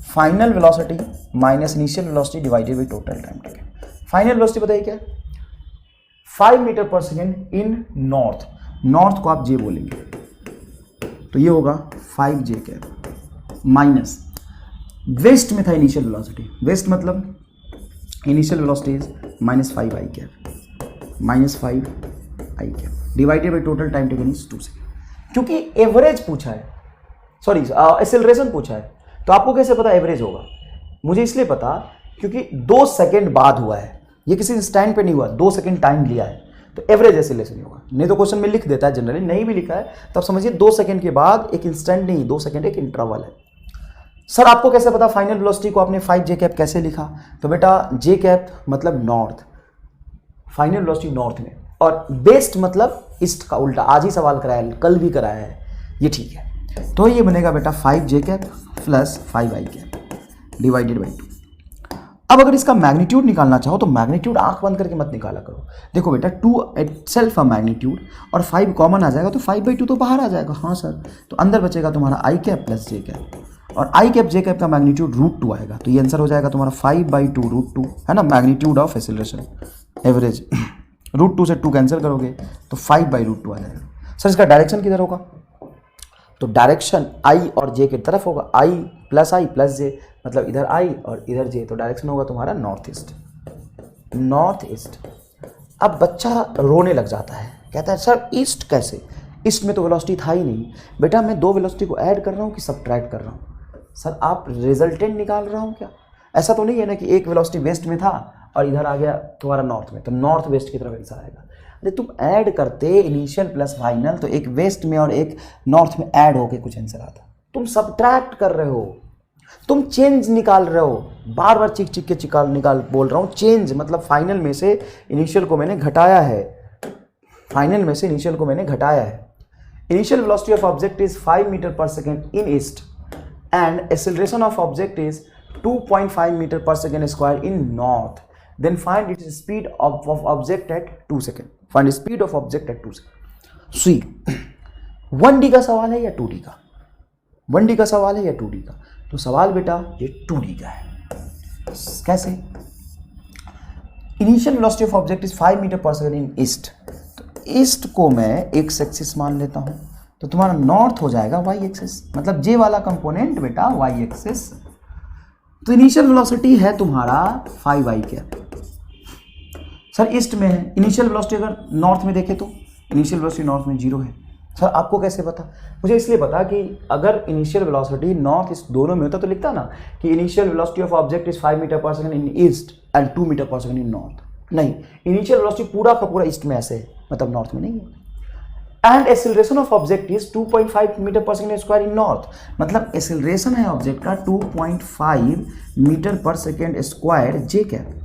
final velocity minus initial velocity divided by total time taken. Final velocity बताइए क्या है? 5 metre per second इन north, north को आप जे बोलेंगे तो ये होगा 5j कैप माइनस वेस्ट में था इनिशियल वेलोसिटी, वेस्ट मतलब initial velocity is -5i cap -5i cap divided by total time taken is 2 second. क्योंकि एवरेज पूछा है, सॉरी एक्सेलरेशन पूछा है, तो आपको कैसे पता एवरेज होगा? मुझे इसलिए पता क्योंकि 2 सेकेंड बाद हुआ है, ये किसी इंस्टेंट पे नहीं हुआ, 2 सेकेंड टाइम लिया है, तो एवरेज एक्सेलरेशन होगा। नहीं तो क्वेश्चन में लिख देता है, जनरली नहीं भी लिखा है तब समझिए 2 सेकेंड के बाद एक इंस्टेंट नहीं, 2 सेकेंड एक इंटरवल है। सर आपको कैसे पता फाइनल वेलोसिटी को आपने 5j कैप कैसे लिखा? तो बेटा j कैप मतलब नॉर्थ, फाइनल वेलोसिटी नॉर्थ में, और बेस्ट मतलब ईस्ट का उल्टा। आज ही सवाल कराया है, कल भी कराया है, ये ठीक है। तो ये बनेगा बेटा 5j cap plus 5i cap divided by 2। अब अगर इसका मैग्नीट्यूड निकालना चाहो तो मैग्नीट्यूड आंख बंद करके मत निकाला करो। देखो बेटा 2 इटसेल्फ अ मैग्नीट्यूड और 5 कॉमन आ जाएगा तो 5/2 तो बाहर आ जाएगा। हाँ सर, तो अंदर बचेगा तुम्हारा i cap plus j cap, और i कैप j कैप का मैग्नीट्यूड √2 आएगा, तो ये आंसर हो जाएगा तुम्हारा 5/2 √2 है ना, मैग्नीट्यूड ऑफ एक्सेलरेशन एवरेज। √2 से 2 कैंसिल करोगे तो 5/√2 आ जाएगा। सर इसका डायरेक्शन किधर होगा? तो डायरेक्शन i और j की तरफ होगा, i प्लस j मतलब इधर i और इधर j, तो डायरेक्शन होगा तुम्हारा नॉर्थ ईस्ट। अब बच्चा रोने लग जाता है, कहता है सर ईस्ट कैसे? ईस्ट में तो वेलोसिटी था ही नहीं। बेटा मैं 2 वेलोसिटी को ऐड कर रहा हूँ कि सब्ट्रैक्ट कर रहा हूँ? सर आप रिजल्टेंट निकाल रहा हूँ क्या? ऐसा तो नहीं है ना कि एक वेलोसिटी वेस्ट में था और इधर आ गया तुम्हारा नॉर्थ में, तो नॉर्थ वेस्ट की तरफ ऐसा आएगा। अरे तुम ऐड करते इनिशियल प्लस फाइनल तो एक वेस्ट में और एक नॉर्थ में ऐड होके कुछ आंसर आता। तुम सब्ट्रैक्ट कर रहे हो, तुम चेंज निकाल रहे हो, बार बार चिक के निकाल बोल रहा हूँ। चेंज मतलब फाइनल में से इनिशियल को मैंने घटाया है, फाइनल में से इनिशियल को मैंने घटाया है। Initial velocity of object is 5 metre per second in east and acceleration of object is 2.5 metre per second square in north. Then find its speed of object at 2 seconds. Find speed of object at 2 seconds. See, 1D का सवाल है या 2D का? 1D का सवाल है या 2D का? तो सवाल बेटा ये 2D का है। कैसे? Initial velocity of object is 5 metre per second in east. तो ईस्ट को मैं x एक्सिस मान लेता हूँ, तो तुम्हारा नॉर्थ हो जाएगा y एक्सिस, मतलब j वाला कंपोनेंट बेटा y एक्सिस। तो इनिशियल वेलोसिटी है तुम्हारा 5i कैप, सर ईस्ट में है। इनिशियल वेलोसिटी अगर नॉर्थ में देखें तो इनिशियल वेलोसिटी नॉर्थ में 0 है। सर आपको कैसे पता? मुझे इसलिए पता कि अगर इनिशियल वेलोसिटी नॉर्थ ईस्ट दोनों में होता तो लिखता ना कि initial velocity of object is 5 metre per second in east and 2 metre per second in north. नहीं, इनिशियल वेलोसिटी पूरा का पूरा ईस्ट में ऐसे है, मतलब नॉर्थ में नहीं है। And acceleration of object is 2.5 metre per second square in north, मतलब एक्सेलरेशन है ऑब्जेक्ट का 2.5 metre per second square j cap,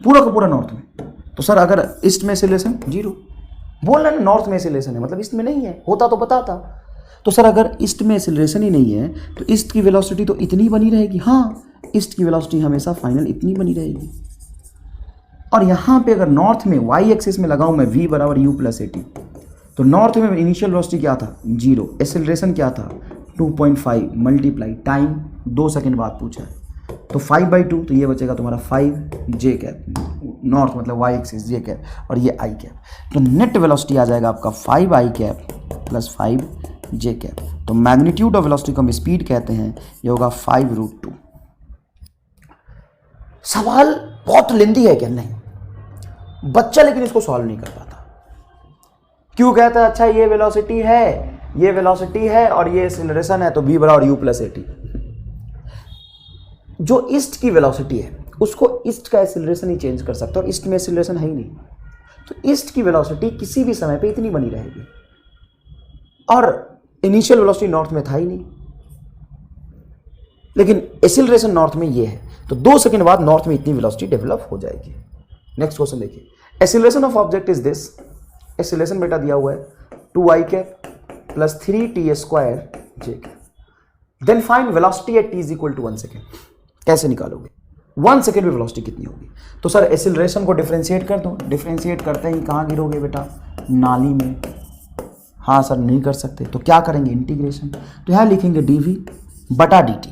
पूरा का पूरा नॉर्थ में। तो सर अगर ईस्ट में एक्सेलरेशन 0, बोल रहे ना नॉर्थ में एक्सेलरेशन है, मतलब ईस्ट में नहीं है, होता तो बताता। तो सर अगर ईस्ट में एक्सेलरेशन ही नहीं है तो ईस्ट की वेलोसिटी तो इतनी बनी रहेगी। हाँ, ईस्ट की वेलोसिटी हमेशा फाइनल इतनी बनी रहेगी। और यहाँ पे अगर नॉर्थ में वाई एक्सिस में लगाऊं मैं v बराबर u प्लस ए टी, तो नॉर्थ में इनिशियल वेलोसिटी क्या था 0, एक्सेलरेशन क्या था 2.5 मल्टीप्लाई टाइम 2 सेकेंड बाद पूछा है तो 5/2, तो ये बचेगा तुम्हारा 5 जे कैप, नॉर्थ मतलब वाई एक्सिस जे कैप और ये आई कैप। तो नेट वेलोसिटी आ जाएगा आपका 5 आई कैप प्लस 5 जे कैप। तो मैग्नीट्यूड ऑफ वेलोसिटी को हम स्पीड कहते हैं, ये होगा 5√2। सवाल बहुत लेंदी है क्या? नहीं, बच्चा लेकिन इसको सॉल्व नहीं कर पाता। क्यों कहता है अच्छा ये वेलोसिटी है, ये वेलोसिटी है और ये एक्सेलरेशन है तो v बराबर u प्लस ए टी। जो ईस्ट की वेलोसिटी है उसको ईस्ट का एक्सेलरेशन ही चेंज कर सकता है और ईस्ट में एक्सेलरेशन है ही नहीं, तो ईस्ट की वेलोसिटी किसी भी समय पे इतनी बनी रहेगी और इनिशियल वेलोसिटी नॉर्थ में था ही नहीं, लेकिन एक्सेलरेशन नॉर्थ में ये है, तो 2 सेकंड बाद नॉर्थ में इतनी वेलोसिटी डेवलप हो जाएगी। नेक्स्ट क्वेश्चन देखिए, acceleration of object is this, acceleration बेटा दिया हुआ है 2i cap plus 3t square j cap, then find velocity at t is equal to 1 second. कैसे निकालोगे? 1 सेकेंड में वेलोसिटी कितनी होगी? तो सर एक्सेलरेशन को डिफरेंशिएट कर दो, डिफरेंशिएट करते ही कहाँ गिरोगे बेटा? नाली में। हाँ सर नहीं कर सकते, तो क्या करेंगे? इंटीग्रेशन। तो यहाँ लिखेंगे dv बटा dt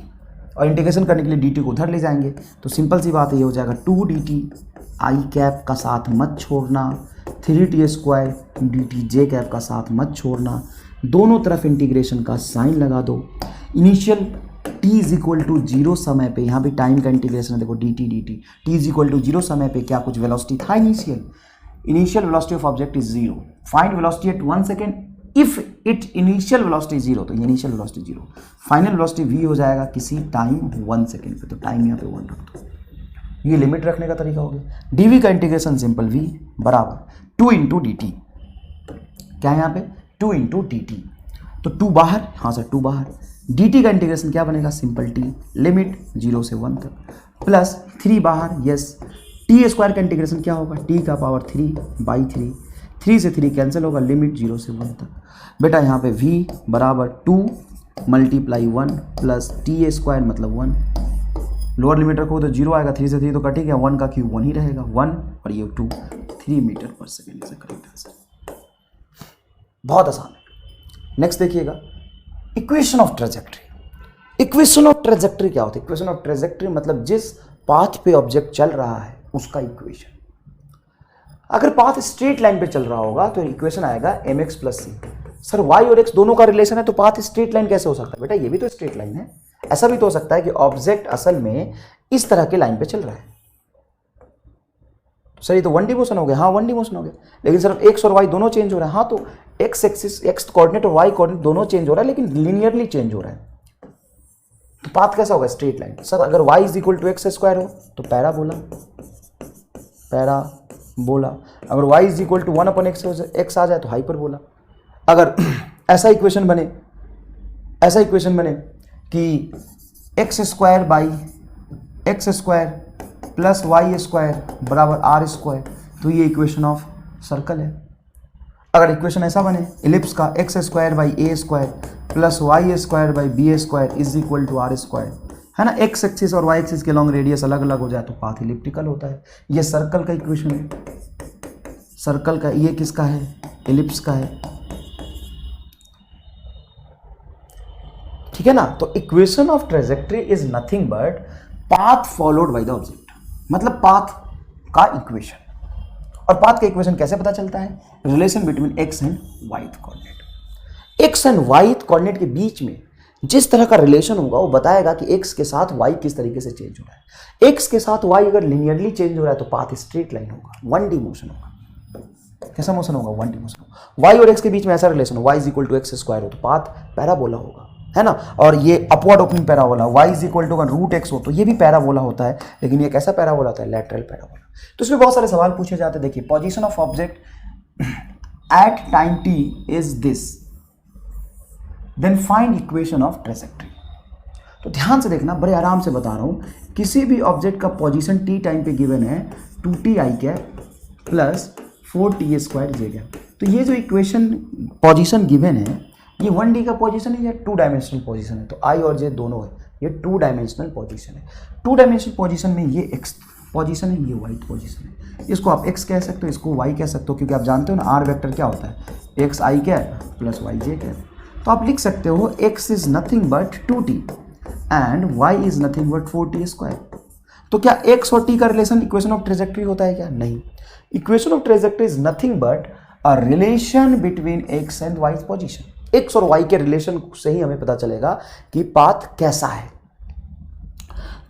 और इंटीग्रेशन करने के लिए dt को उधर ले जाएंगे, तो सिंपल सी बात ये हो जाएगा 2dt आई कैप का साथ मत छोड़ना, 3t स्क्वायर dt जे कैप का साथ मत छोड़ना, दोनों तरफ इंटीग्रेशन का साइन लगा दो। Initial t is equal to 0 समय पे, यहाँ भी टाइम का इंटीग्रेशन है, देखो dt dt, t is equal to 0 समय पे क्या कुछ वेलोसिटी था initial velocity of object is 0, find velocity at 1 second if it initial velocity 0, तो initial velocity 0, final velocity v हो जाएगा किसी टाइम 1 सेकेंड पे, तो टाइम यहाँ पे 1 रख दो। ये लिमिट रखने का तरीका हो गया। dv का इंटीग्रेशन सिंपल v बराबर 2 इंटू डी टी, क्या है यहाँ पे 2 इंटू डी टी, तो 2 बाहर, हाँ सर 2 बाहर, dt का इंटीग्रेशन क्या बनेगा सिंपल t, लिमिट 0 से 1 तक, प्लस 3 बाहर, यस, t स्क्वायर का इंटीग्रेशन क्या होगा t का पावर 3/3, 3 से 3 कैंसिल होगा, लिमिट 0 से 1 तक। बेटा यहाँ पे v बराबर 2 मल्टीप्लाई 1 प्लस t स्क्वायर मतलब 1, लोअर लिमिट रखो तो 0 आएगा, 3 से 3 तो कट गया, 1 का क्यूब 1 ही रहेगा, 1 और ये 2, 3 metre per second is correct answer. बहुत आसान है। नेक्स्ट देखिएगा, equation of trajectory. Equation of trajectory क्या होता है? इक्वेशन ऑफ ट्रेजेक्ट्री मतलब जिस पाथ पे ऑब्जेक्ट चल रहा है उसका इक्वेशन। अगर पाथ स्ट्रेट लाइन पे चल रहा होगा तो इक्वेशन आएगा mx प्लस सी। सर y और x दोनों का रिलेशन है तो पाथ स्ट्रेट लाइन कैसे हो सकता है? बेटा ये भी तो स्ट्रेट लाइन है। ऐसा भी तो हो सकता है कि ऑब्जेक्ट असल में इस तरह के लाइन पे चल रहा है, तो सर ये तो 1D मोशन हो गया। हाँ 1D मोशन हो गया, लेकिन सिर्फ x और y दोनों चेंज हो रहा है। हाँ तो x एक्सिस, x कोऑर्डिनेट और y कोऑर्डिनेट दोनों चेंज हो रहा है, लेकिन लिनियरली चेंज हो रहा है, तो पाथ कैसा होगा? Straight line. सर अगर y is equal to x square हो तो पैराबोला, पैराबोला। अगर y is equal to 1/x आ जाए तो हाइपरबोला। अगर ऐसा इक्वेशन बने कि x square by x square plus y square बराबर आर स्क्वायर, तो ये इक्वेशन ऑफ सर्कल है। अगर इक्वेशन ऐसा बने इलिप्स का, x square by a square plus y square by b square is equal to r square, है ना, एक्स एक्सिस और वाई एक्सिस के लॉन्ग रेडियस अलग अलग हो जाए तो पाथ इलिप्टिकल होता है। ये सर्कल का इक्वेशन है, सर्कल का। ये किसका है? इलिप्स का है, ठीक है ना। तो equation of trajectory is nothing but path followed by the object, मतलब पाथ का इक्वेशन। और पाथ का इक्वेशन कैसे पता चलता है? Relation between x and y coordinate. X and y coordinate के बीच में जिस तरह का रिलेशन होगा वो बताएगा कि एक्स के साथ वाई किस तरीके से चेंज हो रहा है। एक्स के साथ वाई अगर लिनियरली चेंज हो रहा है तो पाथ स्ट्रेट लाइन होगा, 1D मोशन होगा। कैसा मोशन होगा? 1D मोशन होगा। वाई और एक्स के बीच में ऐसा रिलेशन हो, y is equal to x square हो तो पाथ पैराबोला होगा, है ना। और ये upward opening parabola, y is equal to अगर रूट एक्स हो तो ये भी पैराबोला होता है, लेकिन ये कैसा पैराबोला होता है? Lateral parabola. तो इसमें बहुत सारे सवाल पूछे जाते हैं। देखिए, position of object at time t is this, then find equation of trajectory. तो ध्यान से देखना, बड़े आराम से बता रहा हूं। किसी भी ऑब्जेक्ट का पोजीशन t टाइम पे गिवन है 2t आई कैप प्लस 4t² जे गया। तो ये जो इक्वेशन पोजीशन गिवन है ये 1D का पोजीशन है या 2 डायमेंशनल पोजीशन है? तो I और J दोनों है, ये 2 डायमेंशनल पोजीशन है। 2 डायमेंशनल पोजीशन में ये x पोजीशन है, ये y पोजीशन है। इसको आप x कह सकते हो, इसको y कह सकते हो, क्योंकि आप जानते हो ना r वेक्टर क्या होता है, x i cap plus y j cap. तो आप लिख सकते हो x is nothing but 2t and y is nothing but 4t²। तो क्या x और t का रिलेशन इक्वेशन ऑफ ट्रेजेक्टरी होता है क्या? नहीं। Equation of trajectory is nothing but a relation between x and y position. x और y के रिलेशन से ही हमें पता चलेगा कि पाथ कैसा है।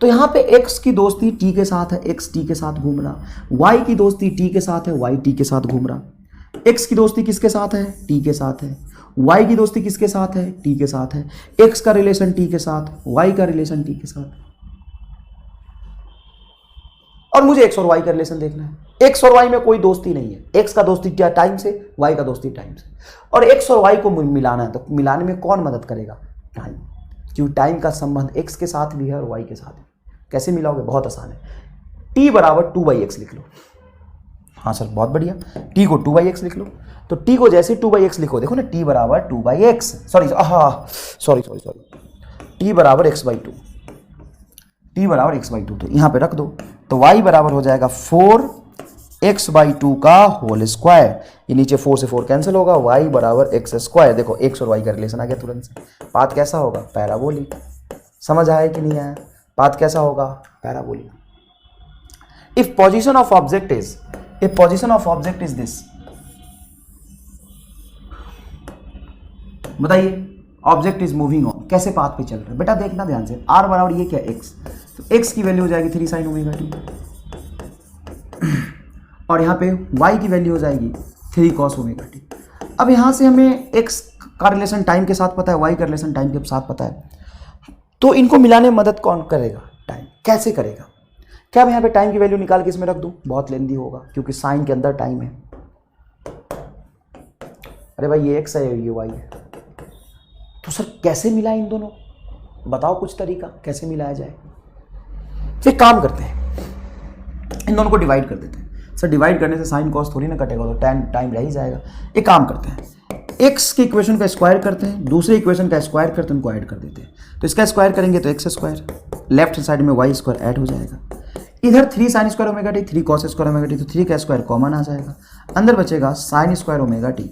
तो यहां पे x की दोस्ती t के साथ है, x t के साथ घूम रहा, y की दोस्ती t के साथ है, y t के साथ घूम रहा। x की दोस्ती किसके साथ है? t के साथ है। y की दोस्ती किसके साथ है? t के साथ है। x का रिलेशन t के साथ, y का रिलेशन t के साथ। और मुझे x और y का रिलेशन देखना है। x और y में कोई दोस्ती नहीं है। x का दोस्ती क्या टाइम से, y का दोस्ती टाइम से। और x और y को मिलाना है, तो मिलाने में कौन मदद करेगा? टाइम। क्योंकि टाइम का संबंध x के साथ भी है और y के साथ भी। कैसे मिलाओगे? बहुत आसान है। t बराबर 2/x लिख लो। हाँ सर बहुत बढ़िया, t को 2/x लिख लो। तो t को जैसे 2/x लिखो, देखो ना t बराबर 2/x, सॉरी t बराबर x/2, t बराबर x/2। तो यहाँ पे रख दो, तो y बराबर हो जाएगा 4x/2 का होल स्क्वायर। ये नीचे 4 से 4 कैंसिल होगा, y बराबर x²। देखो x और y का रिलेशन आ गया तुरंत से। पाथ कैसा होगा? पैराबोलिक। समझ आया कि नहीं आया? पाथ कैसा होगा? Parabolic. If position of object is this, बताइए ऑब्जेक्ट इज मूविंग ऑन, कैसे पाथ पे चल रहा है? बेटा देखना ध्यान से, r बराबर ये क्या x, तो x की वैल्यू हो जाएगी 3 sin ωt और यहाँ पे y की वैल्यू हो जाएगी 3 cos ωt। अब यहाँ से हमें x का रिलेशन टाइम के साथ पता है, y का रिलेशन टाइम के साथ पता है, तो इनको मिलाने में मदद कौन करेगा? टाइम। कैसे करेगा? क्या मैं यहाँ पे टाइम की वैल्यू निकाल के इसमें रख दूं? बहुत लेंदी होगा, क्योंकि साइन के अंदर टाइम है। अरे भाई ये x है, ये y है, तो सर कैसे मिला इन दोनों? बताओ कुछ तरीका कैसे मिलाया जाए। एक काम करते हैं, इन दोनों को डिवाइड कर देते हैं। सर डिवाइड करने से साइन कॉस थोड़ी ना कटेगा, तो टाइम रह ही जाएगा। एक काम करते हैं, x की इक्वेशन का स्क्वायर करते हैं, दूसरे इक्वेशन का स्क्वायर करते हैं, उनको ऐड कर देते हैं। तो इसका स्क्वायर करेंगे तो x², लेफ्ट साइड में y² ऐड हो जाएगा। इधर 3 sin² ωt, 3 cos² ωt, तो 3 का स्क्वायर कॉमन आ जाएगा। अंदर बचेगा sin² ωt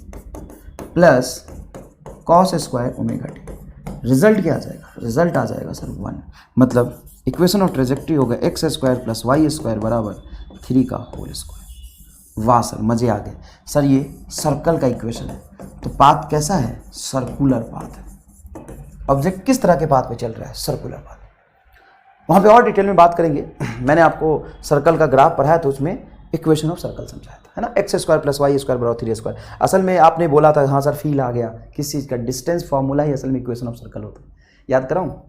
plus cos² ωt। Result क्या आ जाएगा? रिजल्ट आ जाएगा सर 1। मतलब इक्वेशन ऑफ ट्रेजेक्टरी होगा x² प्लस y² बराबर 3 का होल स्क्वायर। वाह सर मजे आ गए। सर ये सर्कल का इक्वेशन है, तो पाथ कैसा है? सर्कुलर पाथ है। ऑब्जेक्ट किस तरह के पाथ पे चल रहा है? Circular path. वहाँ पे और डिटेल में बात करेंगे। मैंने आपको सर्कल का ग्राफ पढ़ाया तो उसमें इक्वेशन ऑफ सर्कल समझाया था, है ना। x² प्लस y² बराबर 3² असल में आपने बोला था, हाँ सर फील आ गया किस चीज़ का? डिस्टेंस फार्मूला ही असल में इक्वेशन ऑफ सर्कल होता है। याद कराऊँ?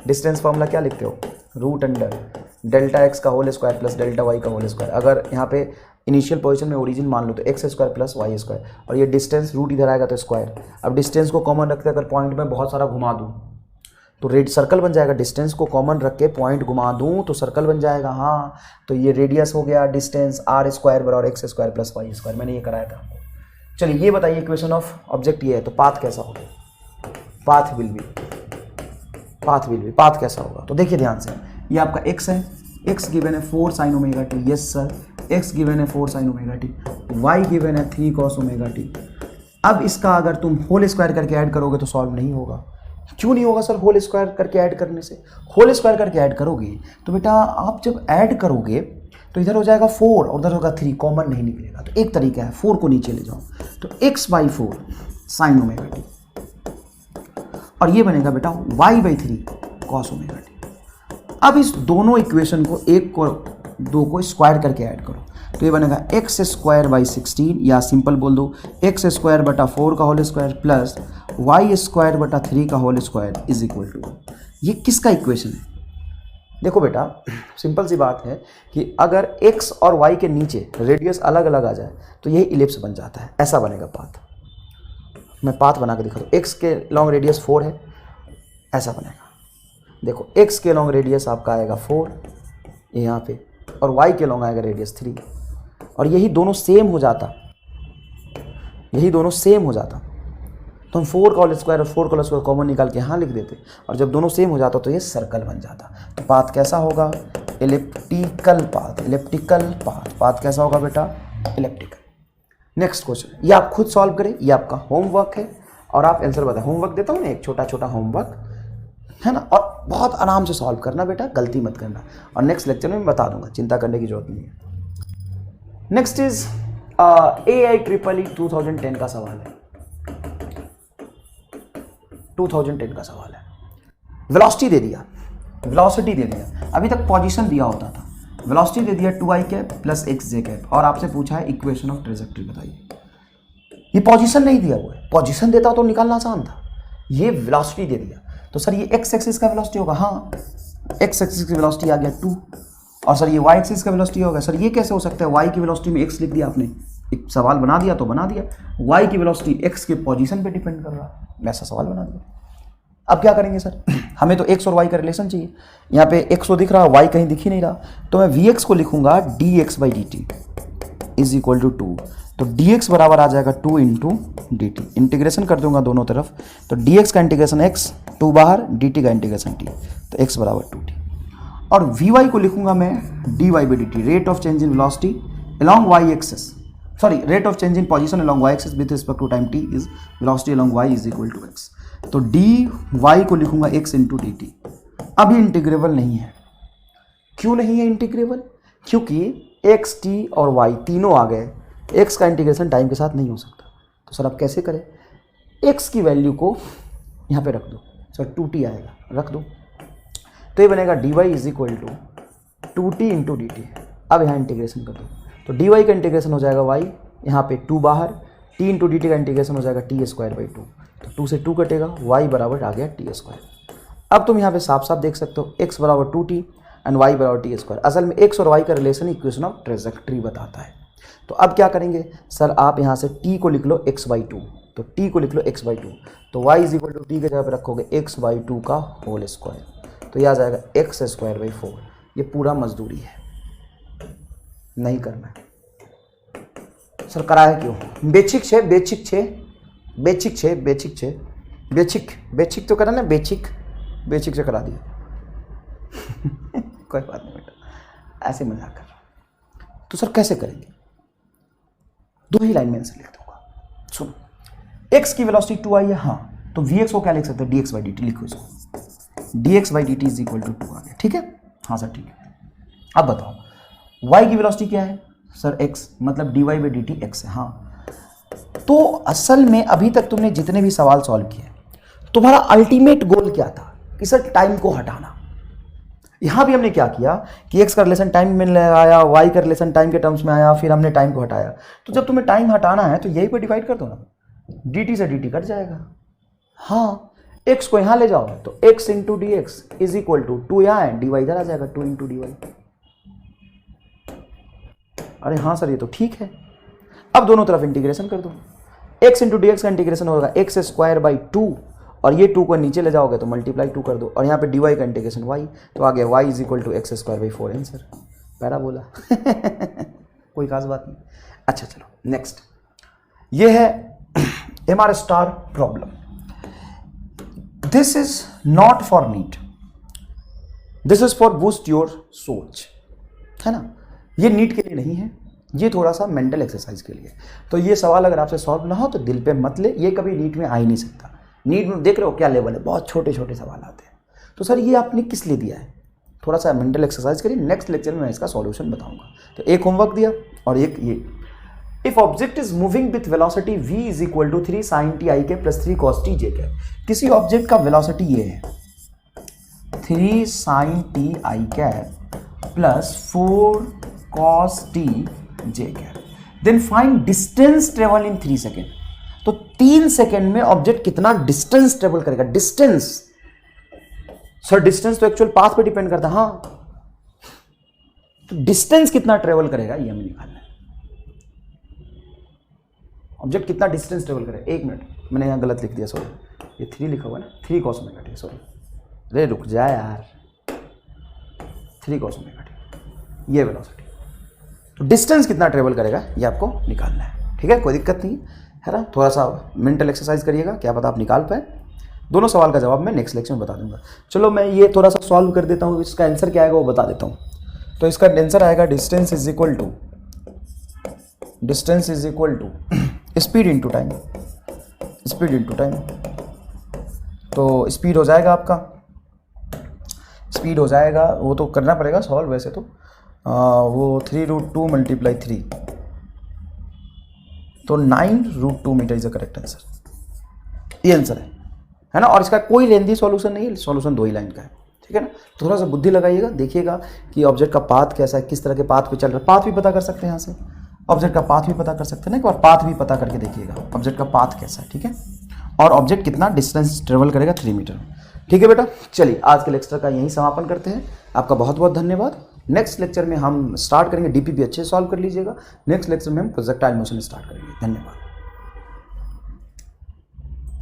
डिस्टेंस फार्मूला क्या लिखते हो? √डेल्टा x का whole square plus delta y का होल स्क्वायर। अगर यहाँ पे इनिशियल पोजीशन में ओरिजिन मान लो तो x² प्लस y², और ये डिस्टेंस रूट इधर आएगा तो स्क्वायर। अब डिस्टेंस को कॉमन रखते अगर पॉइंट में बहुत सारा घुमा दूँ तो रेड सर्कल बन जाएगा। डिस्टेंस को कॉमन रख के पॉइंट घुमा दूँ तो सर्कल बन जाएगा। हाँ तो ये रेडियस हो गया डिस्टेंस r² बराबर x² प्लस y²। मैंने ये कराया था। चलिए ये बताइए इक्वेशन ऑफ ऑब्जेक्ट ये है, तो पाथ कैसा होगा? पाथ विल बी पाथ कैसा होगा? तो देखिए ध्यान से, ये आपका x है, x गिवन है 4 sin ωt, yes sir x given है 4 sin ωt, y गिवन है 3 cos ωt। अब इसका अगर तुम होल स्क्वायर करके ऐड करोगे तो सॉल्व नहीं होगा। क्यों नहीं होगा सर? होल स्क्वायर करके ऐड करने से, होल स्क्वायर करके ऐड करोगे तो बेटा आप जब ऐड करोगे तो इधर हो जाएगा 4 और उधर होगा 3, कॉमन नहीं निकलेगा। तो एक तरीका है, 4 को नीचे ले जाओ तो x/4 sin ωt, और ये बनेगा बेटा y/3 cos ωt। अब इस दोनों इक्वेशन को, एक को 2 को स्क्वायर करके ऐड करो तो ये बनेगा x²/16, या सिंपल बोल दो x²/4 का होल स्क्वायर प्लस y²/3 का whole square is equal to, ये किसका इक्वेशन है? देखो बेटा सिंपल सी बात है कि अगर x और y के नीचे रेडियस अलग अलग आ जाए तो यही इलिप्स बन जाता है। ऐसा बनेगा पाथ। मैं पाथ बना के दिखा दूँ। x के लॉन्ग रेडियस 4 है, ऐसा बनेगा। देखो x के लॉन्ग रेडियस आपका आएगा 4 यहाँ पे, और y के लॉन्ग आएगा रेडियस 3, और यही दोनों सेम हो जाता, यही दोनों सेम हो जाता तो हम 4 का होल स्क्वायर और 4 का होल स्क्वायर कॉमन निकाल के यहाँ लिख देते, और जब दोनों सेम हो जाता तो ये सर्कल बन जाता। तो पाथ कैसा होगा? Elliptical path. Elliptical path, path कैसा होगा बेटा? इलिप्टिकल। नेक्स्ट क्वेश्चन, ये आप खुद सॉल्व करें, ये आपका होमवर्क है और आप आंसर बताएं। होमवर्क देता हूँ ना, एक छोटा छोटा होमवर्क है ना, और बहुत आराम से सॉल्व करना बेटा, गलती मत करना, और नेक्स्ट लेक्चर में मैं बता दूंगा, चिंता करने की जरूरत नहीं है। नेक्स्ट इज AIEEE 2010 का सवाल है, 2010 का सवाल है। वेलोसिटी दे दिया, वेलोसिटी दे दिया, अभी तक पोजीशन दिया होता था, वेलोसिटी दे दिया 2i cap plus xj cap, और आपसे पूछा है इक्वेशन ऑफ ट्रेजेक्टरी बताइए। ये पोजीशन नहीं दिया हुआ है, पोजीशन देता तो निकालना आसान था, ये वेलोसिटी दे दिया। तो सर ये x एक्सिस का वेलोसिटी होगा, हाँ x एक्सिस की वेलोसिटी आ गया 2, और सर ये y एक्सिस का वेलोसिटी होगा। सर ये कैसे हो सकता है? y की वेलोसिटी में x लिख दिया आपने, एक सवाल बना दिया तो बना दिया, y की वेलोसिटी x के पोजीशन पे डिपेंड कर रहा है, वैसा सवाल बना दिया। अब क्या करेंगे सर? हमें तो x और y का रिलेशन चाहिए, यहाँ पे x तो दिख रहा है, y कहीं दिख ही नहीं रहा, तो मैं vx को लिखूंगा dx/dt इज इक्वल टू 2, तो dx बराबर आ जाएगा 2 इंटू dt, इंटीग्रेशन कर दूंगा दोनों तरफ, तो dx का इंटीग्रेशन x, 2 बाहर, dt का इंटीग्रेशन t, तो x बराबर 2t, और vy को लिखूंगा मैं dy/dt, rate of change in velocity along y axis, sorry rate of change in position along y axis with respect to time t is velocity along y is equal to x, तो dy को लिखूंगा x into dt। अब ये integrable नहीं है, क्यों नहीं है इंटीग्रेबल? क्योंकि x, t और y तीनों आ गए, x का इंटीग्रेशन टाइम के साथ नहीं हो सकता। तो सर अब कैसे करें? x की वैल्यू को यहाँ पे रख दो, सर 2t आएगा, रख दो, तो ये बनेगा dy is equal to 2t into d t. अब यहाँ इंटीग्रेशन कर दो, तो dy का इंटीग्रेशन हो जाएगा y, यहाँ पे 2 बाहर, t इंटू डी टी का इंटीग्रेशन हो जाएगा t²/2, तो 2 से 2 कटेगा, y बराबर आ गया t²। अब तुम यहाँ पे साफ साफ देख सकते हो x बराबर 2t एंड y बराबर t²। असल में x और y का रिलेशन इक्वेशन ऑफ ट्रेजेक्टरी बताता है। तो अब क्या करेंगे सर? आप यहाँ से t को लिख लो x/2, तो t को लिख लो x/2, तो y is equal to t के जगह पे रखोगे x/2 का होल स्क्वायर, तो ये आ जाएगा x²/4। ये पूरा मजदूरी है, नहीं करना है सर। कराया क्यों? बेसिक छे, बेसिक छे, बेसिक छे, बेसिक छे, बेसिक बेसिक तो करा ना, बेसिक बेसिक से करा दिया कोई बात नहीं बेटा, ऐसे मजाक कर रहा। तो सर कैसे करेंगे? दो ही लाइन में आंसर लिख दूंगा, सुनो। x की वेलोसिटी 2i है, हाँ, तो vx को क्या लिख सकते हैं? dx/dt, लिखो इसको, dx/dt इज इक्वल टू 2 आ गया, ठीक है? हाँ सर ठीक है। अब बताओ y की वेलोसिटी क्या है? सर x, मतलब dy/dt x है, हाँ। तो असल में अभी तक तुमने जितने भी सवाल सॉल्व किए, तुम्हारा अल्टीमेट गोल क्या था? कि सर टाइम को हटाना। यहां भी हमने क्या किया कि x का रिलेशन टाइम में आया, y का रिलेशन टाइम के टर्म्स में आया, फिर हमने टाइम को हटाया। तो जब तुम्हें टाइम हटाना है तो यही पे डिवाइड कर दो ना, dt से dt कट जाएगा, हाँ। x को यहां ले जाओ तो x into d x is equal to 2 यहाँ है, dy इधर आ जाएगा 2 इंटू dy। अरे हाँ सर ये तो ठीक है। अब दोनों तरफ इंटीग्रेशन कर दो, x इंटू डी एक्स का इंटीग्रेशन होगा x²/2, और ये 2 को नीचे ले जाओगे तो मल्टीप्लाई 2 कर दो, और यहाँ पे dy का इंटीग्रेशन y, तो आ गया y is equal to x²/4 answer. Parabola कोई खास बात नहीं। अच्छा चलो नेक्स्ट, ये है MR star problem. This is not for NEET, this is for boost your सोच, है ना। ये नीट के लिए नहीं है, ये थोड़ा सा मेंटल एक्सरसाइज के लिए। तो ये सवाल अगर आपसे सॉल्व ना हो तो दिल पे मत ले, ये कभी नीट में आ ही नहीं सकता। नीट में देख रहे हो क्या लेवल है, बहुत छोटे छोटे सवाल आते हैं। तो सर ये आपने किस लिए दिया है? थोड़ा सा मेंटल एक्सरसाइज करिए, नेक्स्ट लेक्चर में मैं इसका सॉल्यूशन बताऊंगा। तो एक होमवर्क दिया और एक ये, if object is moving with velocity v is equal to 3 sin t i के प्लस 3 cos t j के, किसी ऑब्जेक्ट का वेलोसिटी ये है 3 sin t i cap plus 4 cos t j cap, then find distance travel in 3 second. तो 3 second में ऑब्जेक्ट कितना डिस्टेंस ट्रेवल करेगा? डिस्टेंस सर, डिस्टेंस तो एक्चुअल पाथ पे डिपेंड करता है, हाँ। तो डिस्टेंस कितना ट्रेवल करेगा ये हमें निकालना है। ऑब्जेक्ट कितना डिस्टेंस ट्रेवल करेगा? 1 मिनट, मैंने यहां गलत लिख दिया, सॉरी। ये 3 लिखा हुआ ना, 3 cos ओमेगा टी, सॉरी। अरे रुक जा यार, 3 cos ओमेगा टी, ये वेलोसिटी। तो डिस्टेंस कितना ट्रेवल करेगा ये आपको निकालना है। ठीक है, कोई दिक्कत नहीं है ना। थोड़ा सा मेंटल एक्सरसाइज करिएगा, क्या पता आप निकाल पाए। दोनों सवाल का जवाब मैं नेक्स्ट लेक्चर में बता दूंगा। चलो मैं ये थोड़ा सा सॉल्व कर देता हूँ, इसका आंसर क्या आएगा वो बता देता हूँ। तो इसका आंसर आएगा distance is equal to speed into time. Speed into time, तो स्पीड हो जाएगा आपका, स्पीड हो जाएगा, वो तो करना पड़ेगा सॉल्व वैसे तो, वो 3√2 × 3, तो 9√2 metre is the correct answer. ये आंसर है ना। और इसका कोई लेंथी सॉल्यूशन नहीं है, सॉल्यूशन 2 ही लाइन का है। ठीक है ना। थोड़ा सा बुद्धि लगाइएगा, देखिएगा कि ऑब्जेक्ट का पाथ कैसा है, किस तरह के पाथ पे चल रहा है। पाथ भी पता कर सकते हैं यहाँ से, ऑब्जेक्ट का पाथ भी पता कर सकते हैं ना, एक बार पाथ भी पता करके देखिएगा ऑब्जेक्ट का पाथ कैसा है। ठीक है, और ऑब्जेक्ट कितना डिस्टेंस ट्रेवल करेगा 3 मीटर। ठीक है बेटा, चलिए आज के लेक्चर का यहीं समापन करते हैं। आपका बहुत बहुत धन्यवाद। नेक्स्ट लेक्चर में हम स्टार्ट करेंगे डीपीपी, अच्छे सॉल्व कर लीजिएगा। नेक्स्ट लेक्चर में हम प्रोजेक्टाइल मोशन स्टार्ट करेंगे। धन्यवाद।